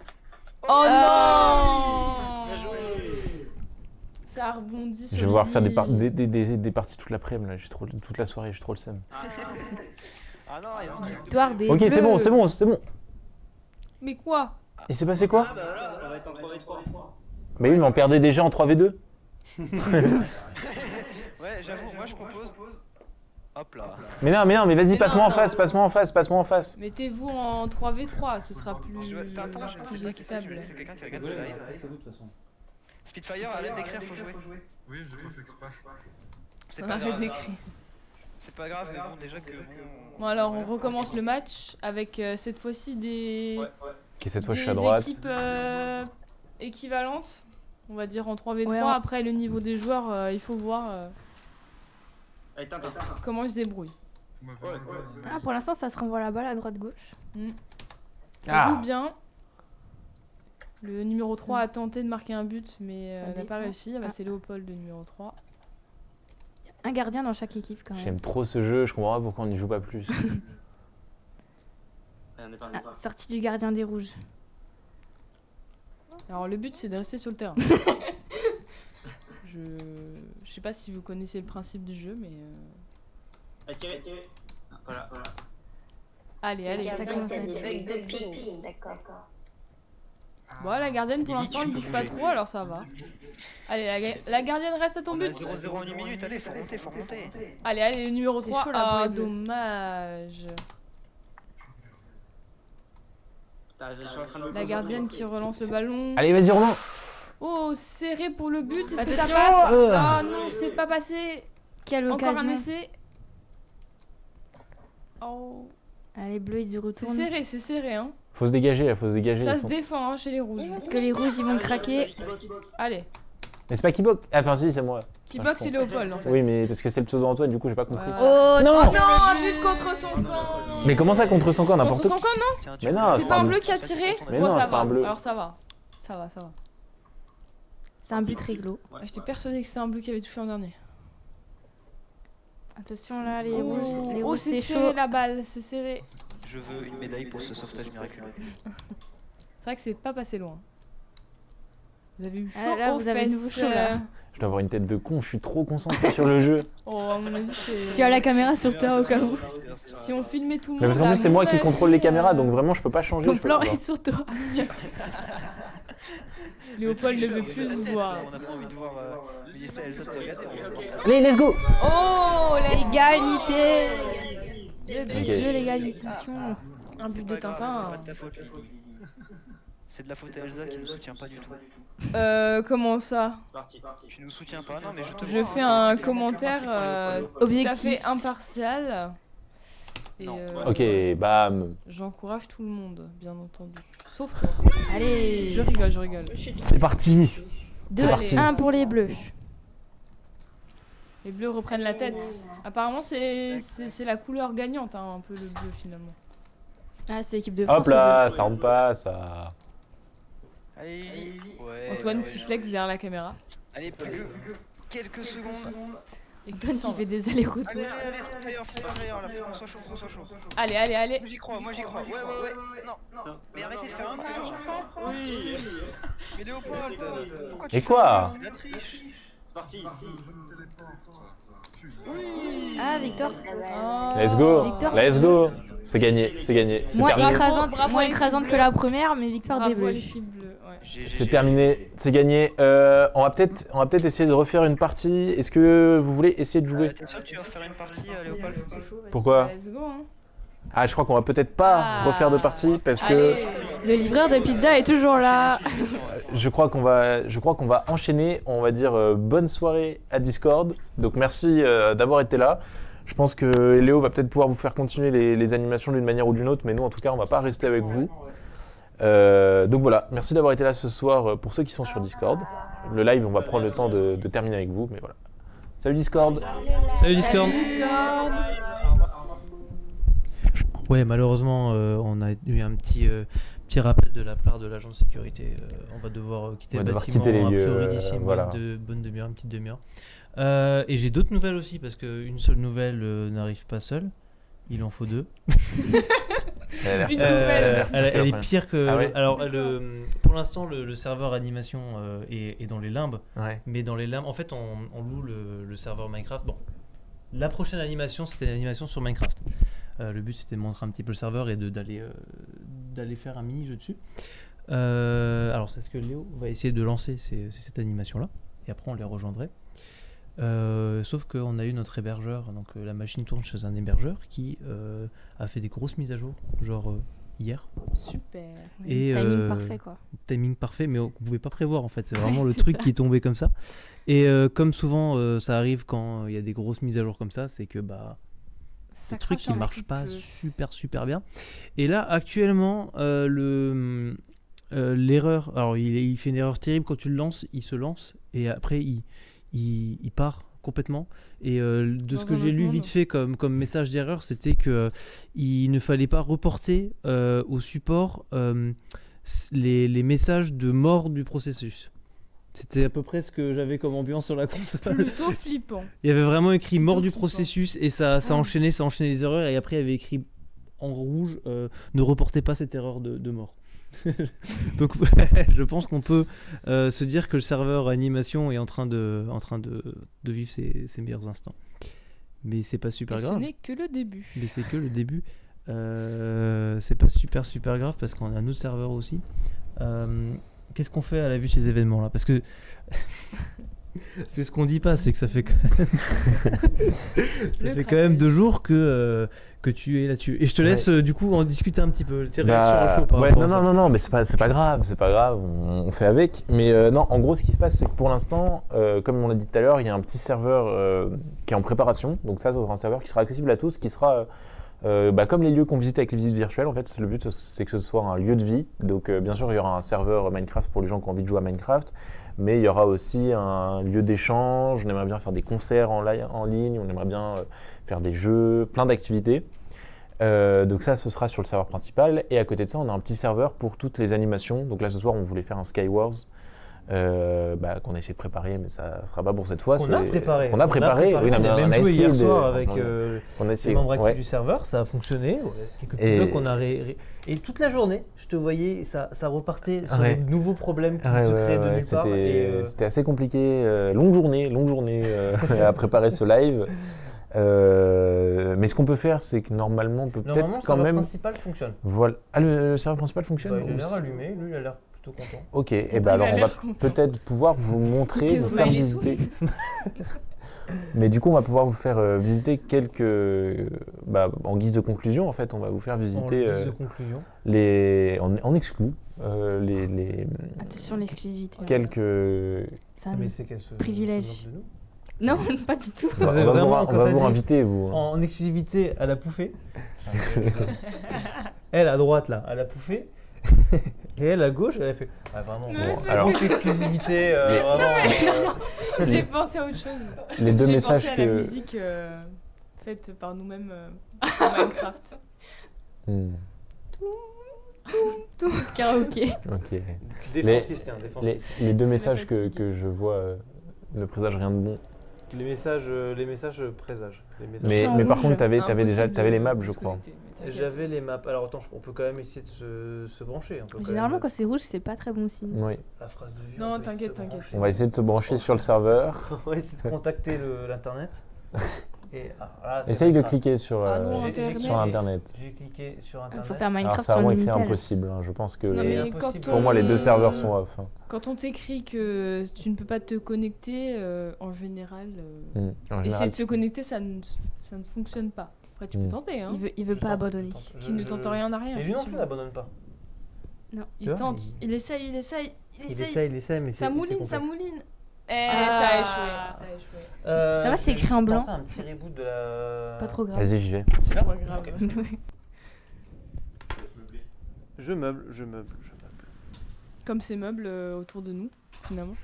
D: Oh non. Ça a rebondi sur
B: Je vais devoir faire
D: Lily.
B: des parties toute l'après-midi, là. Toute la soirée, j'ai trop le seum.
C: Ah non, il y a un
K: Victoire des
B: Ok,
K: bleus.
B: c'est bon.
D: Mais quoi?
B: Il s'est passé quoi?
J: Ah bah là, on va être en 3v3.
B: Mais oui, mais on perdait déjà en 3v2.
C: Ouais, j'avoue, moi je propose... Hop là.
B: Mais non, mais vas-y, passe-moi en face.
D: Mettez-vous en 3v3, ce sera plus équitable.
C: C'est quelqu'un qui regarde le live. Spitfire, arrête d'écrire, faut jouer.
G: Oui, j'ai pas fait exprès.
C: C'est pas
D: Arrête
C: grave.
D: d'écrire.
C: C'est pas grave, mais bon, déjà que...
D: Bon alors on recommence le match avec cette fois-ci des
B: Cette fois, je suis à droite.
D: équipes équivalentes, on va dire en 3v3.
K: Ouais,
D: Après le niveau des joueurs, il faut voir
J: Allez, t'as.
D: comment ils se débrouillent.
K: Ah, pour l'instant, ça se renvoie la balle à droite-gauche.
D: Ça joue bien. Le numéro 3 a tenté de marquer un but mais
K: Ça
D: n'a pas
K: défend.
D: réussi. C'est Léopold le numéro 3.
K: Un gardien dans chaque équipe quand même.
B: J'aime trop ce jeu, je comprends pas pourquoi on n'y joue pas plus.
K: Ah, sortie du gardien des rouges.
D: Alors le but c'est de rester sur le terrain. Je sais pas si vous connaissez le principe du jeu, mais.
J: Tirez. Voilà.
D: Allez.
K: Ça commence à être.
I: Avec deux pieds, d'accord.
D: Bon, la gardienne pour l'instant elle bouge pas trop, alors ça va. Allez, la gardienne reste à ton but.
C: 0-0 en 1 minute, allez, faut remonter.
D: Allez, numéro
K: C'est
D: 3.
K: chaud, là, pour
D: Ah,
K: les bleus.
D: dommage. La gardienne qui relance le ballon.
B: Allez, vas-y, Romain.
D: Oh, serré pour le but. Est-ce que ça
K: Attention.
D: passe? Ah non, c'est pas passé.
K: Quelle
D: Encore un
K: occasion.
D: essai. Oh.
K: Allez, bleus, ils y
D: C'est
K: retournent.
D: serré, hein.
B: Faut se dégager, là, faut se dégager.
D: Ça
B: ils
D: se
B: sont-
D: défend hein, chez les rouges.
K: Est-ce que les rouges, ils vont craquer?
D: Allez,
B: Mais c'est pas qui boxe. Enfin, si, c'est moi.
D: qui
B: Ah,
D: boxe,
B: je
D: c'est
B: comprends.
D: Léopold en fait.
B: Oui, mais parce que c'est le pseudo Antoine, du coup, j'ai pas compris.
D: Voilà.
K: Oh
B: Non.
D: Oh non, un but contre son camp.
B: Mais comment ça contre son camp,
D: Contre
B: n'importe
D: son
B: quoi?
D: camp, non?
B: Mais non,
D: C'est pas un bleu qui a tiré?
B: Mais
D: Bon,
B: non,
D: ça
B: c'est pas
D: va.
B: un bleu.
D: Alors ça va. Ça va.
K: C'est un but réglo.
D: J'étais persuadée que c'était un bleu qui avait touché en dernier.
K: Attention là, les rouges, les rouges
D: c'est
K: c'est
D: serré
K: chaud.
D: la balle, c'est serré.
C: Je veux une médaille pour ce sauvetage miraculeux.
D: C'est vrai que c'est pas passé loin. Vous avez eu chaud
K: Ah, là,
D: aux
K: vous avez
D: fesses,
K: nouveau chaud, là.
B: Je dois avoir une tête de con, je suis trop concentré sur le jeu.
D: Oh, à mon avis, c'est.
K: Tu as la caméra sur toi au cas où.
D: Si on filmait tout le
B: Mais
D: monde.
B: parce qu'en
D: à
B: plus, c'est moi
D: mon
B: qui
D: avis,
B: contrôle les caméras, donc vraiment, je peux pas changer.
K: Ton
B: je peux
K: plan
B: pas-
K: est sur toi.
D: Léopold ne veut plus se voir.
C: On a pas envie de voir Mélissa et Elsa te regarder.
B: Allez, let's go!
D: Oh,
K: Égalité.
B: Ok.
K: De l'égalisation.
D: Un but de
C: C'est
D: Tintin.
C: pas de ta faute, Lily. C'est de la faute à Elsa qui nous soutient pas du tout.
D: Comment ça?
C: Tu nous soutiens pas, non mais je te
D: Je
C: vois,
D: fais
C: hein,
D: un
C: tu-
D: commentaire tout à
K: Objectif.
D: fait impartial. Et
C: Non.
B: Ok, bam.
D: j'encourage tout le monde, bien entendu. Sauf toi.
K: Allez.
D: Je rigole.
B: C'est parti!
K: Deux,
B: parti.
K: 1 pour les bleus.
D: Les bleus reprennent la tête. Apparemment, c'est la couleur gagnante, hein, un peu le bleu finalement.
K: Ah, c'est l'équipe de France.
B: Hop là, ça rentre pas, ça.
C: Allez, ouais,
D: Antoine
C: ouais,
D: qui
C: ouais.
D: flex derrière la caméra.
C: Allez, plus que quelques secondes.
D: Et
K: Antoine
D: s'en
K: qui fait des allers-retours.
C: Allez, spot meilleur, là, qu'on soit chaud,
D: Allez.
C: Moi j'y crois. Ouais. Non. Mais arrêtez de faire un mur. Oui. Mais Léopold, pourquoi tu
B: Et
C: fais
B: quoi?
C: un mur? C'est de la triche.
J: C'est parti.
K: Ah, victoire.
D: Oh.
B: Let's go!
K: Victoire.
B: Let's go! C'est gagné. C'est
K: Moins
B: terminé.
K: écrasante, moins
D: à l'équipe
K: écrasante que
D: bleue.
K: la première, mais victoire des
D: Bravo à
K: bleus.
D: l'équipe bleue. Ouais.
B: C'est terminé, c'est gagné. On va peut-être essayer de refaire une partie. Est-ce que vous voulez essayer de jouer?
C: T'es sûr que tu vas faire une partie, Léopold?
B: Pourquoi?
D: Let's go, hein.
B: Ah, je crois qu'on va peut-être pas
D: Ah.
B: refaire de partie parce que
D: Allez.
K: Le livreur de pizza est toujours là.
B: je crois qu'on va enchaîner. On va dire bonne soirée à Discord. Donc merci d'avoir été là. Je pense que Léo va peut-être pouvoir vous faire continuer les animations d'une manière ou d'une autre, mais nous en tout cas on va pas rester avec vous. Donc voilà, merci d'avoir été là ce soir pour ceux qui sont sur Discord. Le live, on va prendre le temps de terminer avec vous, mais voilà. Salut Discord.
A: Salut Discord.
D: Discord.
A: Ouais, malheureusement, on a eu un petit rappel de la part de l'agent de sécurité. On va devoir quitter
B: On va
A: le
B: devoir
A: bâtiment
B: quitter les
A: a
B: lieux,
A: priori d'ici
B: voilà.
A: bonne demi-heure, une petite demi-heure. Et j'ai d'autres nouvelles aussi, parce qu'une seule nouvelle n'arrive pas seule. Il en faut deux.
D: Une nouvelle.
A: Elle est pire que...
B: Ah ouais.
A: Alors, pour l'instant, le serveur animation est dans les limbes.
B: Ouais.
A: Mais dans les limbes, en fait, on loue le serveur Minecraft. Bon, la prochaine animation, c'était l'animation sur Minecraft. Le but, c'était de montrer un petit peu le serveur et d'aller faire un mini-jeu dessus. Alors, c'est ce que Léo va essayer de lancer, c'est cette animation-là. Et après, on les rejoindrait. Sauf qu'on a eu notre hébergeur, donc la machine tourne chez un hébergeur qui a fait des grosses mises à jour, genre hier.
D: Super.
A: Et,
K: Timing parfait, quoi.
A: Timing parfait, mais on ne pouvait pas prévoir en fait. C'est vraiment
K: Ouais,
A: le
K: c'est
A: truc
K: ça.
A: qui est tombé comme ça. Et comme souvent, ça arrive quand il y a des grosses mises à jour comme ça, c'est que
D: Ça
A: le truc
D: crache
A: qui
D: un
A: marche
D: petit
A: pas
D: peu.
A: super bien. Et là, actuellement, l'erreur, alors il fait une erreur terrible quand tu le lances, il se lance et après il part complètement. Et de ce
D: Dans
A: que
D: un
A: j'ai
D: autre
A: lu
D: monde.
A: vite fait comme message d'erreur, c'était que il ne fallait pas reporter au support les messages de mort du processus. C'était à peu près ce que j'avais comme ambiance sur la console.
D: Plutôt flippant.
A: Il y avait vraiment écrit mort
D: Plutôt
A: du
D: flippant.
A: processus et ça enchaînait les erreurs et après il y avait écrit en rouge, ne reportez pas cette erreur de mort. Donc je pense qu'on peut se dire que le serveur animation est en train de vivre ses meilleurs instants. Mais c'est pas super grave.
D: Ce n'est que le début.
A: Mais c'est que le début. C'est pas super grave parce qu'on a un autre serveur aussi. Qu'est-ce qu'on fait à la vue de ces événements là? Parce que ce qu'on dit pas, c'est que ça fait quand même 2 jours que tu es là-dessus. Et je te laisse du coup en discuter un petit peu. Tes réactions à chaud par rapport à ça.
B: Non, mais c'est pas grave, on fait avec. Mais non, en gros, ce qui se passe, c'est que pour l'instant, comme on l'a dit tout à l'heure, il y a un petit serveur qui est en préparation. Donc ça sera un serveur qui sera accessible à tous, qui sera comme les lieux qu'on visite avec les visites virtuelles. En fait, le but, c'est que ce soit un lieu de vie. Donc bien sûr, il y aura un serveur Minecraft pour les gens qui ont envie de jouer à Minecraft. Mais il y aura aussi un lieu d'échange, on aimerait bien faire des concerts en ligne, on aimerait bien faire des jeux, plein d'activités. Donc ça, ce sera sur le serveur principal. Et à côté de ça, on a un petit serveur pour toutes les animations. Donc là, ce soir, on voulait faire un Skywars qu'on a essayé de préparer, mais ça ne sera pas pour cette fois.
A: On a préparé.
B: Oui, on a
A: même joué hier soir avec
B: les
A: membres actifs du serveur, ça a fonctionné. Quelques petits blocs qu'on a et toute la journée, je te voyais, ça repartait sur des nouveaux problèmes qui se créaient de nulle part.
B: C'était assez compliqué, longue journée à préparer ce live. Mais ce qu'on peut faire, c'est que normalement, on peut peut-être quand même.
A: Le serveur principal fonctionne.
B: Voilà. Ah, le serveur principal fonctionne.
A: Il a l'air allumé, lui, il a l'air plutôt content.
B: Ok, et alors on va peut-être pouvoir vous montrer, vous faire visiter. Mais du coup, on va pouvoir vous faire visiter en guise de conclusion, en fait, on va vous faire visiter en exclu
K: attention, l'exclusivité.
B: Quelques
K: privilèges. Non, pas du tout.
B: On va vous inviter, vous.
A: En exclusivité à la pouffée. Elle à droite, là, à la pouffée. Et elle à gauche, elle a fait. Ah, vraiment.
B: Alors,
A: exclusivité.
D: J'ai pensé à autre chose.
B: Les deux messages
D: pensé à la musique faite par nous-mêmes en Minecraft. Karaoké.
B: Ok.
A: Défense Christian.
B: Les deux messages que je vois ne présagent rien de bon.
A: Les messages présagent.
B: Mais par contre, t'avais les maps, je crois.
A: J'avais les maps. Alors attends, on peut quand même essayer de se brancher.
K: Généralement, quand c'est rouge, c'est pas très bon signe.
B: Oui.
A: La phrase de vie.
D: Non, t'inquiète.
B: On va essayer de se brancher sur le serveur.
A: On va essayer de contacter l'internet.
B: Essaye de cliquer sur Internet.
A: J'ai cliqué sur Internet.
K: Il faut faire Minecraft.
B: Alors, c'est vraiment écrit impossible. Je pense que pour moi, les deux serveurs sont off.
D: Quand on t'écrit que tu ne peux pas te connecter, en général, essayer de se connecter, ça ne fonctionne pas. Après, tu peux tenter.
K: Il veut pas abandonner.
D: Qui ne tente rien n'a rien.
A: Et lui non plus n'abandonne pas.
D: Non, il tente. Il essaye.
A: Mais
D: ça mouline. Ça a échoué.
K: Ça va, c'est écrit en blanc.
A: Un petit reboot de la.
K: Pas trop grave.
B: Vas-y, j'y vais.
D: C'est pas grave.
A: Je meuble.
D: Comme ces meubles autour de nous, finalement.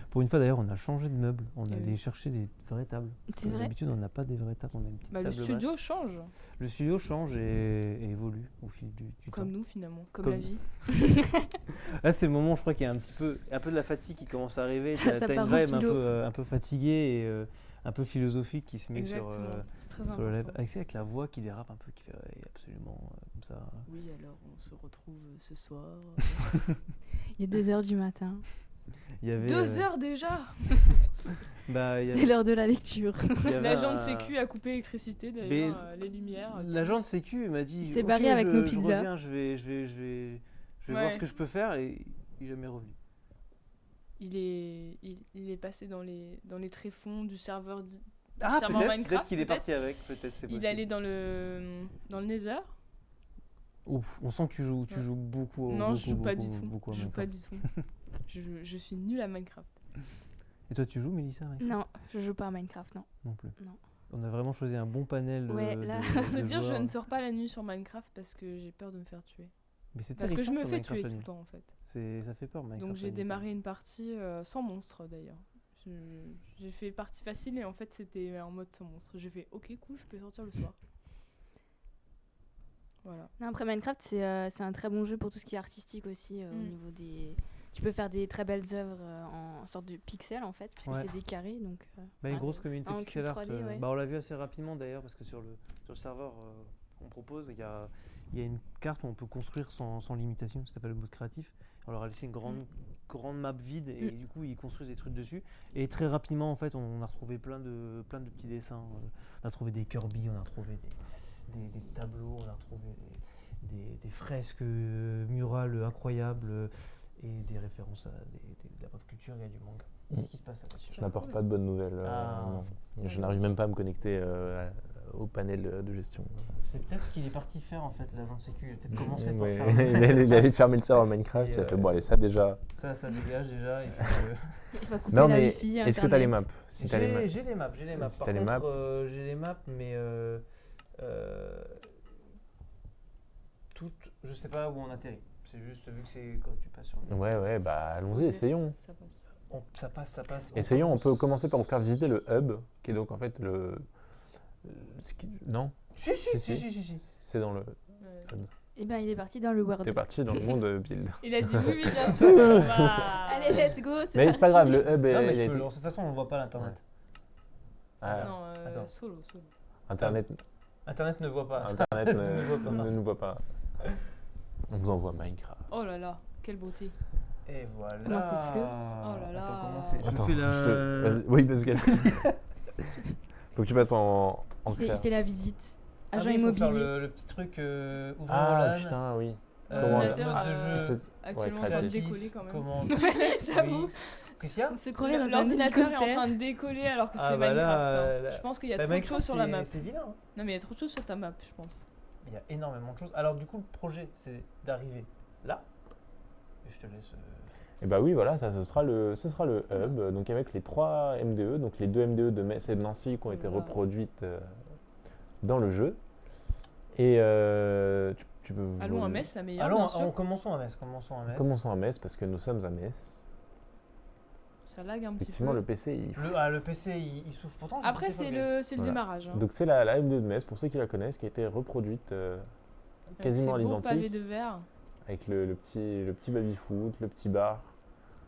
A: Pour une fois d'ailleurs, on a changé de meubles. On est allé chercher des vraies tables.
K: C'est vrai.
A: D'habitude, on n'a pas des vraies tables. On a une petite table
D: le studio
A: basse.
D: change.
A: Le studio change et évolue au fil du temps.
D: Comme nous, finalement. Comme la vie.
A: Là, c'est le moment, je crois qu'il y a un peu de la fatigue qui commence à arriver.
K: Ça
A: T'as une vibe un peu fatiguée et un peu philosophique qui se met sur le live. Avec la voix qui dérape un peu, qui fait absolument comme ça.
D: Oui, alors on se retrouve ce soir.
K: Il est 2h du matin.
D: 2 heures déjà.
K: C'est l'heure de la lecture.
D: L'agent de sécu a coupé l'électricité, d'ailleurs, les lumières.
A: L'agent de sécu m'a dit.
K: Il s'est barré avec nos pizzas.
A: Je reviens, je vais voir ce que je peux faire, et il est jamais revenu.
D: Il est passé dans les tréfonds du serveur.
A: Peut-être qu'il est parti avec, peut-être c'est possible.
D: Il allait dans le Nether.
A: Ouf, on sent que tu joues beaucoup.
D: Non, je joue pas du tout. Je suis nulle à Minecraft.
A: Et toi, tu joues, Mélissa?
K: Non, je joue pas à Minecraft, non.
A: Non plus. Non. On a vraiment choisi un bon panel.
D: De dire, je ne sors pas la nuit sur Minecraft parce que j'ai peur de me faire tuer.
A: Mais c'est
D: parce que je me fais tuer tout le temps, en fait.
A: Ça fait peur, Minecraft.
D: Donc j'ai démarré une partie sans monstre, d'ailleurs. J'ai fait partie facile et en fait c'était en mode sans monstre. J'ai fait ok, cool, je peux sortir le soir. Voilà.
K: Non, après Minecraft, c'est un très bon jeu pour tout ce qui est artistique aussi, au niveau des... Tu peux faire des très belles œuvres en sorte de pixels, en fait, puisque c'est des carrés. Donc,
A: une grosse communauté pixel art.
K: 3D,
A: on l'a vu assez rapidement d'ailleurs, parce que sur le serveur, on propose, il y a une carte où on peut construire sans limitation, ça s'appelle le mode créatif. On leur a laissé une grande map vide et du coup ils construisent des trucs dessus. Et très rapidement en fait on a retrouvé plein de petits dessins. On a trouvé des Kirby, on a trouvé des tableaux, on a retrouvé des fresques murales incroyables et des références à de la pop culture et à du manga. Qu'est-ce qui se passe là-dessus?
B: Je n'apporte pas de bonnes nouvelles. Non. Je n'arrive même pas à me connecter au panel de gestion.
A: C'est peut-être ce qu'il est parti faire en fait, l'agent de sécu. Il a peut-être commencé par
B: Ouais.
A: faire.
B: Il allait fermer le serveur Minecraft. Il a fait bon, allez, ça déjà.
A: Ça dégage déjà. Et puis,
K: Il va couper
B: non,
K: la
B: mais
K: wifi,
B: est-ce que tu as les maps? Si t'as les maps.
A: J'ai les maps.
B: Si
A: Par
B: t'as les maps.
A: contre, j'ai les maps, mais toutes, je sais pas où on atterrit. C'est juste vu que c'est quand tu passes sur.
B: Ouais, bah allons-y, essayons.
A: Ça passe.
B: Essayons, on peut commencer par vous faire visiter le hub, qui est donc en fait Non?
A: Si.
B: C'est dans le hub.
K: Et ben il est parti dans le Word.
B: T'es parti dans le monde build.
D: Il a dit oui, bien sûr.
K: Allez, let's go.
B: Mais c'est pas grave, le hub
A: Non,
B: est.
A: mais
B: il a été-
A: de toute façon, on voit pas l'internet.
B: Ah,
D: Non,
A: Attends.
D: solo.
B: Internet
A: Internet ne voit pas.
B: Internet
A: voit pas.
B: ne nous voit pas. On vous envoie Minecraft.
D: Oh là là, quelle beauté.
A: Et voilà.
K: Comment c'est fleur?
D: Oh là là.
A: Attends, comment on fait?
B: Attends,
A: je fais la...
B: vas-y. Oui, parce que. Faut que tu passes en
K: Il
B: clair.
K: fait la visite.
A: Ah
K: Agent
A: oui, faut faire
K: immobilier.
A: le petit truc ouvrir
B: Ah
A: LAN.
B: putain, oui.
D: Ordinateur,
A: mode de jeu.
D: actuellement en train de
A: créatif,
D: décoller quand même.
A: Comment...
K: J'avoue.
A: Oui. Qu'est-ce qu'il y a?
K: On se croirait dans un
D: L'ordinateur est en
K: hélicoptère.
D: train de décoller alors que
A: Ah,
D: c'est
A: bah là,
D: Minecraft.
A: là-
D: Je pense qu'il y a
A: Bah,
D: trop de
A: Minecraft,
D: choses sur la map.
A: C'est vilain. Hein.
D: Non, mais il y a trop de choses sur ta map, je pense.
A: Il y a énormément de choses. Alors du coup, le projet, c'est d'arriver là. Et je te laisse...
B: Et bah oui, voilà, ça ce sera le hub, donc avec les 3 MDE, donc les 2 MDE de Metz et de Nancy qui ont été
D: Voilà.
B: reproduites dans le jeu. Et tu peux.
D: Allons à Metz, la meilleure.
A: Allons,
D: bien sûr.
A: commençons à Metz.
B: Commençons à Metz parce que nous sommes à Metz.
D: Ça lag un petit
B: Effectivement,
D: peu.
B: le PC, il.
A: Le PC, il souffre pourtant. j'ai
D: Après,
A: écouté
D: c'est
A: Fogel.
D: le
B: Voilà.
D: démarrage. Hein.
B: Donc c'est la MDE de Metz, pour ceux qui la connaissent, qui a été reproduite quasiment à
D: Avec ses beaux pavés
B: l'identique.
D: de verre.
B: Avec le petit baby-foot, le petit bar,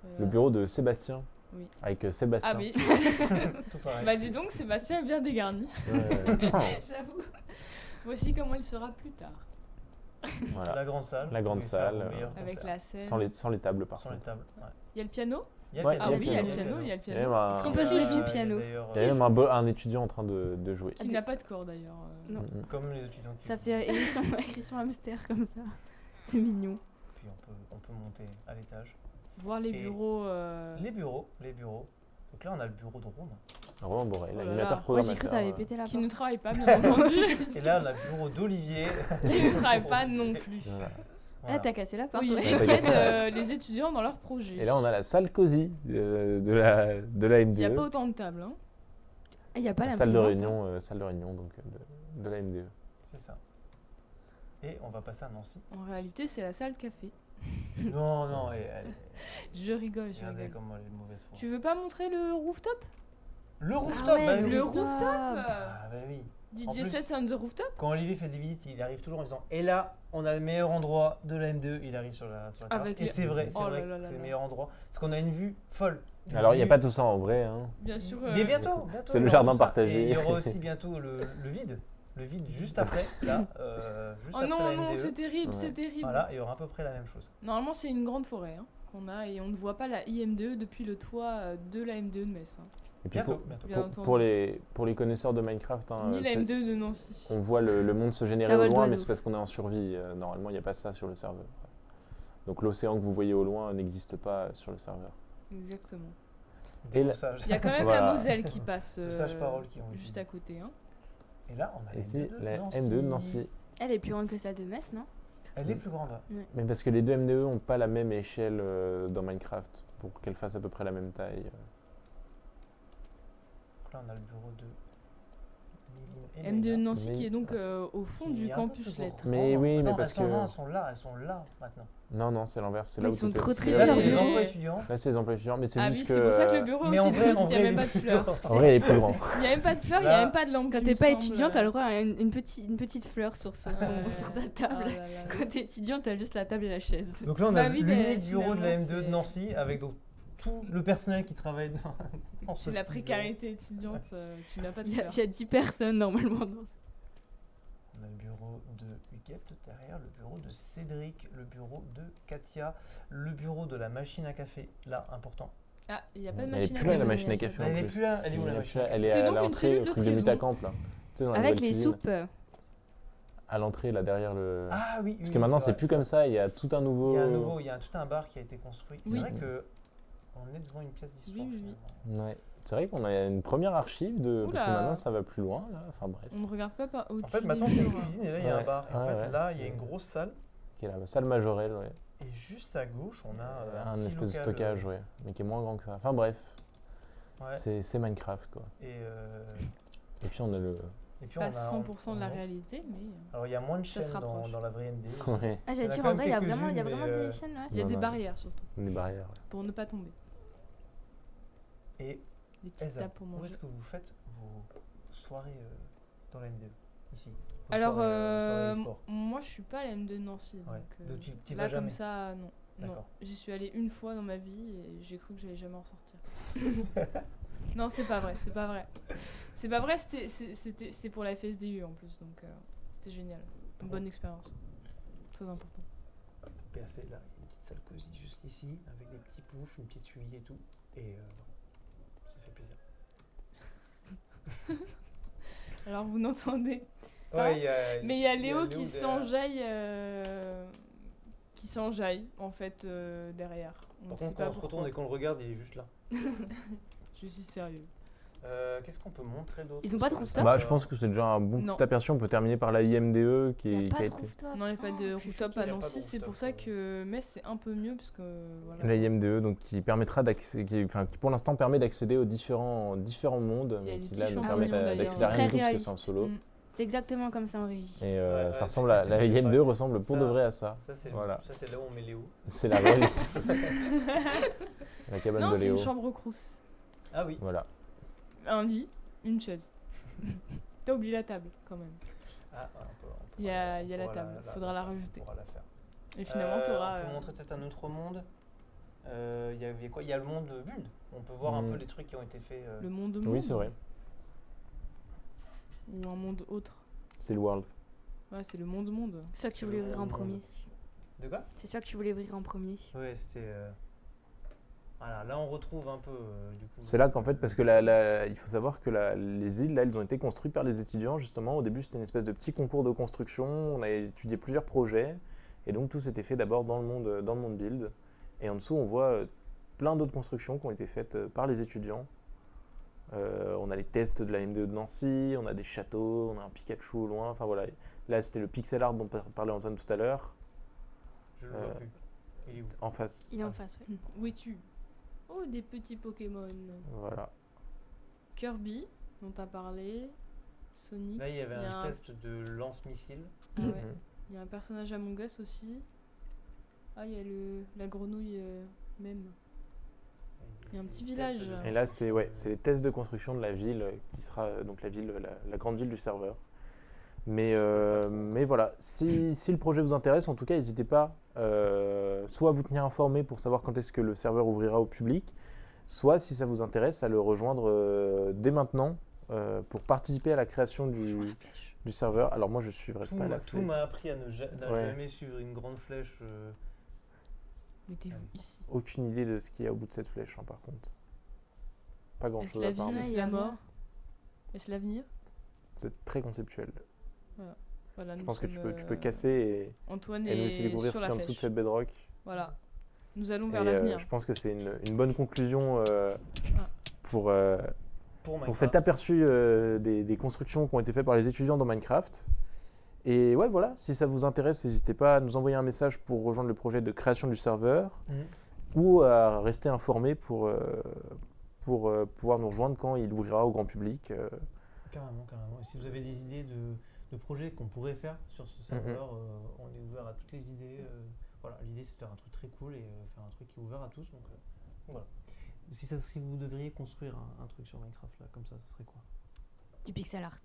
D: Voilà.
B: le bureau de Sébastien.
D: Oui.
B: Avec Sébastien.
D: Ah oui.
A: Tout pareil.
D: Bah dis donc, Sébastien est bien dégarni.
K: J'avoue.
D: Voici comment il sera plus tard.
B: Voilà.
A: La grande salle.
B: La grande
A: Vous pouvez faire
B: salle,
A: vos meilleurs
D: Avec
A: concerts.
D: la scène.
B: Sans les tables par
A: Sans les
B: contre.
A: tables. Ouais.
D: Il y a le piano.
A: Il y a
B: Ouais,
A: le
D: Ah
A: piano,
D: oui, il y a le piano. Il y a le
B: Il y a même
D: piano.
B: un,
K: Est-ce qu'on peut jouer du piano?
B: il y a même un étudiant en train de jouer.
D: Qui n'a pas de corps d'ailleurs.
K: Non.
A: Comme les étudiants qui
K: Ça
A: jouent.
K: fait émission hamster comme ça. C'est mignon.
A: Puis on peut monter à l'étage.
D: Voir les
A: Et
D: bureaux.
A: Les bureaux. Donc là, on a le bureau de Romain.
B: Romain Boré,
D: Oh là
B: l'animateur
D: là.
K: Moi j'ai
B: programmateur.
K: cru que ça avait pété la
D: Qui
K: porte.
D: ne travaille pas, bien entendu.
A: Et là, on a le bureau d'Olivier.
D: Qui ne travaille pas non plus.
B: Voilà.
K: Ah, t'as cassé la porte.
D: Oui,
K: ouais.
B: j'ai-
D: ils
B: t'as cassé
D: aident les étudiants dans leurs projets.
B: Et là, on a la salle cosy de la
D: Il n'y a
B: MDE.
D: pas autant de tables. Hein.
K: Il n'y a pas
B: La
K: la
B: salle de réunion donc, de la MDE.
A: C'est ça. Et on va passer à Nancy.
D: En réalité, c'est la salle café.
A: Non,
D: Je rigole, je
A: regardez
D: rigole.
A: comment elle est mauvaise foi.
D: Tu veux pas montrer le rooftop?
A: Le rooftop,
K: Ah ouais,
A: bah oui.
D: Le rooftop
A: Ah bah oui. En
D: DJ
A: plus-
D: set on the rooftop?
A: Quand Olivier fait des visites, il arrive toujours en disant et là, on a le meilleur endroit de la M2. Il arrive sur la terrasse.
D: Avec
A: Et
D: les-
A: c'est vrai,
D: Oh là là
A: c'est
D: là
A: le
D: là.
A: meilleur endroit. Parce qu'on a une vue folle.
B: Alors, il n'y a
A: Vue-
B: pas tout ça en vrai. Hein.
D: Bien sûr.
A: Mais bientôt.
B: C'est
A: il
B: le
A: y aura
B: jardin
A: tout ça.
B: partagé.
A: Et il y aura aussi bientôt le vide. Le vide juste après, là. Juste
D: Oh
A: après
D: non,
A: la
D: non,
A: MDE.
D: c'est terrible,
B: Ouais.
D: c'est terrible.
A: Voilà, il y aura à peu près la même chose.
D: Normalement, c'est une grande forêt hein, qu'on a et on ne voit pas la IM2 depuis le toit de la M2 de Metz. Hein.
B: Et puis
A: Bientôt,
B: pour,
A: bientôt.
D: Bien entendu.
B: pour les connaisseurs de Minecraft, hein,
D: Ni la
B: c'est-
D: M2 de Nancy.
B: on voit le monde se générer
K: Ça
B: au
K: vole
B: loin, mais
K: d'oiseaux.
B: c'est parce qu'on est en survie. Normalement, il n'y a pas ça sur le serveur. Donc l'océan que vous voyez au loin n'existe pas sur le serveur.
D: Exactement.
A: Des
B: Et la-
A: bons sages.
D: Il y a quand même
B: Voilà.
D: la Moselle qui passe
A: De sages paroles qui ont été
D: juste
A: dites.
D: à côté. Hein.
A: Et là, on a
B: Et
A: la
B: c'est
A: M2 de
B: la
A: Nancy.
B: M2 de Nancy.
K: Elle est plus grande que celle de Metz, non?
A: Elle est plus grande.
B: Mais parce que les deux MDE n'ont pas la même échelle dans Minecraft pour qu'elles fassent à peu près la même taille.
A: Donc là, on a le bureau de Méline et
D: M2 de
A: Léna.
D: Nancy qui est donc au fond
A: Qui
D: du
A: est un peu
D: campus
A: plus
D: lettres.
A: grand.
B: Mais oui, mais
A: Attends,
B: parce
A: elles sont
B: que-
A: là, elles sont là maintenant.
B: Non, c'est l'inverse. C'est
K: Mais
B: là où
K: ils sont
B: tout est-
K: trop
B: c'est
K: très
B: là
A: Là,
B: où
A: c'est
B: tout
A: les
B: est-
A: emplois étudiants.
B: Là, c'est les emplois étudiants, mais c'est
D: Ah
B: juste
D: oui,
B: que.
D: c'est pour ça que le bureau
A: Mais
D: aussi
A: en vrai,
D: il n'y a même pas de fleurs.
B: En vrai, il est plus grand.
D: Il n'y a même pas de fleurs, il n'y a
A: Là-
D: même pas de lampe.
K: Quand
D: il
K: t'es
D: me
K: pas
D: semble.
K: étudiant, t'as le droit à une petite fleur sur
D: Ouais.
K: ta
D: Ah
K: table.
D: là là là.
K: Quand t'es étudiant, t'as juste la table et la chaise.
A: Donc là, on
D: Bah
A: a
D: oui, mais
A: l'unique bureau de la
D: finalement,
A: M2 de
D: c'est-
A: Nancy avec donc tout le personnel qui travaille dans ce
D: C'est la
A: petit
D: précarité étudiante, tu n'as pas de
K: Il y, a,
D: fleurs.
K: il y a 10 personnes normalement.
A: bureau. On a le bureau bureau de Huguette, derrière le bureau de Cédric, le bureau de Katia, le bureau de la machine à café, là, important.
D: Ah, il n'y a pas de
B: Elle est
D: machine à
B: plus là,
D: café.
B: la machine à café.
A: Elle
B: en
A: est
B: plus.
A: plus là, elle est où la
B: Elle est
A: machine
B: plus là,
A: à
B: elle
A: café
B: est
D: C'est
B: à
D: donc une
B: l'entrée,
D: cellule
B: au
D: de
B: truc de
D: prison.
B: Mutacamp, là. Tu sais, dans la
K: Avec
B: nouvelle
K: les
B: cuisine.
K: soupes.
B: À l'entrée, là, derrière le...
A: Ah oui,
B: Parce
A: oui,
B: que maintenant,
A: c'est
B: c'est
A: vrai,
B: plus
A: c'est
B: comme
A: vrai.
B: ça, il y a tout un nouveau...
A: Il y a tout un bar qui a été construit. C'est
D: Oui.
A: vrai que on est devant une pièce d'histoire.
D: Oui, oui, oui.
A: finalement.
B: Ouais. C'est vrai qu'on a une première archive, parce que
D: Oula.
B: maintenant, ça va plus loin, là. Enfin, bref.
D: On ne regarde pas au-dessus
A: En fait,
D: des
A: maintenant, c'est une
D: murs.
A: cuisine et là, il y a un
B: Ouais.
A: bar. Et en
B: Ouais,
A: fait,
B: ouais,
A: là, il y a
B: c'est-
A: une grosse salle.
B: Qui est la salle majorelle, ouais.
A: Et juste à gauche, on a
B: Un
A: petit
B: espèce de
A: local,
B: stockage, ouais. Mais qui est moins grand que ça. Enfin, bref.
A: ouais.
B: C'est Minecraft, quoi.
A: Et
B: Et puis, on a le...
A: puis,
D: Pas
A: on a
D: 100% de la
A: on-
D: réalité, mais
A: Alors, il y a moins de
D: Ça se
A: chaînes dans,
D: rapproche.
A: dans la vraie ND. aussi.
B: Ouais.
K: Ah,
A: Il y
K: j'allais
A: en a
K: dire,
A: quand
K: en
A: même
K: vrai, il y a vraiment
A: quelques-unes, mais,
K: des chaînes, ouais.
D: il y a
B: Non,
D: des
B: non.
D: barrières surtout,
B: Des barrières, ouais.
D: pour ne pas tomber.
A: Et
D: Des petites
A: Elsa,
D: tables pour
A: où
D: manger.
A: est-ce que vous faites vos soirées dans la ND ici? Vos
D: Alors,
A: soirées e-sport.
D: moi je suis pas à la M2 de Nancy.
A: Ouais.
D: Donc,
A: Donc, tu y
D: là,
A: vas
D: comme
A: jamais.
D: ça, non. Non.
A: D'accord.
D: J'y suis allée une fois dans ma vie et j'ai cru que j'allais jamais en ressortir. Non, c'est pas vrai, c'est pas vrai. C'est pas vrai, c'était pour la FSDU en plus, donc c'était génial. Une bonne expérience. Très important.
A: PAC, là, il y a une petite salle cosy juste ici, avec des petits poufs, une petite huile et tout. Et ça fait plaisir.
D: Alors vous n'entendez pas,
A: Ouais,
D: mais il y a Léo qui
A: derrière.
D: s'enjaille en fait derrière. On
A: Par
D: ne sait
A: contre,
D: pas
A: quand on se
D: pourquoi.
A: retourne et qu'on le regarde, il est juste là.
D: Je suis sérieux.
A: Qu'est-ce qu'on peut montrer d'autre?
K: Ils ont pas de
A: sur le
K: rooftop
B: Bah,
A: serveur
B: je pense que c'est déjà un bon
D: Non.
B: petit aperçu. On peut terminer par la IMDE qui,
K: Il n'y
B: est-
K: a
B: qui
K: pas
B: a
K: de
B: été...
K: rooftop.
D: Non, il n'y a pas de
K: Oh, je suis
D: rooftop
K: choquée.
D: à
A: Il y a pas de
D: Nancy, c'est pour
A: rooftop,
D: ça que Metz c'est un peu mieux parce que voilà.
B: La IMDE, donc qui permettra d'accéder, qui pour l'instant permet d'accéder aux différents mondes,
D: Il y a
B: mais
D: des
B: qui là
D: petits
B: nous
K: champignons,
B: permettent
K: d'ailleurs.
B: d'accéder à
K: C'est
B: rien
K: très
B: du tout parce que c'est
K: réaliste.
B: en solo.
D: Mm.
K: C'est exactement comme ça en régie.
B: Et
A: Ouais,
B: ça
A: ouais,
B: ressemble à la IMDE ressemble pour
A: Ça-
B: de vrai à ça.
A: Ça, c'est
B: Voilà.
A: ça, c'est là où on met Léo.
B: C'est la vraie la cabane
D: Non,
B: de
D: c'est
B: Léo.
D: une chambre crous.
A: Ah oui.
B: Voilà.
D: Un lit, une chaise. T'as oublié la table quand même.
A: Ah, on peut
D: Il y a la
A: pourra
D: table, faudra la rajouter.
A: On pourra la faire.
D: Et finalement, t'auras.
A: On peut montrer peut-être un autre monde. Il y a quoi? Il y a le monde Build. On peut voir un peu les trucs qui ont été faits.
D: le monde
B: Oui, c'est vrai.
D: Ou un monde autre.
B: C'est le World.
D: Ouais, c'est le monde.
K: C'est ça que tu voulais ouvrir en premier.
A: De quoi?
K: C'est ça que tu voulais ouvrir en premier.
A: Ouais, c'était. Voilà, là on retrouve un peu du coup.
B: C'est là qu'en fait, parce que il faut savoir que les îles, là, elles ont été construites par les étudiants, justement. Au début, c'était une espèce de petit concours de construction. On a étudié plusieurs projets. Et donc, tout s'était fait d'abord dans le monde build. Et en dessous, on voit plein d'autres constructions qui ont été faites par les étudiants. On a les tests de la MDE de Nancy, on a des châteaux, on a un Pikachu au loin. Enfin, voilà. Là, c'était le pixel art dont parlait Antoine tout à l'heure.
A: Je le vois plus. Il est où?
B: En face.
K: Il est en face, ouais.
D: Où es-tu? Oh, des petits Pokémon.
B: Voilà.
D: Kirby, dont t'as parlé. Sonic.
A: Là, il y avait
D: a
A: un test de lance-missile.
D: Ah ouais.
B: Mhm.
D: Il y a un personnage Among Us aussi. Ah, il y a la grenouille même. Il y a un petit village.
B: Et là, c'est les tests de construction de la ville qui sera donc la grande ville du serveur. Mais voilà, si le projet vous intéresse, en tout cas, n'hésitez pas soit à vous tenir informé pour savoir quand est-ce que le serveur ouvrira au public, soit si ça vous intéresse, à le rejoindre dès maintenant pour participer à la création du serveur. Alors moi, je suivrai pas la
A: Tout
B: flèche.
A: m'a appris à ne
B: Ouais.
A: jamais suivre une grande flèche.
D: Mettez-vous ici.
B: Aucune idée de ce qu'il y a au bout de cette flèche, hein, par contre. Pas
D: Est-ce
B: grand-chose
D: la
B: à part.
D: vie,
K: mais-
D: est-ce
K: il y
D: la
K: a
D: mort?
K: rien.
D: Est-ce l'avenir?
B: C'est très conceptuel.
D: Voilà,
B: Je
D: nous
B: pense que tu
D: sommes,
B: peux casser
D: Antoine
B: et nous
D: est
B: aussi découvrir ce
D: sur
B: qu'il y
D: la
B: a en dessous de
D: flèche.
B: cette bedrock.
D: Voilà. Nous allons vers
B: Et,
D: l'avenir.
B: je pense que c'est une bonne conclusion pour
A: Pour
B: cet aperçu des constructions qui ont été faites par les étudiants dans Minecraft. Et ouais, voilà, si ça vous intéresse, n'hésitez pas à nous envoyer un message pour rejoindre le projet de création du serveur ou à rester informé pour pouvoir nous rejoindre quand il ouvrira au grand public.
A: Carrément. Et si vous avez des idées de projets qu'on pourrait faire sur ce serveur, on est ouvert à toutes les idées. Voilà, l'idée c'est de faire un truc très cool et faire un truc qui est ouvert à tous. Donc voilà. Si vous devriez construire un truc sur Minecraft là, comme ça serait quoi?
K: Du pixel art.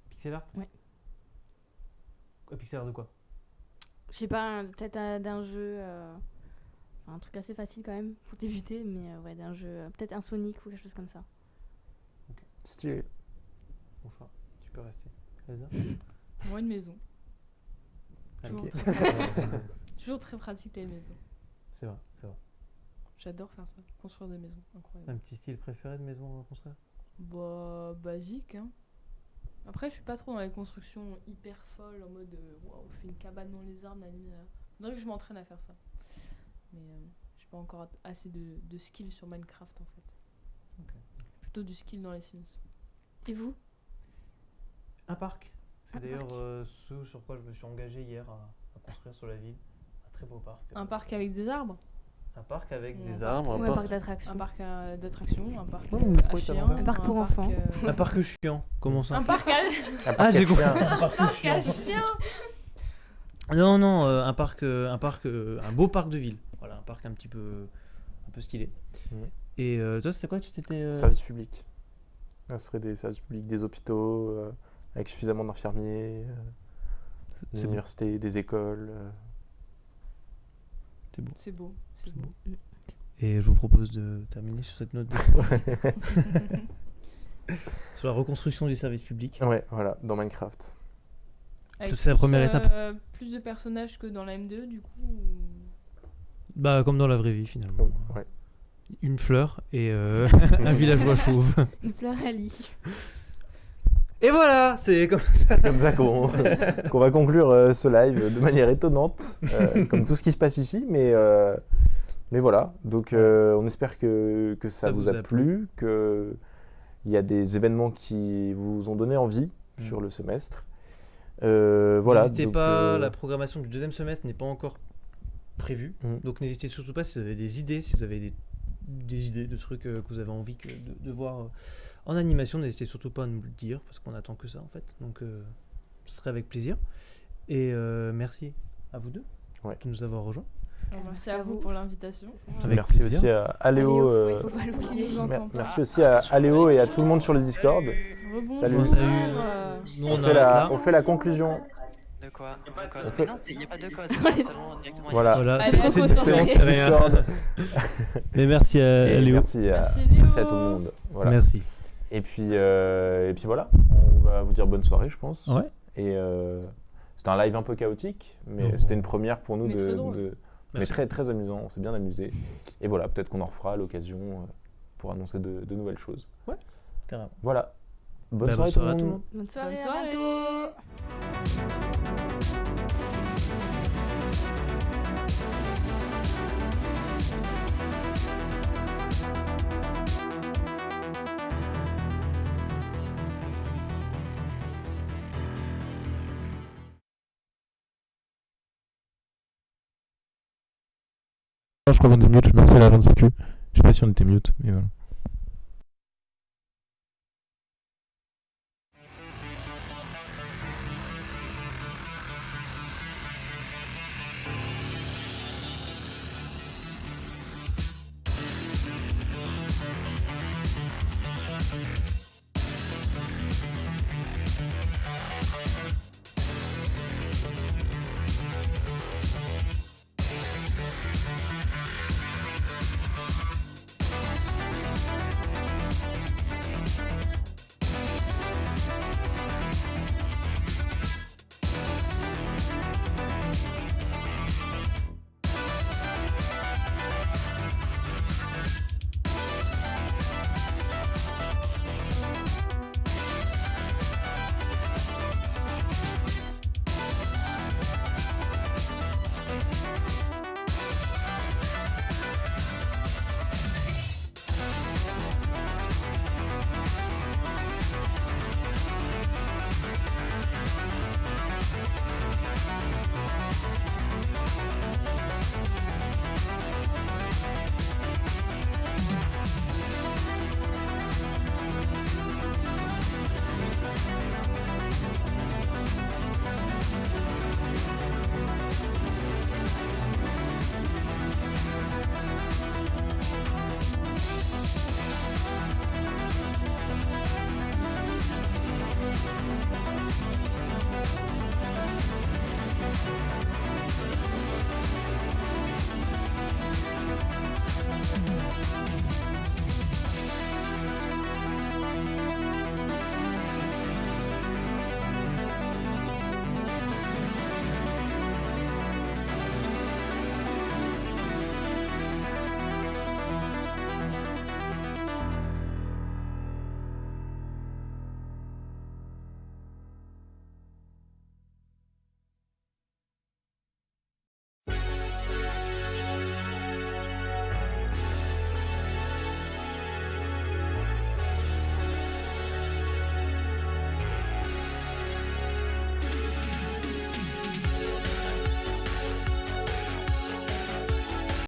A: Pixel art?
K: Ouais.
A: Pixel art de quoi?
K: Je sais pas, peut-être d'un jeu. Un truc assez facile quand même pour débuter, mais ouais, d'un jeu. Peut-être un Sonic ou quelque chose comme ça.
B: Stylé.
A: Bon choix, tu peux rester. Elsa?
D: Moi, une maison. Toujours,
A: Ok.
D: très pratique. Toujours très pratique les maisons.
A: C'est vrai, c'est vrai.
D: J'adore faire ça, construire des maisons, incroyable.
A: Un petit style préféré de maison à construire?
D: Bah, basique, hein. Après, je suis pas trop dans les constructions hyper folles, en mode waouh, je fais une cabane dans les arbres, nanana. Faudrait que je m'entraîne à faire ça. Mais j'ai pas encore assez de skills sur Minecraft en fait.
A: Ok.
D: Plutôt du skill dans les Sims.
K: Et vous?
A: Un parc. C'est
K: Un
A: d'ailleurs
K: parc.
A: ce sur quoi je me suis engagé hier à construire sur la ville. Un très beau parc.
D: Un parc avec des arbres?
A: Un parc avec
D: Ou
A: des
D: un
A: arbres.
K: Ou un parc d'attractions.
D: Un parc d'attractions, un parc
A: Ouais, mais
D: à
A: pourquoi t'as
D: chiens,
A: l'envers
K: Un parc pour enfants.
A: Un parc chiant. Comment ça?
D: Un parc à...
A: Ah, j'ai compris.
B: chien.
A: Un parc
D: à
A: chiant.
D: chiens.
A: Non, non, un beau parc de ville. Voilà, un parc un peu stylé.
B: Mhm.
A: Et toi, c'était quoi? Tu t'étais.
B: Service public. Ce serait des services publics, des hôpitaux, avec suffisamment d'infirmiers, des
A: C'est beau.
B: universités, des écoles.
A: C'est beau.
D: C'est beau.
A: C'est beau.
K: Mm.
A: Et je vous propose de terminer sur cette note d'espoir. Sur la reconstruction du service public.
B: Ouais, voilà, dans Minecraft.
D: Avec
A: C'est la première
D: plus,
A: étape.
D: Plus de personnages que dans la M2 du coup.
A: Bah, comme dans la vraie vie finalement.
B: Ouais.
A: Une fleur et un villageois chauve.
K: Une fleur à lit.
A: Et voilà, c'est comme ça.
B: C'est comme ça qu'on va conclure ce live de manière étonnante, comme tout ce qui se passe ici, mais voilà. Donc on espère que ça vous a plu, qu'il y a des événements qui vous ont donné envie sur le semestre. Voilà.
A: N'hésitez
B: donc,
A: pas, la programmation du deuxième semestre n'est pas encore prévue.
B: Mhm.
A: Donc n'hésitez surtout pas si vous avez des idées, si vous avez des idées de trucs que vous avez envie de voir en animation, n'hésitez surtout pas à nous le dire parce qu'on attend que ça en fait. Donc ce serait avec plaisir. Et merci à vous deux de nous avoir rejoints.
D: Merci à vous pour l'invitation.
A: Avec
B: merci
A: plaisir.
B: aussi à Aléo.
K: Il faut pas l'oublier.
B: Merci aussi à Aléo et à tout le monde sur le Discord. Salut.
A: Salut. Nous,
B: On fait la conclusion.
C: De quoi?
B: On fait-
C: Mais non, il n'y a pas de code.
B: Voilà,
A: Voilà,
B: c'était
A: c'est
B: sur le Discord.
A: Mais merci à
B: Et
A: Léo.
B: merci à tout le monde. Voilà.
A: Merci.
B: Et puis voilà, on va vous dire bonne soirée, je pense.
A: Ouais.
B: Et c'était un live un peu chaotique, mais c'était une première pour nous
D: Mais très drôle.
B: mais
A: Merci.
B: très très amusant. On s'est bien amusé. Et voilà, peut-être qu'on en refera à l'occasion pour annoncer de nouvelles choses.
A: Ouais, carrément.
B: Voilà. Bonne
A: Bah,
B: soirée,
A: bonne soirée
B: tout
A: à
B: le
A: tout le
B: monde.
K: Bonne soirée,
D: Bonne
K: à
D: soirée.
K: bientôt.
B: Je crois qu'on est mute, merci à la 20 sécu. Je sais pas si on était mute, mais voilà.